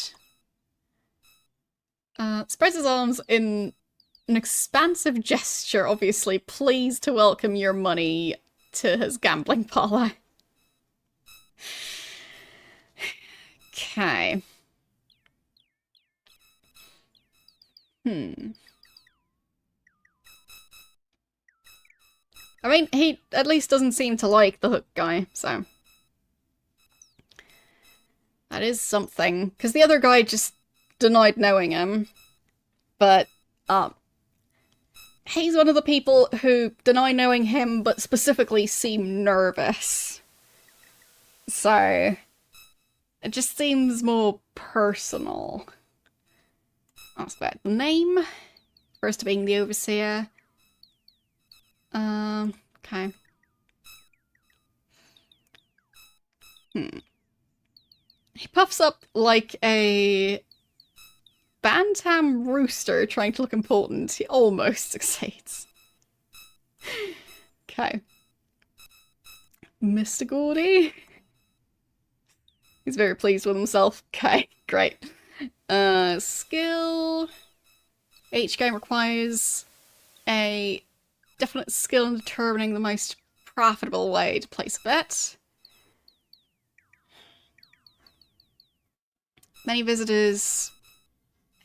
Spreads his arms in an expansive gesture, obviously pleased to welcome your money to his gambling parlor. Okay. I mean, he at least doesn't seem to like the hook guy, so... that is something. Because the other guy just denied knowing him. But, he's one of the people who deny knowing him, but specifically seem nervous. So... it just seems more personal. Ask about the name. First being the overseer. Okay. He puffs up like a bantam rooster trying to look important. He almost succeeds. Okay. Mr. Gordy. He's very pleased with himself. Okay, great. Skill. Each game requires a definite skill in determining the most profitable way to place a bet. Many visitors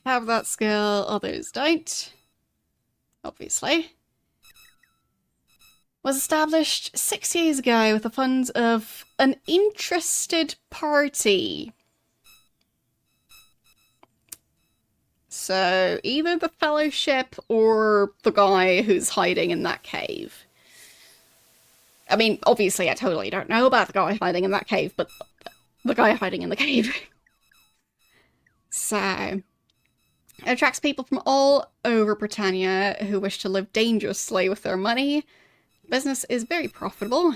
have that skill, others don't. Obviously. Was established 6 years ago with the funds of an interested party. So, either the Fellowship or the guy who's hiding in that cave. I mean, obviously I totally don't know about the guy hiding in that cave, but the guy hiding in the cave. So, it attracts people from all over Britannia who wish to live dangerously with their money. Business is very profitable.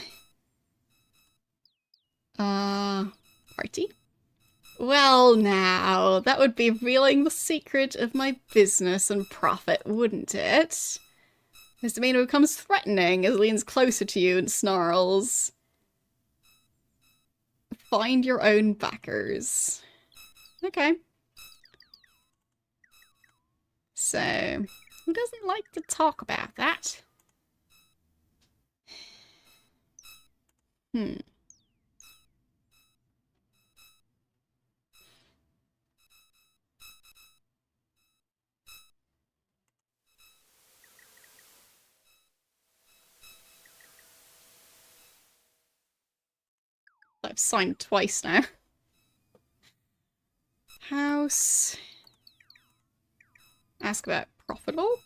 Party? Well now, that would be revealing the secret of my business and profit, wouldn't it? His demeanor becomes threatening as he leans closer to you and snarls. Find your own backers. Okay. So, who doesn't like to talk about that? I've signed twice now. House. Ask about profitable.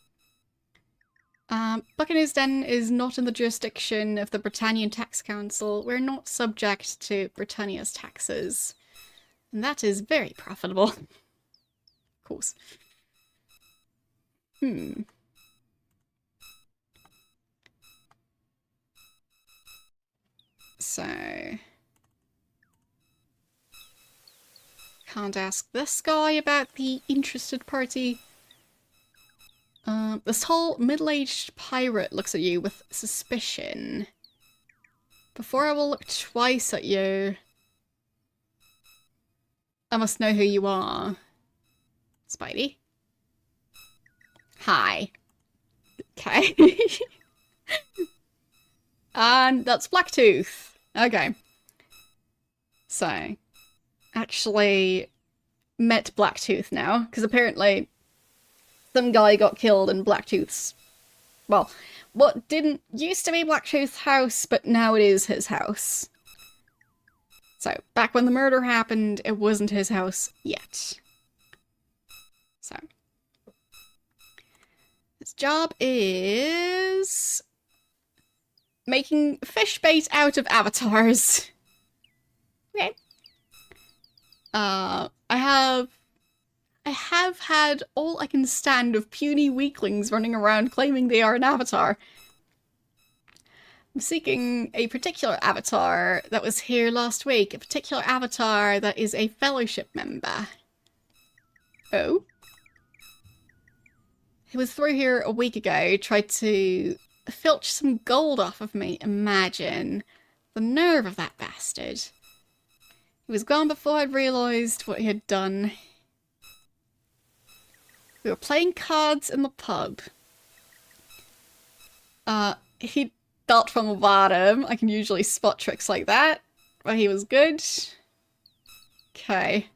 Buccaneer's Den is not in the jurisdiction of the Britannian Tax Council. We're not subject to Britannia's taxes. And that is very profitable. Of course. So... can't ask this guy about the interested party. This whole middle-aged pirate looks at you with suspicion. Before I will look twice at you, I must know who you are. Spidey? Hi. Okay. And that's Blacktooth. Okay. So, actually met Blacktooth now, because apparently some guy got killed in Blacktooth's, well, what didn't used to be Blacktooth's house, but now it is his house. So, back when the murder happened, it wasn't his house yet. So, his job is making fish bait out of avatars. Okay. I have had all I can stand of puny weaklings running around claiming they are an avatar. I'm seeking a particular avatar that was here last week, a particular avatar that is a fellowship member. Oh? He was through here a week ago, tried to filch some gold off of me, imagine. The nerve of that bastard. He was gone before I'd realised what he had done. We were playing cards in the pub. He dealt from the bottom. I can usually spot tricks like that, but he was good. Okay.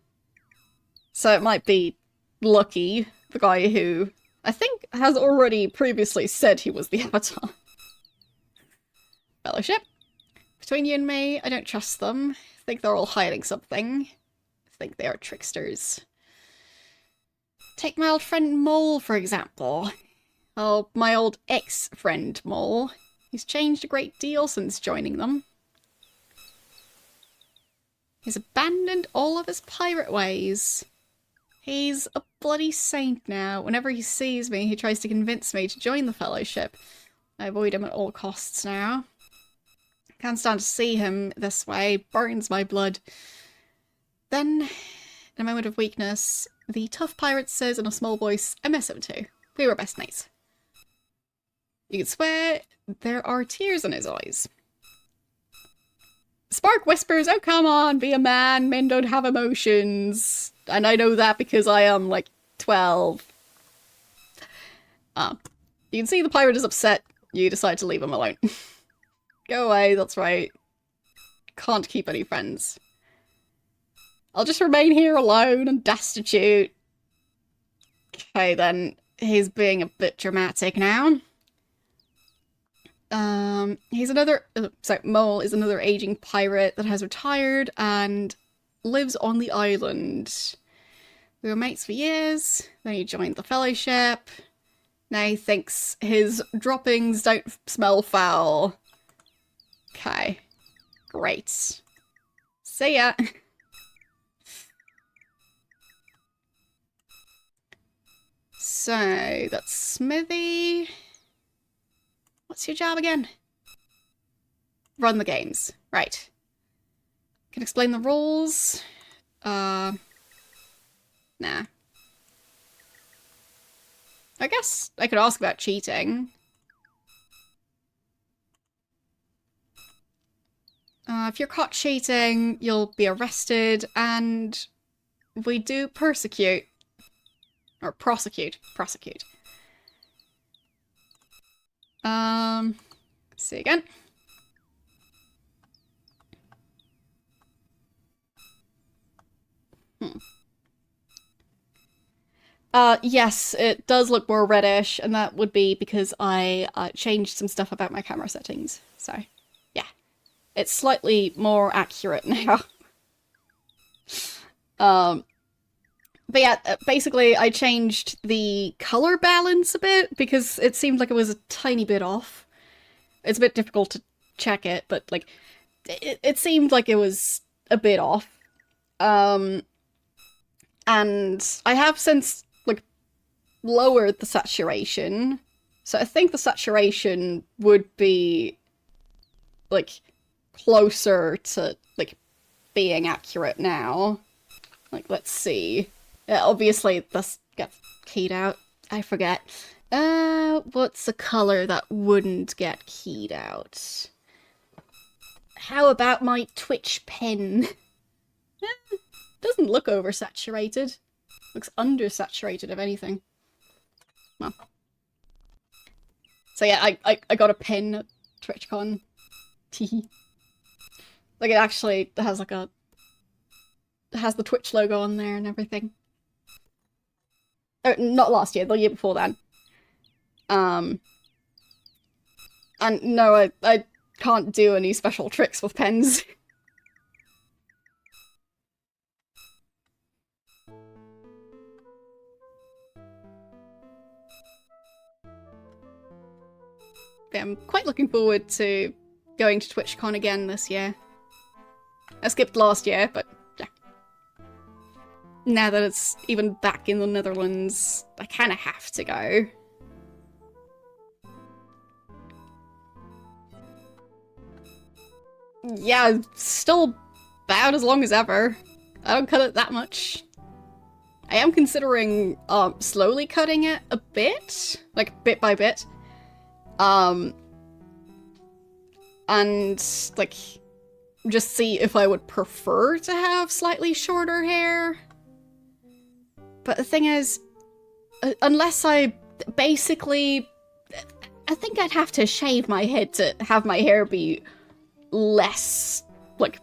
So it might be Lucky, the guy who I think has already previously said he was the avatar. Fellowship. Between you and me, I don't trust them. I think they're all hiding something. I think they are tricksters. Take my old friend Mole, for example. Oh, my old ex-friend Mole. He's changed a great deal since joining them. He's abandoned all of his pirate ways. He's a bloody saint now. Whenever he sees me, he tries to convince me to join the Fellowship. I avoid him at all costs now. Can't stand to see him this way. Burns my blood. Then, in a moment of weakness, the tough pirate says in a small voice, I miss him too. We were best mates. You can swear there are tears in his eyes. Spark whispers, oh come on, be a man, men don't have emotions. And I know that because I am, like, 12. You can see the pirate is upset. You decide to leave him alone. Go away, that's right. Can't keep any friends. I'll just remain here alone and destitute. Okay then, he's being a bit dramatic now. Mole is another aging pirate that has retired and lives on the island. We were mates for years, then he joined the Fellowship. Now he thinks his droppings don't smell foul. Okay. Great. See ya! So, that's Smithy. What's your job again? Run the games. Right. Can explain the rules. Nah. I guess I could ask about cheating. If you're caught cheating, you'll be arrested, and we do persecute. Or prosecute. Prosecute. See again. Yes, it does look more reddish, and that would be because I changed some stuff about my camera settings. So, yeah. it's slightly more accurate now. But yeah, basically I changed the color balance a bit because it seemed like it was a tiny bit off. It's a bit difficult to check it, but like it seemed like it was a bit off. And I have since like lowered the saturation. So I think the saturation would be like closer to like being accurate now. Like, let's see. Yeah, obviously this gets keyed out. I forget. What's the color that wouldn't get keyed out? How about my Twitch pen? Doesn't look oversaturated. Looks undersaturated, if anything. Well. So yeah, I got a pen at TwitchCon. Teehee. Like, it actually has like a... It has the Twitch logo on there and everything. Oh, not last year, the year before then. And no, I can't do any special tricks with pens. Yeah, I'm quite looking forward to going to TwitchCon again this year. I skipped last year, but yeah. Now that it's even back in the Netherlands, I kind of have to go. Yeah, still about as long as ever. I don't cut it that much. I am considering slowly cutting it a bit, like bit by bit. And like just see if I would prefer to have slightly shorter hair. But the thing is, unless I basically... I think I'd have to shave my head to have my hair be less, like,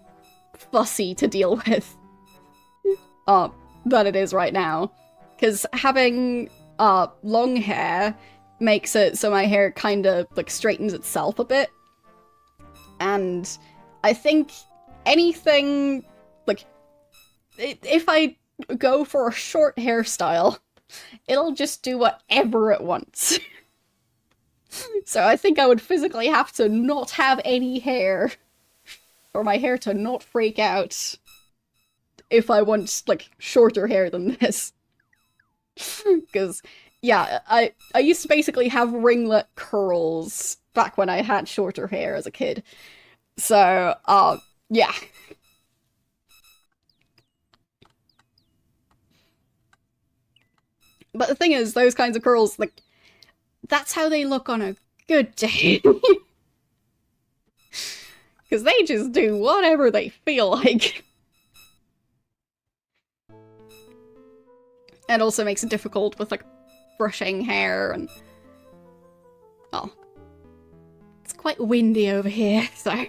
fussy to deal with than it is right now. Because having long hair makes it so my hair kind of, like, straightens itself a bit. And I think anything, like, if I go for a short hairstyle, it'll just do whatever it wants. So I think I would physically have to not have any hair for my hair to not freak out if I want, like, shorter hair than this. Because, yeah, I used to basically have ringlet curls back when I had shorter hair as a kid. So, yeah. But the thing is, those kinds of curls, like, that's how they look on a good day. Because they just do whatever they feel like. It also makes it difficult with, like, brushing hair and... well, it's quite windy over here, so...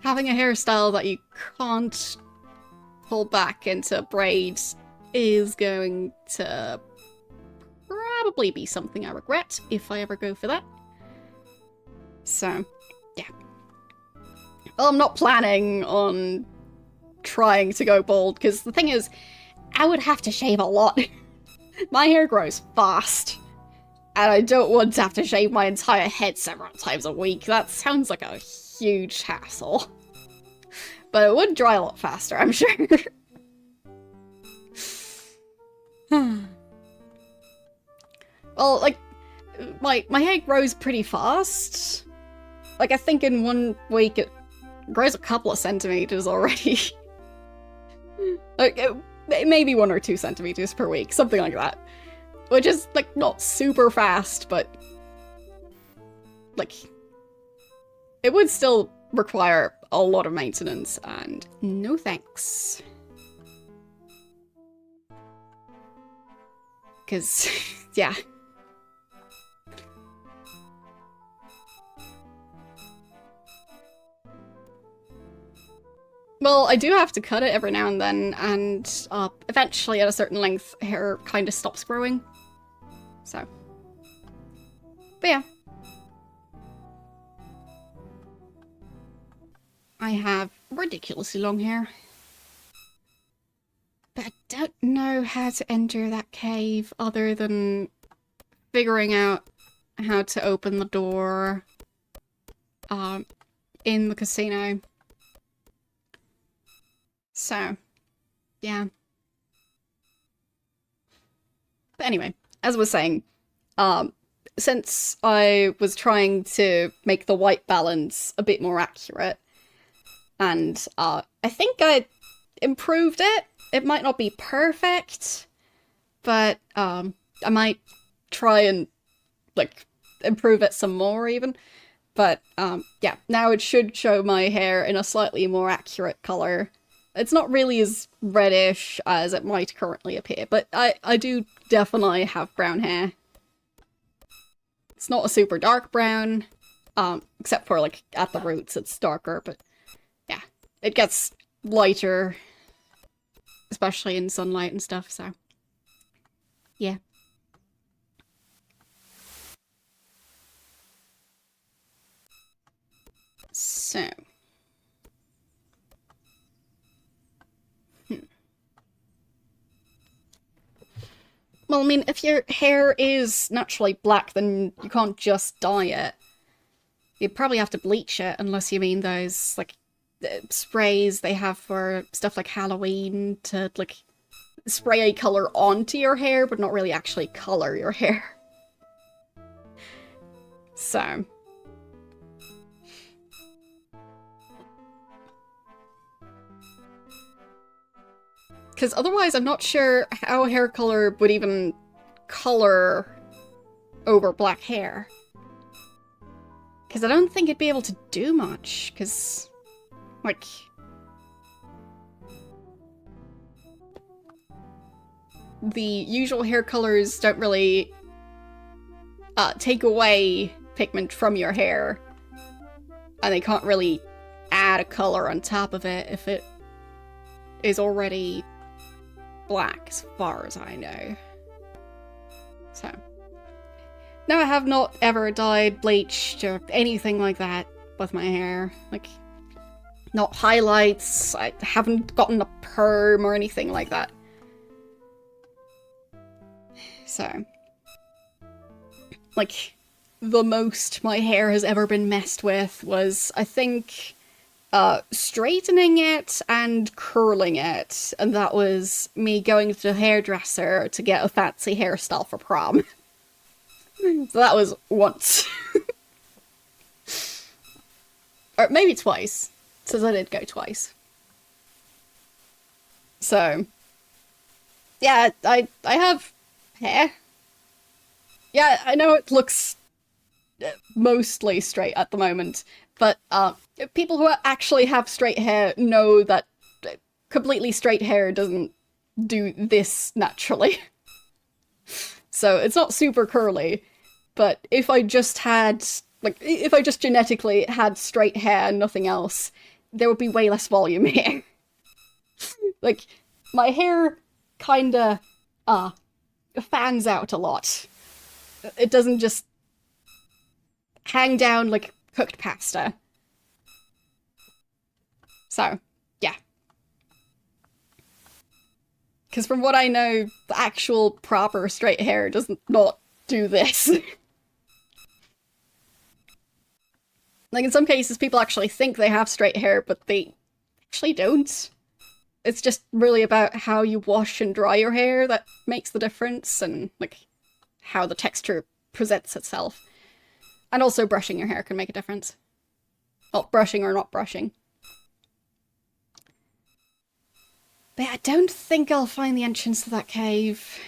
having a hairstyle that you can't pull back into braids is going to probably be something I regret if I ever go for that. So, yeah. Well, I'm not planning on trying to go bald, because the thing is, I would have to shave a lot. My hair grows fast, and I don't want to have to shave my entire head several times a week. That sounds like a huge hassle. But it would dry a lot faster, I'm sure. Well, like, my hair grows pretty fast. Like, I think in 1 week it grows a couple of centimeters already. Like, maybe 1 or 2 centimeters per week, something like that. Which is, like, not super fast, but... like... it would still require a lot of maintenance, and no thanks. Because, yeah. Well, I do have to cut it every now and then, and eventually at a certain length, hair kind of stops growing. So. But yeah. I have ridiculously long hair. But I don't know how to enter that cave other than figuring out how to open the door in the casino. So, yeah. But anyway, as I was saying, since I was trying to make the white balance a bit more accurate, and I think I improved it. It might not be perfect, but I might try and like improve it some more even. But yeah, now it should show my hair in a slightly more accurate color. It's not really as reddish as it might currently appear, but I do definitely have brown hair. It's not a super dark brown, except for like at the roots it's darker, but yeah, it gets lighter, especially in sunlight and stuff, so yeah. So. Well, I mean, if your hair is naturally black, then you can't just dye it. You'd probably have to bleach it, unless you mean those, like, sprays they have for stuff like Halloween to, like, spray a colour onto your hair, but not really actually colour your hair. So. Because otherwise I'm not sure how hair color would even color over black hair. Because I don't think it'd be able to do much, because, like... the usual hair colors don't really take away pigment from your hair. And they can't really add a color on top of it if it is already black, as far as I know. So. No, I have not ever dyed, bleached, or anything like that with my hair. Like, not highlights, I haven't gotten a perm or anything like that. So. Like, the most my hair has ever been messed with was, I think, straightening it and curling it, and that was me going to the hairdresser to get a fancy hairstyle for prom. So that was once. Or maybe twice, since I did go twice. So, yeah, I have hair. Yeah, I know it looks mostly straight at the moment, but people who actually have straight hair know that completely straight hair doesn't do this naturally. So it's not super curly, but if I just had, like, if I just genetically had straight hair and nothing else, there would be way less volume here. Like, my hair kinda, fans out a lot. It doesn't just hang down like cooked pasta. So, yeah. Because from what I know, the actual proper straight hair does not do this. Like, in some cases, people actually think they have straight hair, but they actually don't. It's just really about how you wash and dry your hair that makes the difference, and, like, how the texture presents itself. And also brushing your hair can make a difference. Well, brushing or not brushing. But I don't think I'll find the entrance to that cave.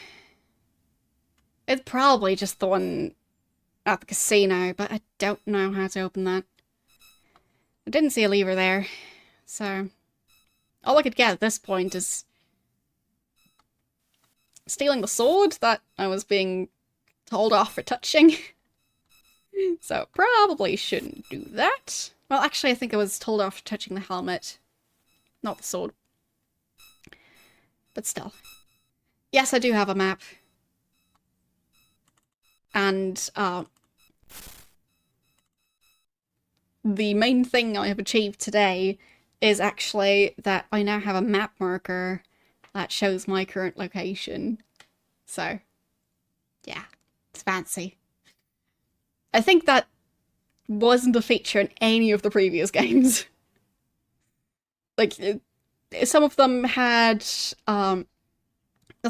It's probably just the one at the casino, but I don't know how to open that. I didn't see a lever there, so all I could get at this point is stealing the sword that I was being told off for touching. So probably shouldn't do that. Well, actually, I think I was told off for touching the helmet, not the sword. But still. Yes, I do have a map. And, the main thing I have achieved today is actually that I now have a map marker that shows my current location. So, yeah, it's fancy. I think that wasn't a feature in any of the previous games. Like, some of them had the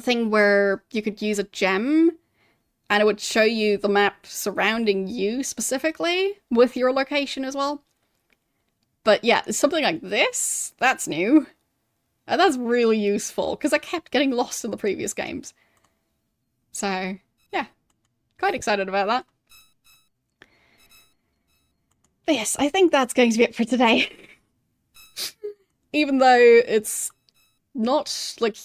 thing where you could use a gem and it would show you the map surrounding you specifically with your location as well. But yeah, something like this, that's new. And that's really useful, because I kept getting lost in the previous games. So, yeah, quite excited about that. But yes, I think that's going to be it for today. Even though it's not, like,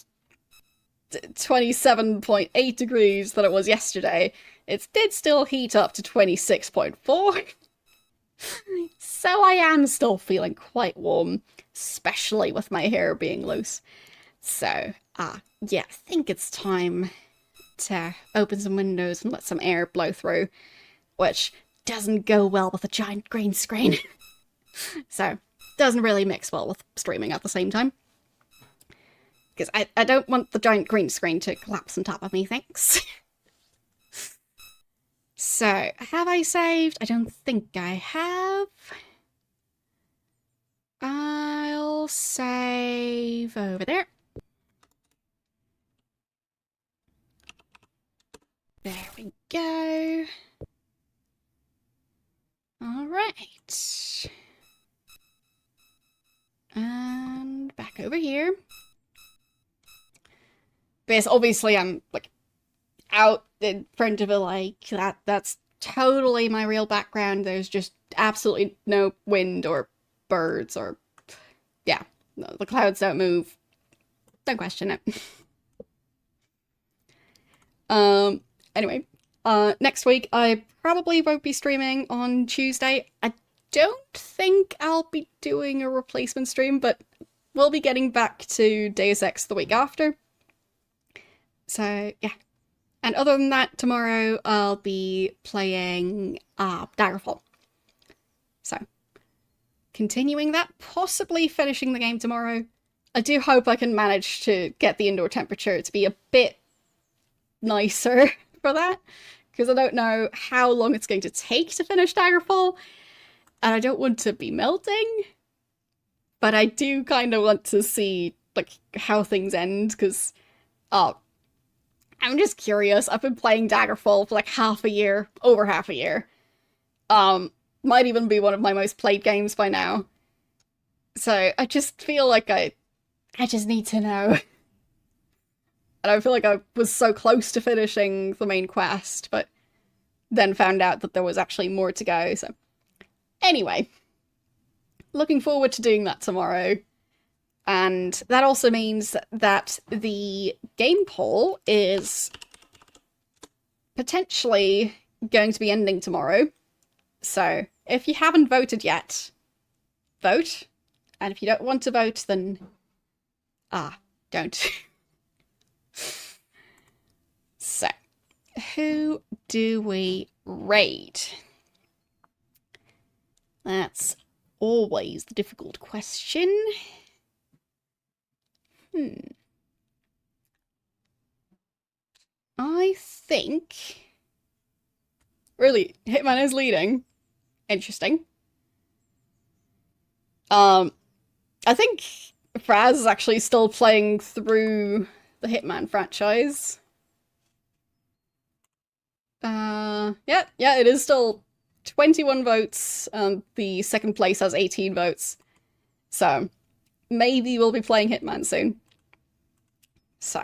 27.8 degrees that it was yesterday, it did still heat up to 26.4. So I am still feeling quite warm, especially with my hair being loose. So, yeah, I think it's time to open some windows and let some air blow through, which doesn't go well with a giant green screen. So, doesn't really mix well with streaming at the same time. Because I don't want the giant green screen to collapse on top of me, thanks. So, have I saved? I don't think I have. I'll save over there. There we go. Alright. And back over here. Because obviously I'm, like, out in front of a lake. That's totally my real background. There's just absolutely no wind or birds or... yeah, no, the clouds don't move. Don't question it. Anyway, next week I probably won't be streaming on Tuesday. I don't think I'll be doing a replacement stream, but we'll be getting back to Deus Ex the week after. So, yeah. And other than that, tomorrow I'll be playing Daggerfall. So, continuing that, possibly finishing the game tomorrow. I do hope I can manage to get the indoor temperature to be a bit nicer for that, because I don't know how long it's going to take to finish Daggerfall, and I don't want to be melting, but I do kind of want to see, like, how things end, because, I'm just curious. I've been playing Daggerfall for like half a year, over half a year. Might even be one of my most played games by now. So I just feel like I just need to know. And I feel like I was so close to finishing the main quest, but then found out that there was actually more to go, so... Anyway. Looking forward to doing that tomorrow. And that also means that the game poll is potentially going to be ending tomorrow. So, if you haven't voted yet, vote. And if you don't want to vote, then... don't. So, who do we raid? That's always the difficult question. I think... Really, Hitman is leading. Interesting. I think Fraz is actually still playing through the Hitman franchise. Yeah, it is still 21 votes, the second place has 18 votes. So, maybe we'll be playing Hitman soon. So,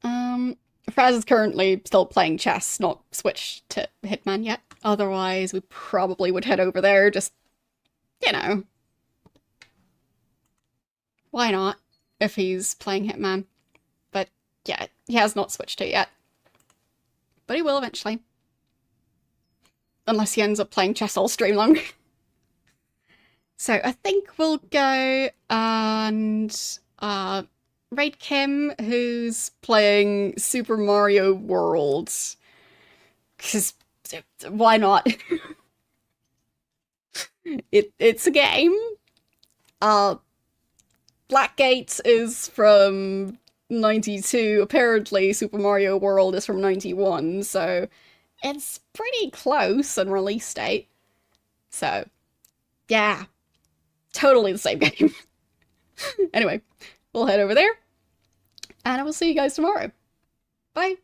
Fraz is currently still playing chess, not switched to Hitman yet. Otherwise, we probably would head over there, just, you know. Why not, if he's playing Hitman? But, yeah, he has not switched to it yet. But he will eventually. Unless he ends up playing chess all stream long. So I think we'll go and raid Kim, who's playing Super Mario World. Because why not? It's a game. Blackgate is from 92. Apparently, Super Mario World is from 91, so it's pretty close on release date. So, yeah, totally the same game. Anyway, we'll head over there, and I will see you guys tomorrow. Bye!